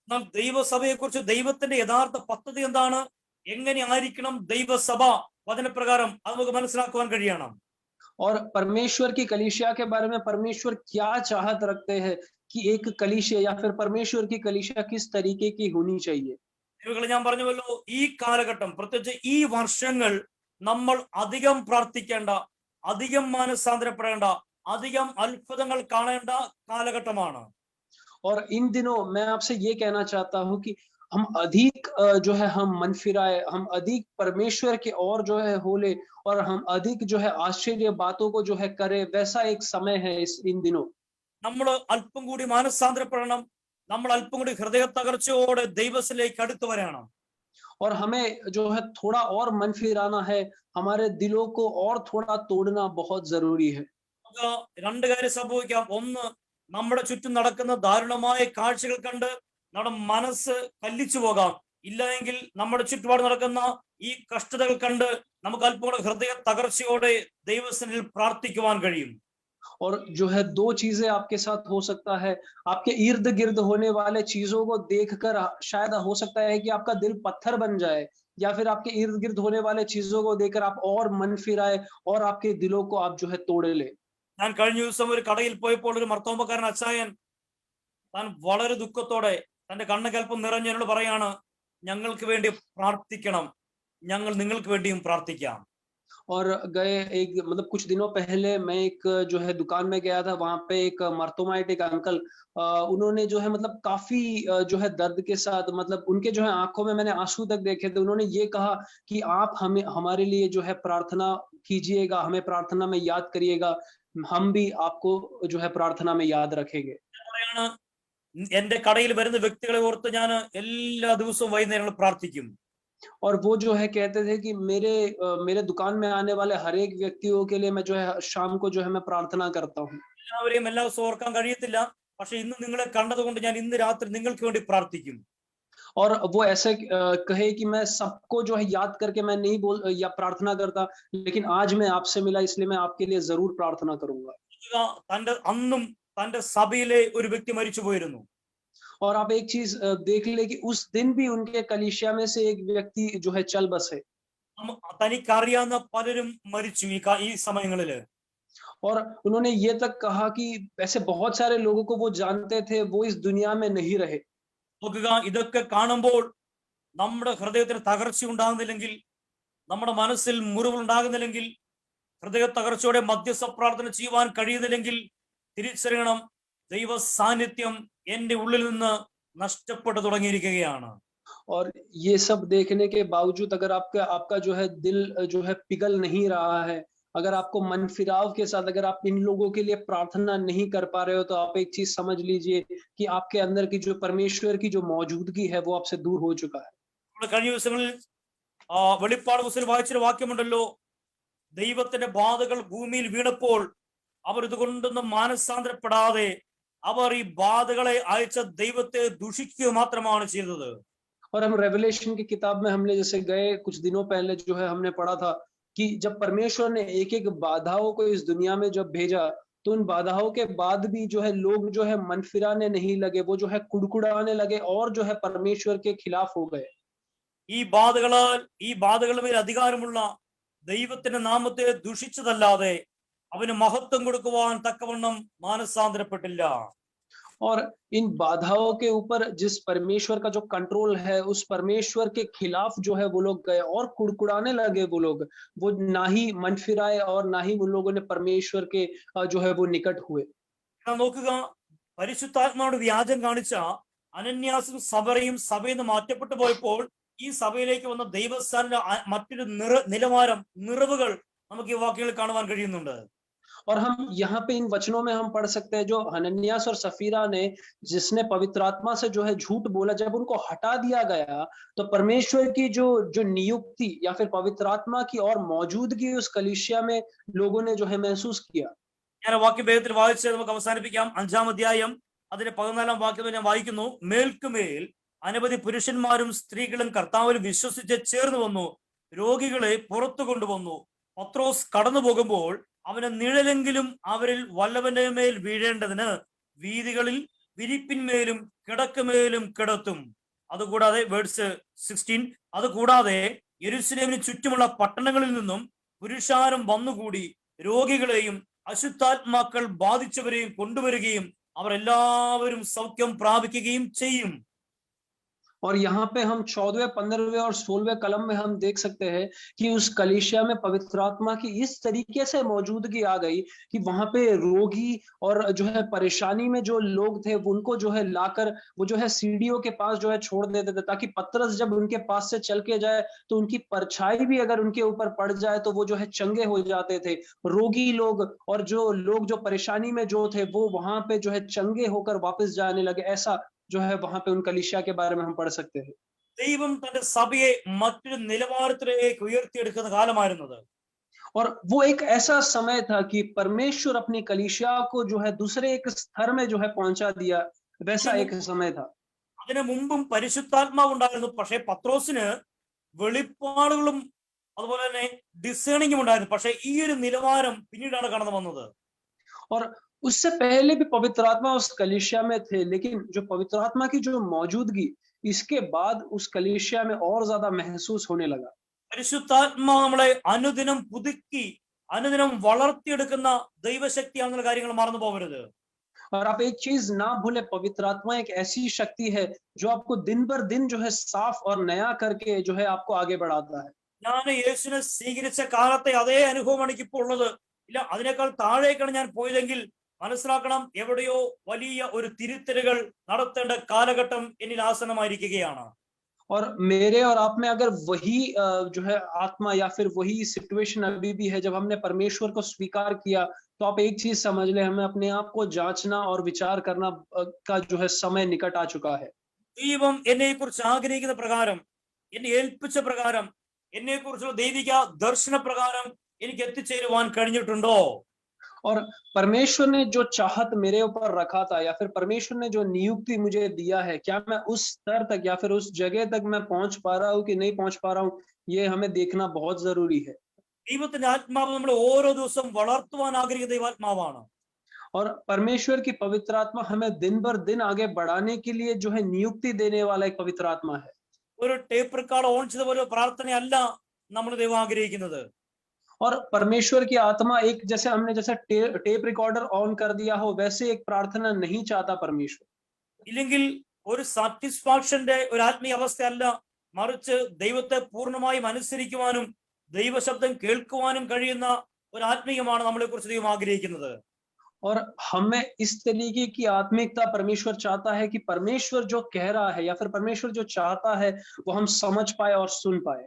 എന്നാൽ ദൈവസഭയെ കുറിച്ച് ദൈവത്തിന്റെ യഥാർത്ഥ പദ്ധതി എന്താണ്? എങ്ങനെ ആയിരിക്കണം ദൈവസഭ വചനപ്രകാരം അത് നമുക്ക് മനസ്സിലാക്കുവാൻ കഴിയണം. और परमेश्वर की कलीसिया के बारे में परमेश्वर क्या चाहत रखते हैं कि एक कलीसिया या फिर परमेश्वर की कलीसिया किस तरीके की होनी चाहिए। ഇവകളെ ഞാൻ പറഞ്ഞുവല്ലോ, ഈ കാലഘട്ടം പ്രത്യേകിച്ച് ഈ വർഷങ്ങൾ നമ്മൾ അധികം പ്രാർത്ഥിക്കേണ്ട, അധികം മാനസാന്തരപ്പെടേണ്ട, അധികം അത്ഭുതങ്ങൾ കാണേണ്ട കാലഘട്ടമാണ്. और इन दिनों मैं आपसे ये कहना चाहता हूं कि हम अधिक जो है हम मन फिराए, हम अधिक परमेश्वर के और जो है होले, और हम अधिक जो है आश्चर्य बातों को जो है करें, वैसा एक समय है इन दिनों। നമ്മൾ അല്പം കൂടി മാനസാന്തരപ്പെടണം. നമ്മൾ അല്പം കൂടി ഹൃദയ തകർച്ചയോടെ ദൈവത്തിലേക്ക് അടുത്തു വരണം. और हमें जो है थोड़ा और मन फिराना है, हमारे दिलों को और थोड़ा तोड़ना बहुत जरूरी है। രണ്ട് കാര്യം സംഭവിക്കാം. ഒന്ന്, നമ്മുടെ ചുറ്റും നടക്കുന്ന ദാരുണമായ കാഴ്ചകൾ കണ്ട് നമ്മുടെ മനസ്സ് കല്ലിച്ചു പോകാം. ഇല്ല എങ്കിൽ നമ്മുടെ ചുറ്റുപാട് നടക്കുന്ന ഈ കഷ്ടതകൾ കണ്ട് നമുക്ക് അല്പം കൂടെ ഹൃദയ തകർച്ചയോടെ ദൈവസന്നിധിയിൽ പ്രാർത്ഥിക്കുവാൻ കഴിയും. और जो है दो चीजें आपके साथ हो सकता है, आपके इर्द गिर्द होने वाले चीजों को देखकर शायद हो सकता है कि आपका दिल पत्थर बन जाए, या फिर आपके इर्द गिर्द होने वाले चीजों को देखकर आप और मन फिराए और आपके दिलों को आप जो है तोड़ ले। ഞാൻ കഴിഞ്ഞ ദിവസം ഒരു കടയിൽ പോയപ്പോൾ ഒരു മർത്തോമ്പക്കാരൻ അച്ചായൻ താൻ വളരെ ദുഃഖത്തോടെ തന്റെ കണ്ണുകൽപ്പം നിറഞ്ഞ് എന്നോട് പറയാണ്, ഞങ്ങൾക്ക് വേണ്ടി പ്രാർത്ഥിക്കണം, ഞങ്ങൾ നിങ്ങൾക്ക് വേണ്ടിയും പ്രാർത്ഥിക്കാം. और गए एक मतलब कुछ दिनों पहले मैं एक जो है दुकान में गया था, वहाँ पे एक मर्तोमाइट एक अंकल उन्होंने जो है मतलब काफ़ी जो है दर्द के साथ मतलब उनके जो है आँखों में मैंने आँसू तक देखे थे। उन्होंने ये कहा कि आप हमें हमारे लिए जो है प्रार्थना कीजिएगा, हमें प्रार्थना में याद करिएगा, हम भी आपको जो है प्रार्थना में याद रखेंगे। പറയാണ്, എന്റെ കടയിൽ വരുന്ന വ്യക്തികളെ ഓർത്ത് ഞാൻ എല്ലാ ദിവസവും വൈകുന്നേരങ്ങളിൽ പ്രാർത്ഥിക്കും. और वो जो है कहते थे कि मेरे दुकान में आने वाले हर एक व्यक्तियों के लिए मैं जो है शाम को जो है मैं प्रार्थना करता हूँ। എല്ലാവരെയും എല്ലാ ദിവസവും ഓർക്കാൻ കഴിയത്തില്ല. പക്ഷെ ഇന്ന് നിങ്ങളെ കണ്ടതുകൊണ്ട് ഞാൻ ഇന്ന് രാത്രി നിങ്ങൾക്ക് വേണ്ടി പ്രാർത്ഥിക്കും. और वो ऐसे कहे कि मैं सबको जो है याद करके मैं नहीं या प्रार्थना करता, लेकिन आज मैं आपसे मिला इसलिए मैं आपके लिए ज़रूर प्रार्थना करूँगा। തന്റെ അന്നും തന്റെ സഭയിലെ ഒരു വ്യക്തി മരിച്ചു പോയിരുന്നു. और आप एक चीज़ देख लें कि उस दिन भी उनके कलीसिया में से एक व्यक्ति जो है चल बसे। തനിക്കറിയാവുന്ന പലരും മരിച്ചു ഈ സമയങ്ങളില്. और उन्होंने ये तक कहा कि ऐसे बहुत सारे लोगों को वो जानते थे, वो इस दुनिया में नहीं रहे। നോക്കുക, ഇതൊക്കെ കാണുമ്പോൾ നമ്മുടെ ഹൃദയത്തിന് തകർച്ച ഉണ്ടാകുന്നില്ലെങ്കിൽ, നമ്മുടെ മനസ്സിൽ മുറിവ് ഉണ്ടാകുന്നില്ലെങ്കിൽ, ഹൃദയ തകർച്ചയോടെ മധ്യസ്ഥ പ്രാർത്ഥന ചെയ്യുവാൻ കഴിയുന്നില്ലെങ്കിൽ തിരിച്ചറിയണം, ദൈവ സാന്നിധ്യം എന്റെ ഉള്ളിൽ നിന്ന് നഷ്ടപ്പെട്ടു തുടങ്ങിയിരിക്കുകയാണ്. और ये सब देखने के बावजूद अगर आपका आपका जो है दिल जो है पिघल नहीं रहा है, अगर आपको मन फिराव के साथ अगर आप इन लोगों के लिए प्रार्थना नहीं कर पा रहे हो, तो आप एक चीज़ समझ लीजिए कि आपके अंदर की जो परमेश्वर की जो मौजूदगी है, वो आपसे दूर हो चुका है। നമ്മുടെ കഴിഞ്ഞ ദിവസങ്ങളിൽ വെളിപ്പാട് പുസ്തകത്തിൽ വായിച്ചൊരു വാക്യമുണ്ടല്ലോ, ദൈവത്തിന്റെ ബാധകൾ ഭൂമിയിൽ വീണപ്പോൾ അവർ ഇതുകൊണ്ടൊന്നും മാനസാന്തരപ്പെടാതെ അവർ ഈ ബാധകളെ അയച്ച ദൈവത്തെ ദുഷിക്കുക മാത്രമാണ് ചെയ്തത്. और हम रेवलेशन की किताब में हमने जैसे गए कुछ दिनों पहले जो है हमने पढ़ा था कि जब परमेश्वर ने एक-एक बाधाओं को इस दुनिया में जब भेजा, तो उन बाधाओं के बाद भी जो है लोग जो है मन फिराने नहीं लगे, वो जो है कुड़कुड़ाने लगे और जो है परमेश्वर के खिलाफ हो गए। ഈ ബാധകളുടെ മേൽ അധികാരമുള്ള ദൈവത്തിന്റെ നാമത്തെ ദുഷിച്ചതല്ലാതെ അവന് മഹത്വം കൊടുക്കുവാൻ തക്കവണ്ണം മാനസാന്തരപ്പെട്ടില്ല. और इन बाधाओं के ऊपर जिस परमेश्वर का जो कंट्रोल है, उस परमेश्वर के खिलाफ जो है वो लोग गए और कुड़कुड़ाने लगे वो लोग। वो ना ही मन फिराए और ना ही उन लोगों ने परमेश्वर के जो है वो निकट हुए। നോക്കുക, പരിശുദ്ധാത്മാവോട് വ്യാജം കാണിച്ച അനന്യാസും സബറയും സഭയിൽ നിന്ന് മാറ്റപ്പെട്ടു പോയപ്പോൾ ഈ സഭയിലേക്ക് വന്ന ദൈവസ്ഥാനിന്റെ മറ്റൊരു നിലവാരം, നിറവുകൾ നമുക്ക് ഈ വാക്യങ്ങളിൽ കാണുവാൻ കഴിയുന്നുണ്ട്. और हम यहाँ पे इन वचनों में हम पढ़ सकते हैं जो हनन्यास और सफीरा ने जिसने पवित्र आत्मा से जो है झूठ बोला, जब उनको हटा दिया गया तो परमेश्वर की जो जो नियुक्ति या फिर पवित्र आत्मा की और मौजूदगी उस कलीसिया में लोगों ने जो है महसूस किया। ഞാൻ വാക്യം വേഗത്തിൽ വായിച്ച് നമുക്ക് അവസാനിപ്പിക്കാം. 5-ാം അധ്യായം അതിന്റെ 14-ാം വാക്യത്തിൽ ഞാൻ വായിക്കുന്നു, മേൽക്കുമേൽ അനവധി പുരുഷന്മാരും സ്ത്രീകളും കർത്താവിൽ വിശ്വസിച്ച് ചേർന്ന് വന്നു, രോഗികളെ പുറത്തു കൊണ്ടുവന്നു. പത്രോസ് കടന്നു പോകുമ്പോൾ അവന് നിഴലെങ്കിലും അവരിൽ വല്ലവന്റെ മേൽ വീഴേണ്ടതിന് വീതികളിൽ വിരിപ്പിന്മേലും കിടക്കുമേലും കിടത്തും. അതുകൂടാതെ വേഴ്സ് 16, അതുകൂടാതെ യെരൂശലേമിന് ചുറ്റുമുള്ള പട്ടണങ്ങളിൽ നിന്നും പുരുഷാരം വന്നുകൂടി രോഗികളെയും അശുദ്ധാത്മാക്കൾ ബാധിച്ചവരെയും കൊണ്ടുവരികയും അവർ എല്ലാവരും സൗഖ്യം പ്രാപിക്കുകയും ചെയ്യും. और यहाँ पे हम 14वें, 15वें और 16वें कलम में हम देख सकते हैं कि उस कलीसिया में पवित्र आत्मा की इस तरीके से मौजूदगी आ गई कि वहां पे रोगी और जो है परेशानी में जो लोग थे उनको जो है लाकर वो जो है सीढ़ियों के पास जो है छोड़ देते थे, ताकि पतरस जब उनके पास से चल के जाए तो उनकी परछाई भी अगर उनके ऊपर पड़ जाए तो वो जो है चंगे हो जाते थे। रोगी लोग और जो लोग जो परेशानी में जो थे वो वहां पे जो है चंगे होकर वापस जाने लगे। ऐसा जो है वहां पे उन कलीसिया के बारे में हम पढ़ सकते हैं। ദൈവം തന്റെ സഭയെ മറ്റൊരു നിലവാരത്തിലേക്ക് ഉയർത്തിയെടുക്കുന്ന കാലമായിരുന്നത്. और वो एक ऐसा समय था कि परमेश्वर अपनी कलीसिया को जो है दूसरे एक स्तर में जो है पहुंचा दिया, वैसा एक समय था। അതിനു മുമ്പും പരിശുദ്ധാത്മാവ് ഉണ്ടായിരുന്നു, പക്ഷേ പത്രോസിന് വെളിപ്പാടുകളും അതുപോലെ തന്നെ ഡിസേണിങ്ങും ഉണ്ടായിരുന്നു. പക്ഷേ ഈ ഒരു നിലവാരം പിന്നീടാണ് കടന്നു വന്നത്. और उससे पहले भी पवित्र आत्मा उस कलीसिया में थे, लेकिन जो पवित्र आत्मा की जो मौजूदगी इसके बाद उस कलीसिया में और ज्यादा महसूस होने लगा। പരിശുദ്ധാത്മാവ് നമ്മളെ അനുദിനം പുതുക്കി അനുദിനം വളർത്തിയെടുക്കുന്ന ദൈവശക്തിയാണെന്നുള്ള കാര്യങ്ങൾ മറന്നു പോകരുത്. और आप एक चीज ना भूले, पवित्र आत्मा एक ऐसी शक्ति है जो आपको दिन भर दिन जो है साफ और नया करके जो है आपको आगे बढ़ाता है। ഞാൻ യേശുവിനെ സ്വീകരിച്ച കാലത്തെ അതേ അനുഭവമാണ് എനിക്കിപ്പോൾ ഉള്ളത്. ഇല്ല, അതിനേക്കാൾ താഴേക്കാണ് ഞാൻ പോയതെങ്കിൽ മനസ്സിലാക്കണം, എവിടെയോ വലിയ ഒരു തിരുത്തലുകൾ നടത്തേണ്ട കാലഘട്ടം എന്നിൽ ആസന്നമായിരിക്കുകയാണ്. और मेरे और आप में अगर वही जो है आत्मा या फिर वही सिचुएशन अभी भी है, जब हमने परमेश्वर को स्वीकार किया, तो आप एक चीज समझ ले, हमें अपने आप को जांचना और विचार करना का जो है समय निकट आ चुका है। ദൈവം എന്നെ കുറിച്ച് ആഗ്രഹിക്കുന്ന പ്രകാരം, എന്നെ ഏൽപ്പിച്ച പ്രകാരം, എന്നെ കുറിച്ചുള്ള ദൈവിക ദർശന പ്രകാരം എനിക്ക് എത്തിച്ചേരുവാൻ കഴിഞ്ഞിട്ടുണ്ടോ? और परमेश्वर ने जो चाहत मेरे ऊपर रखा था, या फिर परमेश्वर ने जो नियुक्ति मुझे दिया है, क्या मैं उस स्तर तक या फिर उस जगह तक मैं पहुंच पा रहा हूँ कि नहीं पहुंच पा रहा हूँ, ये हमें देखना बहुत जरूरी है। ദൈവത്തിന്റെ ആത്മാവ് നമ്മൾ ഓരോ ദിവസവും വളർത്തുവാൻ ആഗ്രഹിക്കുന്ന ദൈവാത്മാവാണ്. और परमेश्वर की पवित्र आत्मा हमें दिन भर दिन आगे बढ़ाने के लिए जो है नियुक्ति देने वाला एक पवित्र आत्मा है। ഒരു ടേപ്പ് റെക്കോർഡ് ഓൺ ചെയ്ത പോലെ പ്രാർത്ഥനയല്ല നമ്മൾ ദൈവം ആഗ്രഹിക്കുന്നത്. और परमेश्वर की आत्मा एक जैसे हमने जैसे टेप रिकॉर्डर ऑन कर दिया हो, वैसे एक प्रार्थना नहीं चाहता परमेश्वर। ഇല്ലെങ്കിൽ ഒരു സാറ്റിസ്ഫാക്ഷന്റെ ഒരു ആത്മീയ അവസ്ഥയല്ല, മറിച്ച് ദൈവത്തെ പൂർണ്ണമായും അനുസരിക്കുവാനും ദൈവശബ്ദം കേൾക്കുവാനും കഴിയുന്ന ഒരു ആത്മീയമാണ് നമ്മളെ കുറിച്ച് ദൈവം ആഗ്രഹിക്കുന്നത്. और हमें इस तरीके की आत्मिकता परमेश्वर चाहता है कि परमेश्वर जो कह रहा है या फिर परमेश्वर जो चाहता है वो हम समझ पाए और सुन पाए।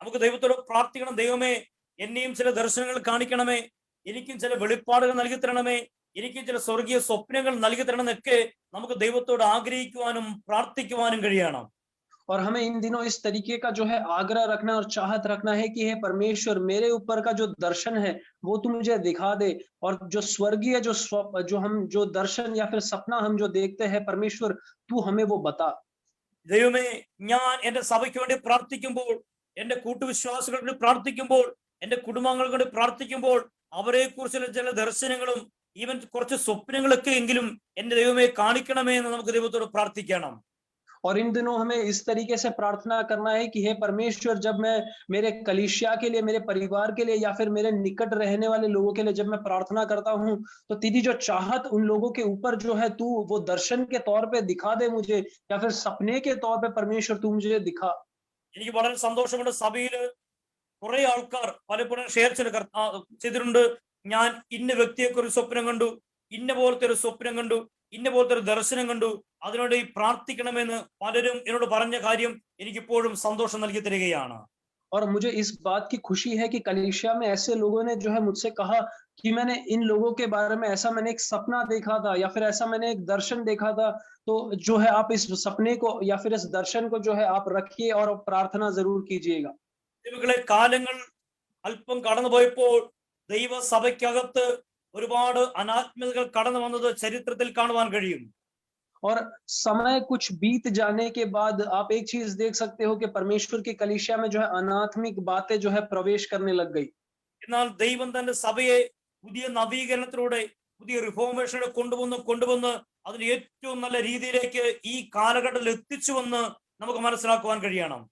നമുക്ക് ദൈവത്തോട് പ്രാർത്ഥിക്കണം, ദൈവമേ എന്നെയും ചില ദർശനങ്ങൾ കാണിക്കണമേ, എനിക്കും ചില വെളിപ്പാടുകൾ നൽകി തരണമേ, എനിക്കും ചില സ്വർഗീയ സ്വപ്നങ്ങൾ നൽകി തരണമെന്നൊക്കെ നമുക്ക് ദൈവത്തോട് ആഗ്രഹിക്കുവാനും പ്രാർത്ഥിക്കുവാനും കഴിയണം. और हमें इन दिनों इस तरीके का जो है आग्रह रखना और चाहत रखना है कि हे परमेश्वर, मेरे ऊपर का जो दर्शन है वो तू मुझे दिखा दे, और जो स्वर्गीय जो दर्शन या फिर सपना हम जो देखते हैं, परमेश्वर तू हमें वो बता। ദൈവമേ, ഞാൻ എന്റെ സഭയ്ക്ക് വേണ്ടി പ്രാർത്ഥിക്കുമ്പോൾ, എന്റെ കൂട്ടുവിശ്വാസികൾക്ക് വേണ്ടി പ്രാർത്ഥിക്കുമ്പോൾ, എന്റെ കുടുംബങ്ങൾക്ക് വേണ്ടി പ്രാർത്ഥിക്കുമ്പോൾ, അവരെ കുറിച്ചുള്ള ചില ദർശനങ്ങളും ഈവൻ കുറച്ച് സ്വപ്നങ്ങളൊക്കെ എങ്കിലും എന്റെ ദൈവമേ കാണിക്കണമേ എന്ന് നമുക്ക് ദൈവത്തോട് പ്രാർത്ഥിക്കണം. और इन दिनों हमें इस तरीके से प्रार्थना करना है कि हे परमेश्वर, जब मैं मेरे कलीसिया के लिए, मेरे परिवार के लिए या फिर मेरे निकट रहने वाले लोगों के लिए जब मैं प्रार्थना करता हूं, तो तेरी जो चाहत उन लोगों के ऊपर जो है तू वो दर्शन के तौर पे दिखा दे मुझे, या फिर सपने के तौर पे परमेश्वर तू मुझे दिखा। എനിക്ക് വളരെ സന്തോഷമുണ്ട്, സഭയിൽ കുറെ ആൾക്കാർ പലപ്പോഴും ഷെയർ ചെയ്തിട്ടുണ്ട്, ഞാൻ ഇന്ന വ്യക്തിയെക്കുറിച്ച് സ്വപ്നം കണ്ടു, ഇന്ന പോലത്തെ ഒരു സ്വപ്നം കണ്ടു, ഇന്ന പോലത്തെ ഒരു ദർശനം കണ്ടു, അതിനോട് പ്രാർത്ഥിക്കണമെന്ന് പലരും എന്നോട് പറഞ്ഞ കാര്യം എനിക്കിപ്പോഴും സന്തോഷം നൽകി തരികയാണ്. और मुझे इस बात की खुशी है कि कलीसिया में ऐसे लोगों ने जो है मुझसे कहा कि मैंने इन लोगों के बारे में ऐसा मैंने एक सपना देखा था, या फिर ऐसा मैंने एक दर्शन देखा था, तो जो है आप इस सपने को या फिर इस दर्शन को जो है आप रखिए और प्रार्थना जरूर कीजिएगा। ദൈവങ്ങളെ, കാലങ്ങൾ അല്പം കടന്നുപോയപ്പോൾ ദൈവസഭയ്ക്കകത്ത് ഒരുപാട് അനാത്മീയതകൾ കടന്നു വന്നത് ചരിത്രത്തിൽ കാണുവാൻ കഴിയും. और समय कुछ बीत जाने के बाद आप एक चीज देख सकते हो कि परमेश्वर की कलीसिया में जो है अनात्मिक बातें जो है प्रवेश करने लग गई। എന്നാൽ ദൈവം തന്റെ സഭയെ പുതിയ നവീകരണത്തിലൂടെ, പുതിയ റിഫോർമേഷനിലൂടെ കൊണ്ടുവന്ന് അതിന് ഏറ്റവും നല്ല രീതിയിലേക്ക് ഈ കാലഘട്ടത്തിൽ എത്തിച്ചുവെന്ന് നമുക്ക് മനസ്സിലാക്കുവാൻ കഴിയണം.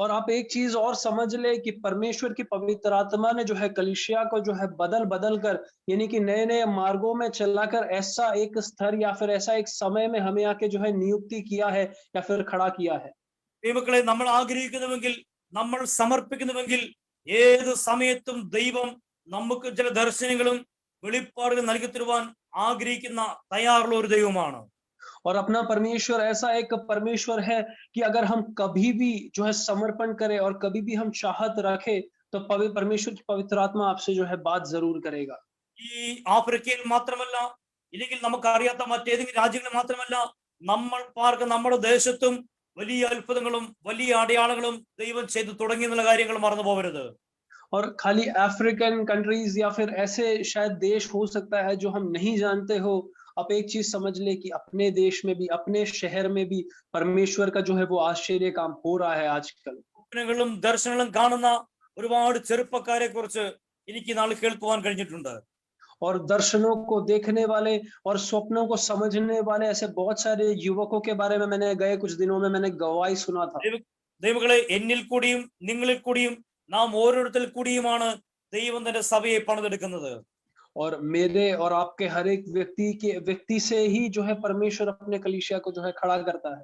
और आप एक चीज और समझ ले कि परमेश्वर की पवित्र आत्मा ने जो है कलीसिया को जो है बदल कर, यानी कि नए नए मार्गों में चलाकर ऐसा एक स्तर या फिर ऐसा एक समय में हमें आके जो है नियुक्ति किया है या फिर खड़ा किया है। ദൈവങ്ങളെ, നമ്മൾ ആഗ്രഹിക്കുന്നുവെങ്കിൽ, നമ്മൾ സമർപ്പിക്കുന്നുവെങ്കിൽ, ഏത് സമയത്തും ദൈവം നമുക്ക് ചില ദർശനങ്ങളും വെളിപ്പാടുകളും നൽകി തരുവാൻ ആഗ്രഹിക്കുന്ന തയ്യാറുള്ള ഒരു ദൈവമാണ്. और अपना परमेश्वर ऐसा एक परमेश्वर है कि अगर हम कभी भी जो है समर्पण करें और कभी भी हम चाहत रखें, तो परमेश्वर की पवित्र आत्मा आपसे जो है बात जरूर करेगा। ഈ ആഫ്രിക്കയിൽ മാത്രമല്ല, ഇല്ലെങ്കിൽ നമുക്കറിയാത്ത മറ്റേതെങ്കിലും രാജ്യങ്ങളിൽ മാത്രമല്ല, നമ്മൾ പാർക്കുന്ന നമ്മുടെ ദേശത്തും വലിയ അത്ഭുതങ്ങളും വലിയ അടയാളങ്ങളും ദൈവം ചെയ്തു തുടങ്ങി എന്നുള്ള കാര്യങ്ങൾ മറന്നു പോകരുത്. और खाली अफ्रीकन कंट्रीज या फिर ऐसे शायद देश हो सकता है जो हम नहीं जानते हो, आप एक चीज समझ ले कि अपने देश में भी, अपने शहर में भी परमेश्वर का जो है वो आश्चर्य काम हो रहा है आजकल। സ്വപ്നങ്ങളും ദർശനങ്ങളും കാണുന്ന ഒരുപാട് ചെറുപ്പക്കാരെ കുറിച്ച് എനിക്ക് നാളെ കേൾക്കുവാൻ കഴിഞ്ഞിട്ടുണ്ട്. और दर्शनों को देखने वाले और स्वप्नों को समझने वाले ऐसे बहुत सारे युवकों के बारे में मैंने गए कुछ दिनों में मैंने गवाही सुना था। ദൈവങ്ങളെ, എന്നിൽ കൂടിയും നിങ്ങളിൽ കൂടിയും നാം ഓരോരുത്തരിൽ കൂടിയുമാണ് ദൈവം തന്റെ സഭയെ പണിതെടുക്കുന്നത്. और मेरे और आपके हर एक व्यक्ति से ही जो है परमेश्वर अपने कलीसिया को जो है खड़ा करता है।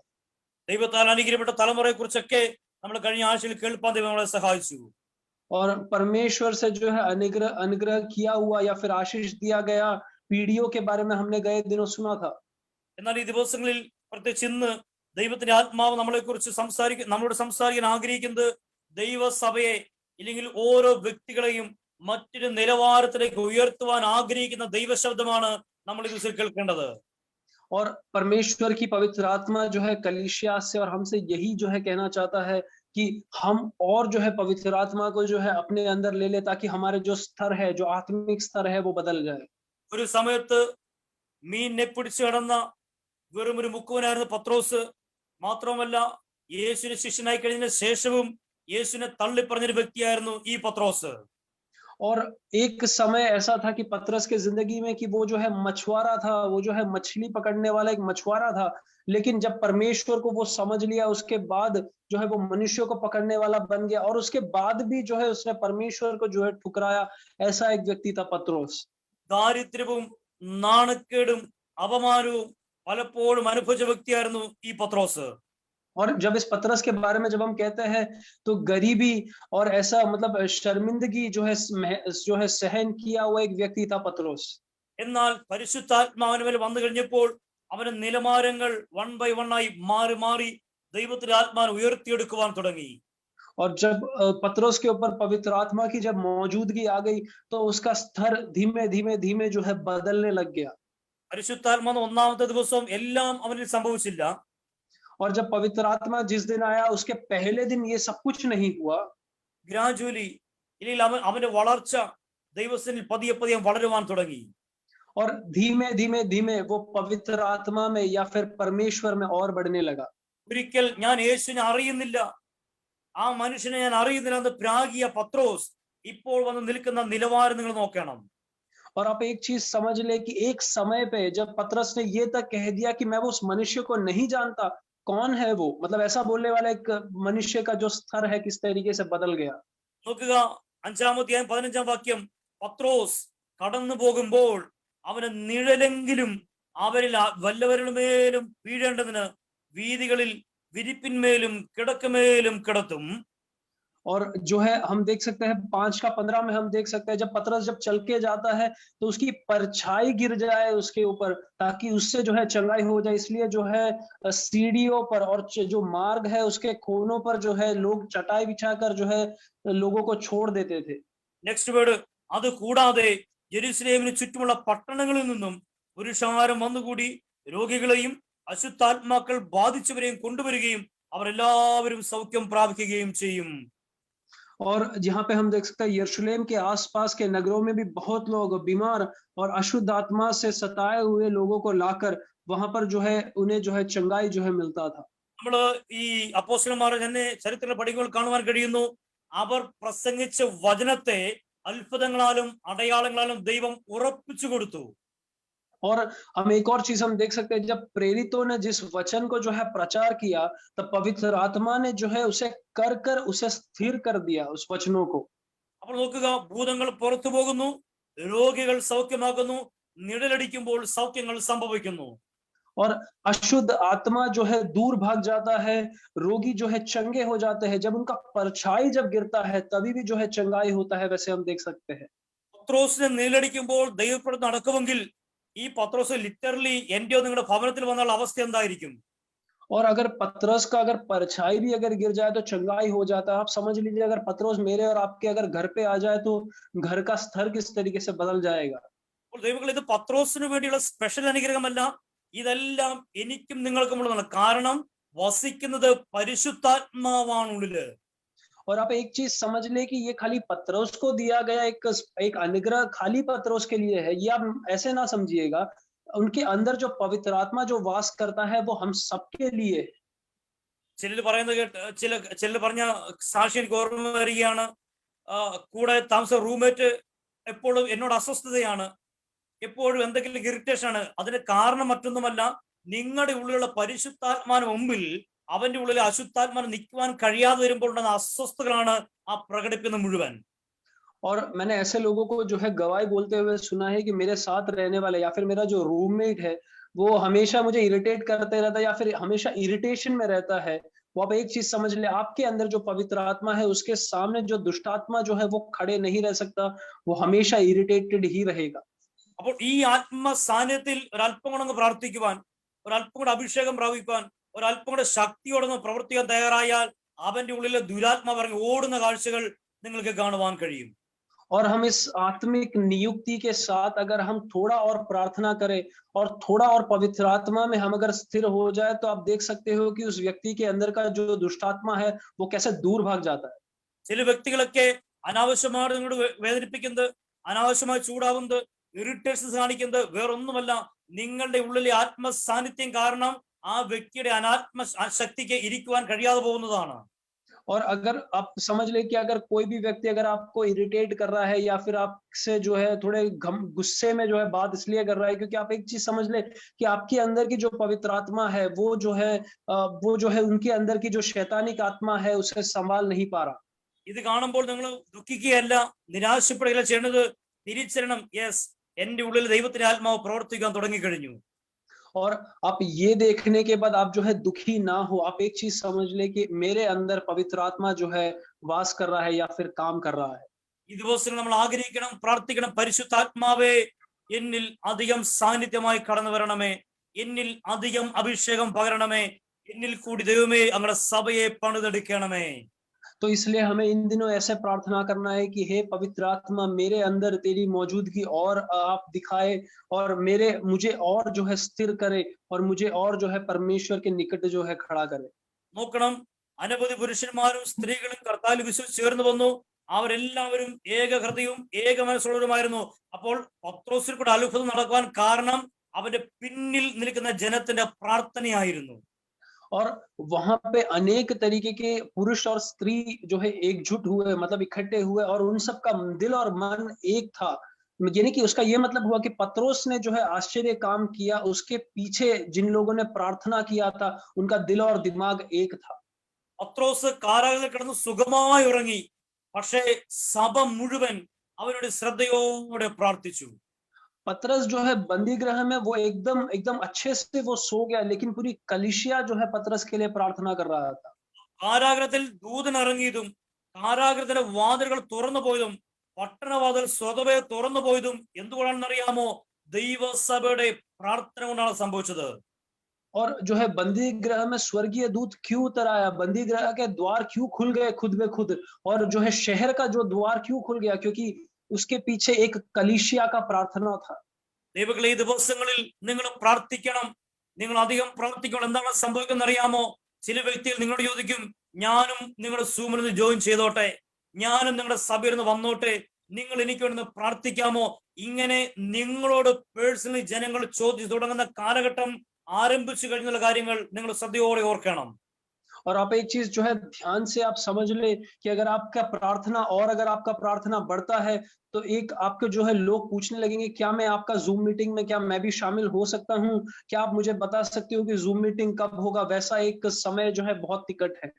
ദൈവത്താൽ അനുഗ്രഹിക്കപ്പെട്ട തലമുറയെ കുറിച്ചൊക്കെ നമ്മൾ കഴിഞ്ഞ ആഴ്ചയിൽ കേൾപ്പാൻ ദൈവം നമ്മളെ സഹായിച്ചു. और परमेश्वर से जो है अनुग्रह अनुग्रह किया हुआ या फिर आशीष दिया गया पीढ़ियों के बारे में हमने गए दिनों सुना था। എന്നാൽ ഈ ദിവസങ്ങളിൽ പ്രത്യേകിച്ച് ഇന്ന് ദൈവത്തിന്റെ ആത്മാവ് നമ്മളോട് സംസാരിക്കാൻ ആഗ്രഹിക്കുന്നത് ദൈവസഭയെ ഇല്ലെങ്കിൽ ഓരോ വ്യക്തികളെയും മറ്റൊരു നിലവാരത്തിലേക്ക് ഉയർത്തുവാൻ ആഗ്രഹിക്കുന്ന ദൈവശബ്ദമാണ് നമ്മൾ ഈ ദിവസം കേൾക്കേണ്ടത്. और परमेश्वर की पवित्र आत्मा जो है कलीसिया से और हमसे यही जो है कहना चाहता है कि हम और जो है पवित्र आत्मा को जो है अपने अंदर ले ले, ताकि हमारे जो स्तर है, जो आत्मिक स्तर है, वो बदल जाए। ഒരു സമയത്ത് മീനിനെ പിടിച്ചു കിടന്ന വെറും ഒരു മുക്കുവനായിരുന്ന പത്രോസ് മാത്രമല്ല, യേശുവിന്റെ ശിഷ്യനായി കഴിഞ്ഞ ശേഷവും യേശുവിനെ തള്ളിപ്പറഞ്ഞൊരു വ്യക്തിയായിരുന്നു ഈ പത്രോസ്. और एक समय ऐसा था कि पतरस के जिंदगी में कि वो जो है मछुआरा था, वो जो है मछली पकड़ने वाला एक मछुआरा था, लेकिन जब परमेश्वर को वो समझ लिया उसके बाद जो है वो मनुष्यों को पकड़ने वाला बन गया, और उसके बाद भी जो है उसने परमेश्वर को जो है ठुकराया। ऐसा एक व्यक्ति था पतरस। ദാരിദ്ര്യവും നാണക്കേടും അപമാനവും പലപ്പോഴും അനുഭവിച്ച വ്യക്തിയായിരുന്നു ഈ പത്രോസ്. और जब इस पतरस के बारे में जब हम कहते हैं तो गरीबी और ऐसा मतलब शर्मिंदगी जो है सहन किया हुआ एक व्यक्ति था पतरस। എന്നാൽ പരിശുദ്ധാത്മാവിന് മേൽ വന്നു കഴിഞ്ഞപ്പോൾ അവന്റെ നിലവാരങ്ങൾ വൺ ബൈ വൺ ആയി മാറി മാറി ദൈവത്തിന്റെ ആത്മാവിനെ ഉയർത്തിയെടുക്കുവാൻ തുടങ്ങി. और जब पतरस के ऊपर पवित्र आत्मा की जब मौजूदगी आ गई तो उसका स्तर धीमे धीमे धीमे जो है बदलने लग गया। പരിശുദ്ധാത്മാവ് ഒന്നാമത്തെ ദിവസം എല്ലാം അവനിൽ സംഭവിച്ചില്ല. और जब पवित्र आत्मा जिस दिन आया उसके पहले दिन ये सब कुछ नहीं हुआ। ഗ്രാജുവലി ഇല്ലെങ്കിൽ അവന്റെ വളർച്ച ദൈവത്തിൽ പതിയെ പതിയെ വളരുവാൻ തുടങ്ങി. और धीमे धीमे धीमे वो पवित्र आत्मा में या फिर परमेश्वर में और बढ़ने लगा। ഒരിക്കൽ ഞാൻ യേശുവിനെ അറിയുന്നില്ല, ആ മനുഷ്യനെ ഞാൻ അറിയുന്നില്ല എന്ന് പ്രാഗിയ പത്രോസ് ഇപ്പോൾ വന്ന് നിൽക്കുന്ന നിലവാരം നിങ്ങൾ നോക്കണം. और आप एक चीज समझ ले कि एक समय पे जब पतरस ने ये तक कह दिया कि मैं वो उस मनुष्य को नहीं जानता, कौन है वो, मतलब ऐसा बोलने वाला एक मनुष्य का जो स्तर है किस तरीके से बदल गया। നോക്കുക, 5-ാം അധ്യായം 15-ാം വാക്യം. പത്രോസ് കടന്നു പോകുമ്പോൾ അവന് നിഴലെങ്കിലും അവരിൽ വല്ലവരുടെ മേലും വീഴേണ്ടതിന് വീതികളിൽ വിരിപ്പിന്മേലും കിടക്കുമേലും കിടത്തും. और जो है हम देख सकते हैं 5:15 में हम देख सकते हैं जब पतरस जब चल के जाता है तो उसकी परछाई गिर जाए उसके ऊपर, ताकि उससे जो है चंगाई हो जाए। इसलिए जो है सीढ़ियों पर और जो मार्ग है उसके कोनों पर जो है लोग चटाई बिछाकर जो है लोगों को छोड़ देते थे। നെക്സ്റ്റ് വേർഡ്, അത് കൂടാതെ ജെറുസലേമിന് ചുറ്റുമുള്ള പട്ടണങ്ങളിൽ നിന്നും പുരുഷാരം വന്നുകൂടി രോഗികളെയും അശുദ്ധാത്മാക്കൾ ബാധിച്ചവരെയും കൊണ്ടുവരികയും അവർ എല്ലാവരും സൗഖ്യം പ്രാപിക്കുകയും ചെയ്യും. और जहाँ पे हम देख सकते हैं यरूशलेम के आसपास के नगरों में भी बहुत लोग बीमार और अशुद्ध आत्मा से सताए हुए लोगों को लाकर वहां पर जो है उन्हें जो है चंगाई जो है मिलता था। നമ്മള് ഈ അപ്പോസ്തലന്മാരുടെ തന്നെ ചരിത്രങ്ങൾ പഠിക്കുമ്പോൾ കാണുവാൻ കഴിയുന്നു, അവർ പ്രസംഗിച്ച വചനത്തെ അത്ഭുതങ്ങളാലും അടയാളങ്ങളാലും ദൈവം ഉറപ്പിച്ചു കൊടുത്തു. और हम एक और चीज हम देख सकते हैं जब प्रेरितों ने जिस वचन को जो है प्रचार किया तब पवित्र आत्मा ने जो है उसे कर कर उसे स्थिर कर दिया उस वचनों को। അപ്പോൾ നോക്കുക, ഭൂതങ്ങൾ പുറത്തു പോകുന്നു, രോഗികൾ സൗഖ്യമാകുന്നു, നിഴലടിക്കുമ്പോൾ സൗഖ്യങ്ങൾ സംഭവിക്കുന്നു. और अशुद्ध आत्मा जो है दूर भाग जाता है, रोगी जो है चंगे हो जाते हैं। जब उनका परछाई जब गिरता है तभी भी जो है चंगाई होता है, वैसे हम देख सकते हैं। പത്രോസിനെ നിഴലടിക്കുമ്പോൾ ദൈവപ്രവൃത്തി നടക്കുമെങ്കിൽ ഈ പത്രോസ് ലിറ്ററലി എന്റെയോ നിങ്ങളുടെ ഭവനത്തിൽ വന്നുള്ള അവസ്ഥ എന്തായിരിക്കും? और अगर पतरस का अगर परछाई भी अगर गिर जाए तो चंगाई हो जाता है। आप समझ लीजिए अगर पतरस मेरे और आपके अगर घर पे आ जाए तो घर का स्तर किस तरीके से बदल जाएगा। അപ്പോൾ ദൈവങ്ങൾ, ഇത് പത്രോസിന് വേണ്ടിയുള്ള സ്പെഷ്യൽ അനുഗ്രഹമല്ല, ഇതെല്ലാം എനിക്കും നിങ്ങൾക്കുമുള്ളതാണ്. കാരണം വസിക്കുന്നത് പരിശുദ്ധാത്മാവാണ് ഉള്ളില്. और आप एक चीज समझ ले कि ये खाली पतरस को दिया गया एक अनुग्रह खाली पतरस के लिए है, ये आप ऐसे ना समझिएगा। उनके अंदर जो पवित्र आत्मा जो वास करता है वो हम सबके लिए है। ചിലർ പറയുന്നത് കേട്ട് ചിലർ പറഞ്ഞ സാക്ഷി എനിക്ക് ഓർമ്മ വരികയാണ്. കൂടെ താമസ റൂംമേറ്റ് എപ്പോഴും എന്നോട് അസ്വസ്ഥതയാണ്, എപ്പോഴും എന്തെങ്കിലും ഇറിറ്റേഷൻ ആണ്. അതിന് കാരണം മറ്റൊന്നുമല്ല, നിങ്ങളുടെ ഉള്ളിലുള്ള പരിശുദ്ധാത്മാവിന് മുമ്പിൽ അവന്റെ ഉള്ളിൽ അശുദ്ധാത്മാവിന് നിൽക്കുവാൻ കഴിയാതെ വരുമ്പോൾ ഉണ്ടാകുന്ന അസ്വസ്ഥതകളാണ് ആ പ്രകടിപ്പിക്കുന്ന മുഴുവൻ. और मैंने ऐसे लोगों को जो है गवाही बोलते हुए सुना है कि मेरे साथ रहने वाले या फिर मेरा जो रूममेट है वो हमेशा मुझे इरिटेट करते रहता है या फिर हमेशा इरिटेशन में रहता है। वो आप एक चीज समझ ले, आपके अंदर जो पवित्र आत्मा है उसके सामने जो दुष्ट आत्मा जो है वो खड़े नहीं रह सकता, वो हमेशा इरिटेटेड ही रहेगा। അപ്പോൾ ഈ ആത്മ സാന്നിധ്യത്തിൽ ഒരല്പം കൂടെ പ്രാർത്ഥിക്കുവാൻ, ഒരല്പം കൂടെ അഭിഷേകം പ്രാപിക്കുവാൻ, ഒരല്പം കൂടെ ശക്തിയോടൊന്ന് പ്രവർത്തിക്കാൻ തയ്യാറായാൽ അവന്റെ ഉള്ളിലെ ദുരാത്മാവ് ഇറങ്ങി ഓടുന്ന കാഴ്ചകൾ നിങ്ങൾക്ക് കാണുവാൻ കഴിയും. और हम इस आत्मिक नियुक्ति के साथ अगर हम थोड़ा और प्रार्थना करें और थोड़ा और पवित्र आत्मा में हम अगर स्थिर हो जाए, तो आप देख सकते हो कि उस व्यक्ति के अंदर का जो दुष्टात्मा है वो कैसे दूर भाग जाता है। ചില വ്യക്തികളൊക്കെ അനാവശ്യമായി നിങ്ങളോട് വേദനിപ്പിക്കുന്നത്, അനാവശ്യമായി ചൂടാവുന്നത്, ഇറിറ്റേഷൻസ് കാണിക്കുന്നത് വേറൊന്നുമല്ല, നിങ്ങളുടെ ഉള്ളിലെ ആത്മ സാന്നിധ്യം കാരണം ആ വ്യക്തിയുടെ അനാത്മ ശക്തിക്ക് ഇരിക്കുവാൻ കഴിയാതെ പോകുന്നതാണ്. और अगर आप समझ ले कि अगर कोई भी व्यक्ति अगर आपको इरिटेट कर रहा है या फिर आपसे जो है थोड़े गुस्से में जो है बात इसलिए कर रहा है क्योंकि आप एक चीज समझ ले कि आपके अंदर की जो पवित्र आत्मा है वो जो है उनके अंदर की जो शैतानिक आत्मा है उसे संभाल नहीं पा रहा। ഇത് കാണുമ്പോൾ നിങ്ങൾ ദുഃഖിക്കുകയല്ല, നിരാശപ്പെടുകയല്ല ചെയ്യേണ്ടത്. തിരിച്ചറിയണം, യെസ്, എന്റെ ഉള്ളിൽ ദൈവത്തിന്റെ ആത്മാവ് പ്രവർത്തിക്കാൻ തുടങ്ങിക്കഴിഞ്ഞു. और आप ये देखने के बाद आप जो है दुखी ना हो, आप एक चीज समझ ले कि मेरे अंदर पवित्र आत्मा जो है वास कर रहा है या फिर काम कर रहा है। ഈ ദിവസങ്ങൾ നമ്മൾ ആഗ്രഹിക്കണം, പ്രാർത്ഥിക്കണം, പരിശുദ്ധാത്മാവേ എന്നിൽ അധികം സാന്നിധ്യമായി കടന്നു വരണമേ, എന്നിൽ അധികം അഭിഷേകം പകരണമേ, എന്നിൽ കൂടി ദൈവമേ അങ്ങയുടെ സഭയെ പണിതെടുക്കണമേ. तो इसलिए हमें इन दिनों ऐसे प्रार्थना करना है कि हे पवित्र आत्मा, मेरे अंदर तेरी मौजूदगी और आप दिखाए और मुझे और जो है स्थिर करे और मुझे और जो है परमेश्वर के निकट जो है खड़ा करे। നോക്കണം, അനവധി പുരുഷന്മാരും സ്ത്രീകളും കർത്താവിൽ വിശ്വസിച്ച് ചേർന്ന് വന്നു. അവരെല്ലാവരും ഏക ഹൃദയവും ഏക മനസ്സുള്ളവരുമായിരുന്നു. അപ്പോൾ പത്രോസിൽ കൂടെ അത്ഭുതം നടക്കുവാൻ കാരണം അവന്റെ പിന്നിൽ നിൽക്കുന്ന ജനത്തിന്റെ പ്രാർത്ഥനയായിരുന്നു. और वहां पे अनेक तरीके के पुरुष और स्त्री जो है एकजुट हुए, मतलब इकट्ठे हुए और उन सब का दिल और मन एक था। यानी कि उसका ये मतलब हुआ कि पत्रोस ने जो है आश्चर्य काम किया, उसके पीछे जिन लोगों ने प्रार्थना किया था उनका दिल और दिमाग एक था। പത്രോസ് കാരാഗ്രഹത്തിൽ കിടന്ന് സുഖമായി ഉറങ്ങി, പക്ഷേ സഭ മുഴുവൻ അവരുടെ ശ്രദ്ധയോടെ പ്രാർത്ഥിച്ചു. पतरस जो है बंदी गृह में वो एकदम एकदम अच्छे से वो सो गया, लेकिन पूरी कलीसिया जो है पतरस के लिए प्रार्थना कर रहा था। കാരാഗ്രഹത്തിൽ ദൂതൻ ഇറങ്ങിയതും കാരാഗ്രഹത്തിന്റെ വാതിലുകൾ തുറന്നു പോയതും പട്ടണവാതിൽ സ്വതവേ തുറന്നു പോയതും എന്തുകൊണ്ടാണെന്നറിയാമോ? ദൈവസഭയുടെ പ്രാർത്ഥന കൊണ്ടാണ് സംഭവിച്ചത്. और जो है बंदी गृह में स्वर्गीय दूत क्यों उतर आया, बंदी गृह के द्वार क्यों खुल गए खुद ब खुद, और जो है शहर का जो द्वार क्यों खुल गया, क्योंकि उसके पीछे एक कलीसिया का प्रार्थना था। ദൈവങ്ങളെ, ഈ ദിവസങ്ങളിൽ നിങ്ങൾ പ്രാർത്ഥിക്കണം, നിങ്ങൾ അധികം പ്രാർത്ഥിക്കണം. എന്താണ് സംഭവിക്കുന്നത് അറിയാമോ? ചില വ്യക്തികൾ നിങ്ങളോട് ചോദിക്കും, ഞാനും നിങ്ങളുടെ സൂമിൽ നിന്ന് ജോയിൻ ചെയ്തോട്ടെ, ഞാനും നിങ്ങളുടെ സഭയിൽ നിന്ന് വന്നോട്ടെ, നിങ്ങൾ എനിക്ക് വേണ്ടി പ്രാർത്ഥിക്കാമോ? ഇങ്ങനെ നിങ്ങളോട് പേഴ്സണലി ജനങ്ങൾ ചോദിച്ചു തുടങ്ങുന്ന കാലഘട്ടം ആരംഭിച്ചു കഴിഞ്ഞുള്ള കാര്യങ്ങൾ നിങ്ങൾ ശ്രദ്ധയോടെ ഓർക്കണം. और आप एक चीज जो है ध्यान से आप समझ ले कि अगर आपका प्रार्थना बढ़ता है तो एक आपके जो है लोग पूछने लगेंगे, क्या मैं आपका जूम मीटिंग में क्या मैं भी शामिल हो सकता हूँ, क्या आप मुझे बता सकते हो कि जूम मीटिंग कब होगा। वैसा एक समय जो है बहुत निकट है।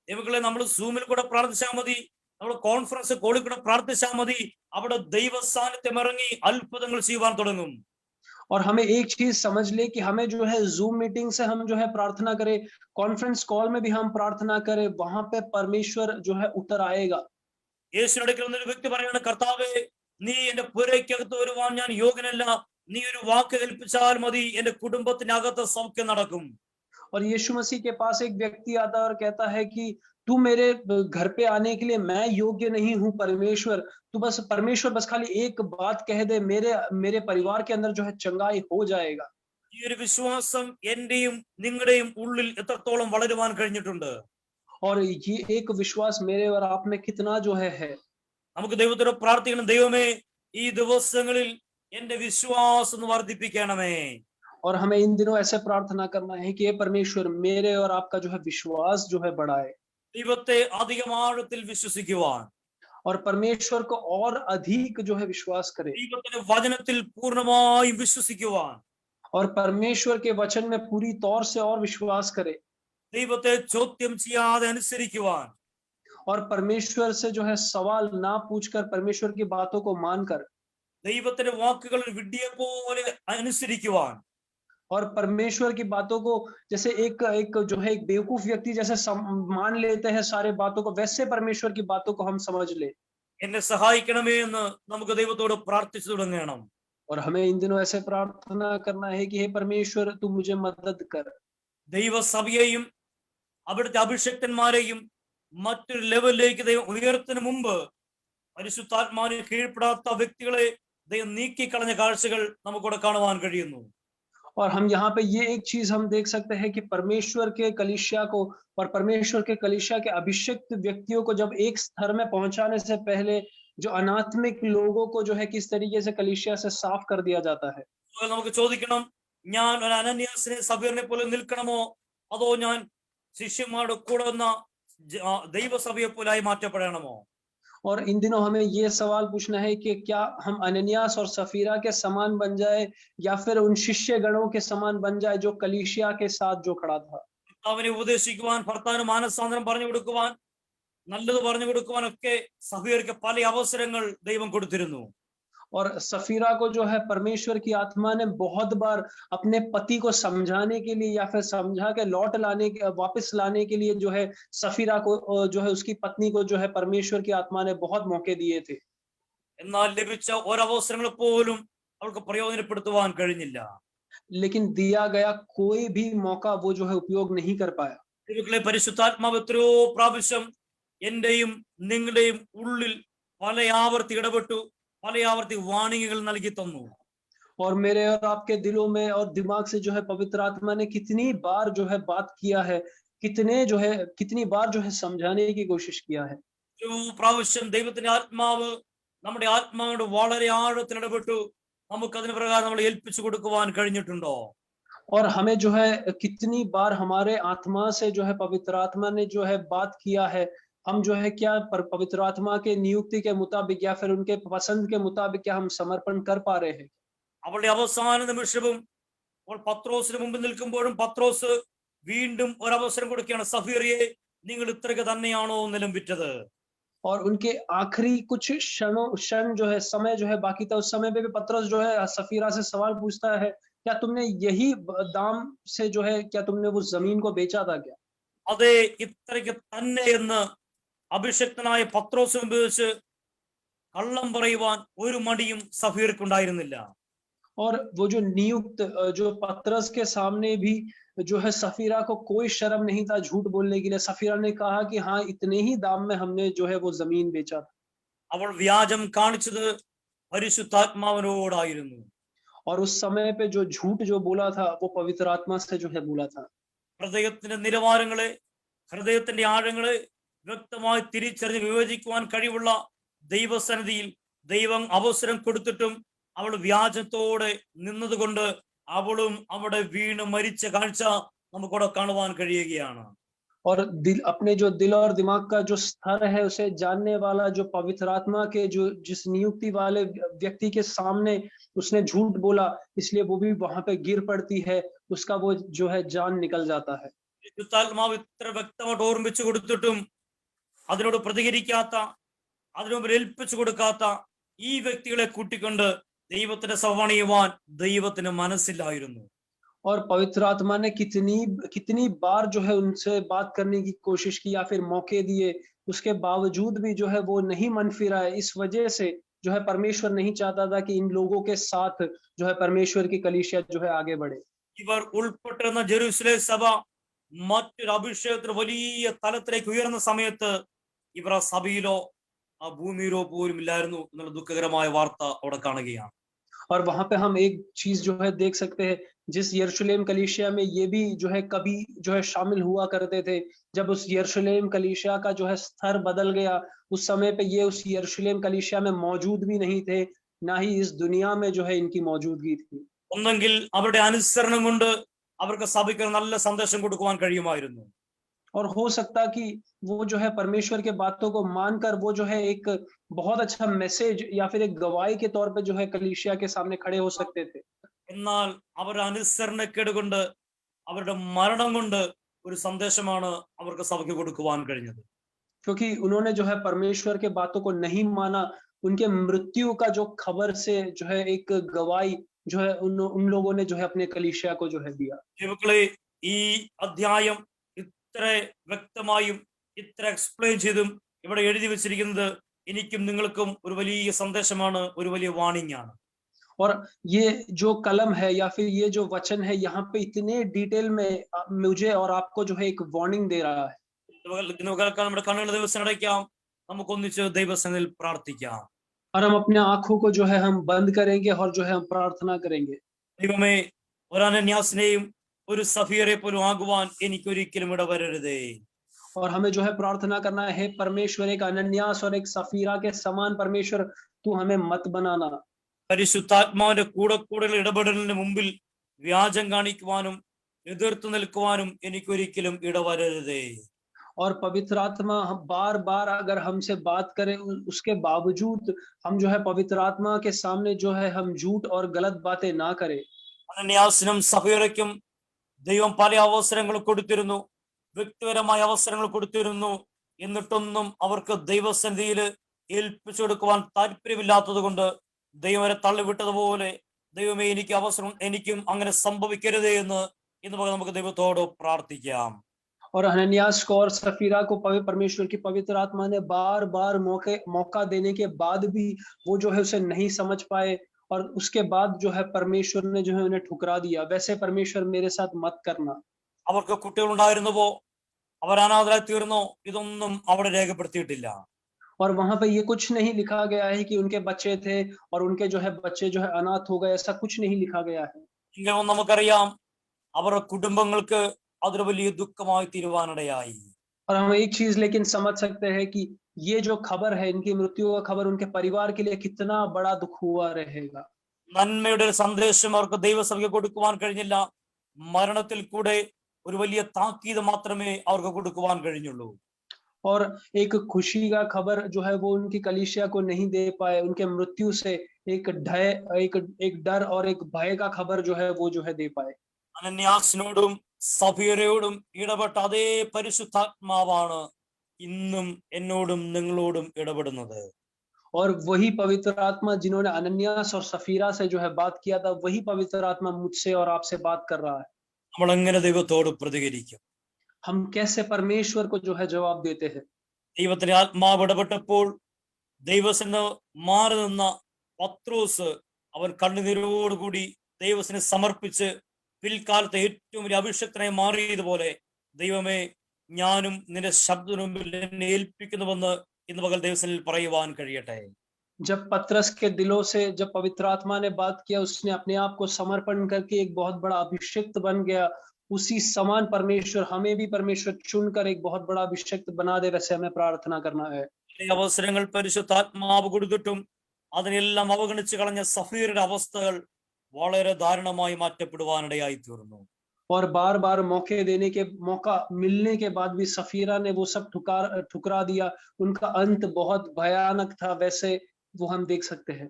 ദൈവങ്ങളെ, നമ്മൾ സൂമിൽ കൂടെ പ്രാർത്ഥിച്ചാൽ മതി, നമ്മൾ കോൺഫറൻസ് കോളിൽ കൂടെ പ്രാർത്ഥിച്ചാൽ മതി, അവിടെ ദൈവ സാന്നിധ്യം ഇറങ്ങി അത്ഭുതങ്ങൾ ചെയ്യുവാൻ തുടങ്ങും. और हमें एक चीज समझ ले कि हमें जो है जूम मीटिंग से हम जो है प्रार्थना करें, कॉन्फ्रेंस कॉल में भी हम प्रार्थना करें, वहां पे परमेश्वर जो है उतर आएगा। യേശുവിന്റെ അടുക്കൽ ഒരു വ്യക്തി പറയാണ്, കർത്താവേ, നീ എന്റെ പുരയ്ക്കകത്ത് വരുവാൻ ഞാൻ യോഗ്യനല്ല, നീ ഒരു വാക്ക് കൽപ്പിച്ചാൽ മതി, എന്റെ കുടുംബത്തിന്റെ അകത്ത് സൗഖ്യം നടക്കും. और यीशु मसीह के पास एक व्यक्ति आता है और कहता है कि तू मेरे घर पे आने के लिए मैं योग्य नहीं हूँ परमेश्वर, तू बस खाली एक बात कह दे, मेरे परिवार के अंदर जो है चंगाई हो जाएगा। ഈ ഒരു വിശ്വാസം എന്റെയും നിങ്ങളുടെയും ഉള്ളിൽ എത്രത്തോളം വളരുവാൻ കഴിഞ്ഞിട്ടുണ്ട്? और ये एक विश्वास मेरे और आप में कितना जो है। നമുക്ക് ദൈവത്തോട് പ്രാർത്ഥിക്കണം, ദൈവമേ, ഈ ദിവസങ്ങളിൽ എന്റെ വിശ്വാസം വർദ്ധിപ്പിക്കണമേ. और हमें इन दिनों ऐसे प्रार्थना करना है कि ये परमेश्वर मेरे और आपका जो है विश्वास जो है बढ़ाए, ദൈവത്തെ അധികം ആഴത്തിൽ വിശ്വസിക്കുവാൻ, और परमेश्वर को और अधिक जो है विश्वास करे, ദൈവത്തിന്റെ വചനത്തിൽ പൂർണ്ണമായും വിശ്വസിക്കുവാൻ, और परमेश्वर के वचन में पूरी तौर से और विश्वास करे, ദൈവത്തെ ചോദ്യം ചെയ്യാതെ അനുസരിക്കുവാൻ, और परमेश्वर से जो है सवाल ना पूछकर परमेश्वर की बातों को मानकर, ദൈവത്തിന്റെ വാക്കുകൾ വിഡ്ഢിയെ പോലെ അനുസരിക്കുവാൻ, और परमेश्वर की बातों को जैसे एक एक जो है एक बेवकूफ व्यक्ति जैसे मान लेते हैं सारे बातों को, वैसे परमेश्वर की बातों को हम समझ ले। എന്നെ സഹായിക്കണമേ എന്ന് നമുക്ക് ദൈവത്തോട് പ്രാർത്ഥിച്ചു തുടങ്ങണം. और हमें इन दिनों ऐसे प्रार्थना करना है कि हे परमेश्वर तू मुझे मदद कर। ദൈവസഭയെയും അവിടുത്തെ അഭിഷക്തന്മാരെയും മറ്റൊരു ലെവലിലേക്ക് ദൈവം ഉയർത്തിന് മുമ്പ് പരിശുദ്ധാത്മാവിന് കീഴ്പ്പെടാത്ത വ്യക്തികളെ ദൈവം നീക്കിക്കളഞ്ഞ കാഴ്ചകൾ നമുക്കിവിടെ കാണുവാൻ കഴിയുന്നു. और हम यहाँ पे ये एक चीज हम देख सकते हैं कि परमेश्वर के कलीसिया को और परमेश्वर के कलीसिया के अभिषिक्त व्यक्तियों को जब एक स्तर में पहुंचाने से पहले जो अनात्मिक लोगों को जो है किस तरीके से कलीसिया से साफ कर दिया जाता है। നമുക്ക് ചോദിക്കണം, ഞാൻ ഒരു അനന്യാസിനെ സഭീറിനെ പോലെ നിൽക്കണമോ, അതോ ഞാൻ ശിഷ്യന്മാരുടെ കൂടെ വന്ന ദൈവസഭയെ പോലായി മാറ്റപ്പെടണമോ? और इन दिनों हमें ये सवाल पूछना है कि क्या हम अनन्यास और सफीरा के समान बन जाए या फिर उन शिष्य गणों के समान बन जाए जो कलीसिया के साथ जो खड़ा था। അവനെ ഉപദേശിക്കുവാൻ, ഭർത്താവിന് മാനസാന്തരം പറഞ്ഞു കൊടുക്കുവാൻ, നല്ലത് പറഞ്ഞു കൊടുക്കുവാൻ ഒക്കെ സഭീർക്ക് പല അവസരങ്ങൾ ദൈവം കൊടുത്തിരുന്നു. और सफीरा को जो है परमेश्वर की आत्मा ने बहुत बार अपने पति को समझाने के लिए या फिर समझा के लौट लाने वापस लाने के लिए जो है सफीरा को जो है उसकी पत्नी को जो है परमेश्वर की आत्मा ने बहुत मौके दिए थे। എന്നാൽ ലഭിച്ച ഒരവസരങ്ങൾ പോലും അവൾക്ക് പ്രയോജനപ്പെടുത്തുവാൻ കഴിഞ്ഞില്ല. लेकिन दिया गया कोई भी मौका वो जो है उपयोग नहीं कर पाया। ദൈവങ്ങളെ, പരിശുദ്ധാത്മാവ് എത്രയോ പ്രാവശ്യം എന്റെയും നിങ്ങളുടെയും ഉള്ളിൽ പല ആവർത്തി ഇടപെട്ടു, പല ആവർത്തി വാണിംഗുകൾ നൽകി തന്നു. और मेरे और आपके दिलों में और दिमाग से जो है पवित्र आत्मा ने कितनी बार जो है बात किया है, कितनी बार जो है समझाने की कोशिश किया है। ഒരു പ്രാവശ്യം ദൈവത്തിന്റെ ആത്മാവ് നമ്മുടെ ആത്മാവിനോട് വളരെ ആഴത്തിൽ ഇടപെട്ടു, നമുക്ക് അതിന് പ്രകാരം നമ്മൾ ഏൽപ്പിച്ചു കൊടുക്കുവാൻ കഴിഞ്ഞിട്ടുണ്ടോ? और हमें जो है कितनी बार हमारे आत्मा से जो है पवित्र आत्मा ने जो है बात किया है, हम जो है क्या पवित्र आत्मा के नियुक्ति के मुताबिक या फिर उनके पसंद के मुताबिक क्या हम समर्पण कर पा रहे हैं। അവളുടെ അവസാന നിമിഷവും അവൾ പത്രോസിന് മുമ്പിൽ നിൽക്കുമ്പോഴും പത്രോസ് വീണ്ടും ഒരവസരം കൊടുക്കുകയാണ്, സഫീറിയെ, നിങ്ങൾ ഇത്രയ്ക്ക് തന്നെയാണോ നിലം വിറ്റത്? और उनके आखिरी कुछ क्षण जो है समय जो है बाकी था, उस समय पे भी पतरस जो है सफीरा से सवाल पूछता है, क्या तुमने यही दाम से जो है क्या तुमने वो जमीन को बेचा था क्या? അതെ, ഇത്രയ്ക്ക് തന്നെ എന്ന് അഭിഷക്തനായ പത്രോസിന് മുമ്പിൽ വെച്ച് കള്ളം പറയുവാൻ ഒരു മടിയും സഫീർക്കുണ്ടായിരുന്നില്ല. और वो जो नियुक्त जो पतरस के सामने भी जो है सफीरा को कोई शर्म नहीं था झूठ बोलने के लिए। सफीरा ने कहा कि हाँ, इतने ही दाम में हमने जो है वो जमीन बेचा था। അവൾ വ്യാജം കാണിച്ചത് പരിശുദ്ധാത്മാവിനോടായിരുന്നു. और उस समय पे जो झूठ जो बोला था वो पवित्र आत्मा से जो है बोला था। ഹൃദയത്തിന്റെ നിലവാരങ്ങളെ, ഹൃദയത്തിന്റെ ആഴങ്ങളെ വ്യക്തമായി തിരിച്ചറിഞ്ഞ് വിവേചിക്കുവാൻ കഴിവുള്ള ദൈവസന്നിധിയിൽ ദൈവം അവസരം കൊടുത്തിട്ടും അവൾ വ്യാജത്തോടെ നിന്നതുകൊണ്ട് അവളും അവിടെ വീണ് മരിച്ച കാഴ്ച നമുക്കവിടെ കാണുവാൻ കഴിയുകയാണ്. और अपने जो दिल और दिमाग का जो स्तर है उसे जानने वाला जो पवित्र आत्मा के जो जिस नियुक्ति वाले व्यक्ति के सामने उसने झूठ बोला, इसलिए वो भी वहां पे गिर पड़ती है, उसका वो जो है जान निकल जाता है। പരിശുദ്ധാത്മാവ് ഇത്ര വ്യക്തമായിട്ട് ഓർമ്മിച്ചു കൊടുത്തിട്ടും അതിനോട് പ്രതികരിക്കാത്ത, അതിനോട് ഏൽപ്പിച്ചു കൊടുക്കാത്ത ഈ വ്യക്തികളെ കൂട്ടിക്കൊണ്ട് ദൈവത്തിന്റെ സവണിയുവാൻ ദൈവത്തിന് മനസ്സിലായിരുന്നു. और पवित्र आत्मा ने कितनी बार जो है उनसे बात करने की कोशिश की या फिर मौके दिए, उसके बावजूद भी जो है वो नहीं मन फिरा है। इस वजह से जो है परमेश्वर नहीं चाहता था कि इन लोगों के साथ जो है परमेश्वर की कलीसिया जो है आगे बढ़े। ഇവർ ഉൾപ്പെട്ടിരുന്ന ജെറുസലേം സഭ മറ്റൊരു അഭിഷേകത്തിന് വലിയ തലത്തിലേക്ക് ഉയർന്ന സമയത്ത് ഇവർ ആ സഭയിലോ ആ ഭൂമിയിലോ പോലും ഇല്ലായിരുന്നു എന്നുള്ള ദുഃഖകരമായ വാർത്ത അവിടെ കാണുകയാണ്. और वहां पे हम एक चीज जो है देख सकते हैं, जिस यरूशलेम कलीसिया में ये भी जो है कभी जो है शामिल हुआ करते थे, जब उस यरूशलेम कलीसिया का जो है स्तर बदल गया, उस समय पे ये उस यरूशलेम कलीसिया में मौजूद भी नहीं थे, ना ही इस दुनिया में जो है इनकी मौजूदगी थी। ഒന്നെങ്കിൽ അവരുടെ അനുസരണം കൊണ്ട് അവർക്ക് സഭയ്ക്ക് ഒരു നല്ല സന്ദേശം കൊടുക്കുവാൻ കഴിയുമായിരുന്നു. और हो सकता कि वो जो है परमेश्वर के बातों को मानकर वो जो है एक बहुत अच्छा मैसेज या फिर एक गवाही के तौर पे जो है कलीसिया के सामने खड़े हो सकते थे। എന്നാൽ അവരുടെ അനുസരണക്കേട് കൊണ്ട്, അവരുടെ മരണം കൊണ്ട് ഒരു സന്ദേശമാണ് അവർക്ക് സഭയ്ക്ക് കൊടുക്കുവാൻ കഴിഞ്ഞത്. क्योंकि उन्होंने जो है परमेश्वर के बातों को नहीं माना, उनके मृत्यु का जो खबर से जो है एक गवाही जो है उन लोगों ने जो है अपने कलीसिया को जो है दिया। ദൈവങ്ങളെ ഈ അധ്യായം ഇത്ര വ്യക്തമായും ഇത്ര എക്സ്പ്ലെയിൻ ചെയ്തും ഇവിടെ എഴുതി വെച്ചിരിക്കുന്നത് എനിക്കും നിങ്ങൾക്കും ഒരു വലിയ സന്ദേശമാണ്, ഒരു വലിയ വാണിംഗ് ആണ്. और ये जो कलम है या फिर ये जो वचन है यहाँ पे इतने डिटेल में मुझे और आपको जो है एक वार्निंग दे रहा है। ഇന്ന് കേൾക്കാൻ നമ്മുടെ കണ്ണുകൾ ദിവസം അടയ്ക്കാം, നമുക്കൊന്നിച്ച് ദൈവസന്നിധിയിൽ പ്രാർത്ഥിക്കാം. और हम अपने आंखों को जो है हम बंद करेंगे और जो है हम प्रार्थना करेंगे। ദൈവമേ, ഒരു അനന്യാസിനെയും ഒരു സഫീറെ പോലും ആകുവാൻ എനിക്കൊരിക്കലും ഇടവരരുതേ. और हमें जो है प्रार्थना करना है, परमेश्वर एक अनन्यास और एक सफीरा के समान परमेश्वर तू हमें मत बनाना। പരിശുദ്ധാത്മാവിന്റെ കൂടെ ഇടപെടലിന് മുമ്പിൽ വ്യാജം കാണിക്കുവാനും എതിർത്തു നിൽക്കുവാനും എനിക്കൊരിക്കലും ഇടവരരുതേ. और पवित्र आत्मा हम बार बार अगर हमसे बात करे उसके बावजूद हम जो है पवित्र आत्मा के सामने जो है हम झूठ और गलत बातें ना करें। അനന്യാസിനും സഫീറയ്ക്കും ദൈവം പല അവസരങ്ങൾ കൊടുത്തിരുന്നു, വ്യക്തിപരമായ അവസരങ്ങൾ കൊടുത്തിരുന്നു. എന്നിട്ടൊന്നും അവർക്ക് ദൈവസന്നിധിയിൽ ഏൽപ്പിച്ചു കൊടുക്കുവാൻ താല്പര്യമില്ലാത്തത് കൊണ്ട് ദൈവം അവരെ തള്ളിവിട്ടതുപോലെ ദൈവമേ എനിക്ക് അവസരം, എനിക്കും അങ്ങനെ സംഭവിക്കരുതേ എന്ന് ഇന്ന് നമുക്ക് ദൈവത്തോട് പ്രാർത്ഥിക്കാം. और हनन्यास को और सफीरा को परमेश्वर की पवित्र आत्मा ने बार बार मौका देने के बाद भी वो जो है उसे नहीं समझ पाए और उसके बाद जो है परमेश्वर ने जो है उन्हें ठुकरा दिया। वैसे परमेश्वर मेरे साथ मत करना। അവർക്ക് കുട്ടികൾ ഉണ്ടായിരുന്നപ്പോ അവർ അനാഥരായി തീർന്നോ, ഇതൊന്നും അവിടെ രേഖപ്പെടുത്തിയിട്ടില്ല. और वहां पे ये कुछ नहीं लिखा गया है कि उनके बच्चे थे और उनके जो है बच्चे जो है अनाथ हो गए, ऐसा कुछ नहीं लिखा गया है। എങ്കിലും നമുക്കറിയാം അവരുടെ കുടുംബങ്ങൾക്ക് അതൊരു വലിയ ദുഃഖമായി തീരുവാനിടയായി. और हम एक चीज लेकिन समझ सकते हैं कि ये जो खबर है, इनकी मृत्यु का खबर उनके परिवार के लिए कितना बड़ा दुख हुआ रहेगा। നന്മയുടെ ഒരു സന്ദേശം അവർക്ക് ദൈവസഭയ്ക്ക് കൊടുക്കുവാൻ കഴിഞ്ഞില്ല. മരണത്തിൽ കൂടെ ഒരു വലിയ താക്കീത് മാത്രമേ അവർക്ക് കൊടുക്കുവാൻ കഴിഞ്ഞുള്ളൂ. और एक खुशी का खबर जो है वो उनकी कलीसिया को नहीं दे पाए। उनके मृत्यु से एक डर और एक भय का खबर जो है वो जो है दे पाए। അനന്യാസിനോടും സഫീറയോടും ഇടപെട്ട അതേ പരിശുദ്ധാത്മാവാണ് ഇന്നും എന്നോടും നിങ്ങളോടും ഇടപെടുന്നത്. और वही पवित्र आत्मा जिन्होंने अनन्यास और सफीरा से जो है बात किया था, वही पवित्र आत्मा मुझसे और आपसे बात कर रहा है। നമ്മൾ എങ്ങനെ ദൈവത്തോട് പ്രതികരിക്കും? हम कैसे परमेश्वर को जो है जवाब देते हैं? ദൈവത്തിന്റെ ആത്മാവ് ഇടപെട്ടപ്പോൾ ദൈവത്തിന് മാറി നിന്ന പത്രോസ് അവൻ കണ്ണുനീരോടുകൂടി ദൈവത്തിന് സമർപ്പിച്ച് പിൽക്കാലത്തെ ഏറ്റവും വലിയ അഭിഷക്തനായി മാറിയതുപോലെ ദൈവമേ, ഞാനും നിന്റെ ശബ്ദത്തിന് മുമ്പിൽ എന്നെ ഏൽപ്പിക്കുന്നുവെന്ന് ഇന്ന് പകൽ ദൈവത്തിൽ പറയുവാൻ കഴിയട്ടെ. जब पतरस के दिलों से जब पवित्र आत्मा ने बात किया, उसने अपने आप को समर्पण करके एक बहुत बड़ा अभिषिक्त बन गया। उसी समान परमेश्वर हमें भी परमेश्वर चुनकर एक बहुत बड़ा अभिषिक्त बना दे, वैसे हमें प्रार्थना करना है। ഈ അവസരങ്ങൾ പരിശുദ്ധാത്മാവ് കൊടുത്തിട്ടും അതിനെല്ലാം അവഗണിച്ച് കളഞ്ഞ സഫീറിന്റെ അവസ്ഥകൾ വളരെ ദാരുണമായി മാറ്റപ്പെടുവാനിടയായി തീർന്നു. और बार बार मौका मिलने के बाद भी सफीरा ने वो सब ठुकरा दिया। उनका अंत बहुत भयानक था, वैसे वो हम देख सकते हैं।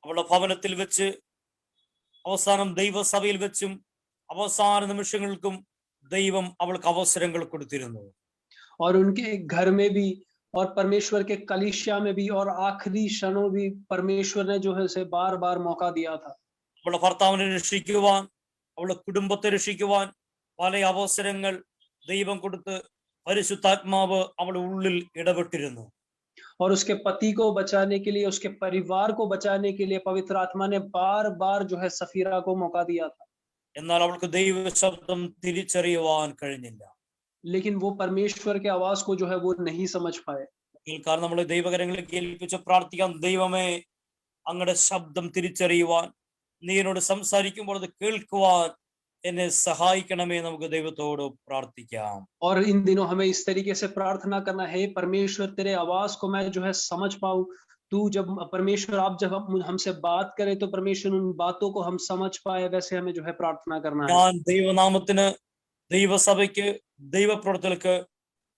അവളുടെ ഭവനത്തിൽ വെച്ച് അവസാനം ദൈവസഭയിൽ വെച്ചും അവസാന നിമിഷങ്ങൾക്കും ദൈവം അവൾക്ക് അവസരങ്ങൾ കൊടുത്തിരുന്നു. और उनके घर में भी और परमेश्वर के कलीसिया में भी और आखिरी क्षणों भी परमेश्वर ने जो है उसे बार बार मौका दिया था। അവളുടെ ഭർത്താവിനെ രക്ഷിക്കുവാൻ, അവളുടെ കുടുംബത്തെ രക്ഷിക്കുവാൻ പല അവസരങ്ങൾ ദൈവം കൊടുത്ത് പരിശുദ്ധാത്മാവ് അവളുടെ ഉള്ളിൽ ഇടപെട്ടിരുന്നു. और उसके पति को बचाने के लिए, उसके परिवार को बचाने के लिए पवित्र आत्मा ने बार बार जो है सफीरा को मौका दिया था। എന്നാൽ അവൾക്ക് ദൈവ ശബ്ദം തിരിച്ചറിയുവാൻ കഴിഞ്ഞില്ല. लेकिन वो परमेश्वर के आवाज को जो है वो नहीं समझ पाए। കാരണം നമ്മൾ ദൈവകരങ്ങളിലേക്ക് ഏൽപ്പിച്ച് പ്രാർത്ഥിക്കാം. ദൈവമേ, അങ്ങയുടെ ശബ്ദം തിരിച്ചറിയുവാൻ, നീ എന്നോട് സംസാരിക്കുമ്പോൾ അത് കേൾക്കുവാൻ എന്നെ സഹായിക്കണമേ. നമുക്ക് ദൈവത്തോട് പ്രാർത്ഥിക്കാം. और इन दिनों हमें इस तरीके से प्रार्थना करना है, परमेश्वर तेरे आवाज को मैं जो है समझ पाऊं। तू जब परमेश्वर आप जब हमसे बात करे तो परमेश्वर उन बातों को हम समझ पाए, वैसे हमें जो है प्रार्थना करना है। ഞാൻ ദൈവനാമത്തിന്, ദൈവസഭയ്ക്ക്, ദൈവപ്രവർത്തകർക്ക്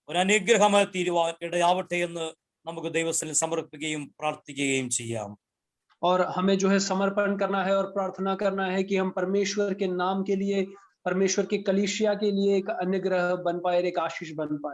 ഒരു അനുഗ്രഹമായി തീരുവാൻ ഇടയാവട്ടെ എന്ന് നമുക്ക് ദൈവത്തിൽ സമർപ്പിക്കുകയും പ്രാർത്ഥിക്കുകയും ചെയ്യാം. और हमें जो है समर्पण करना है और प्रार्थना करना है कि हम परमेश्वर के नाम के लिए, परमेश्वर के कलीसिया के लिए एक अनुग्रह बन पाए, एक आशीष बन पाए।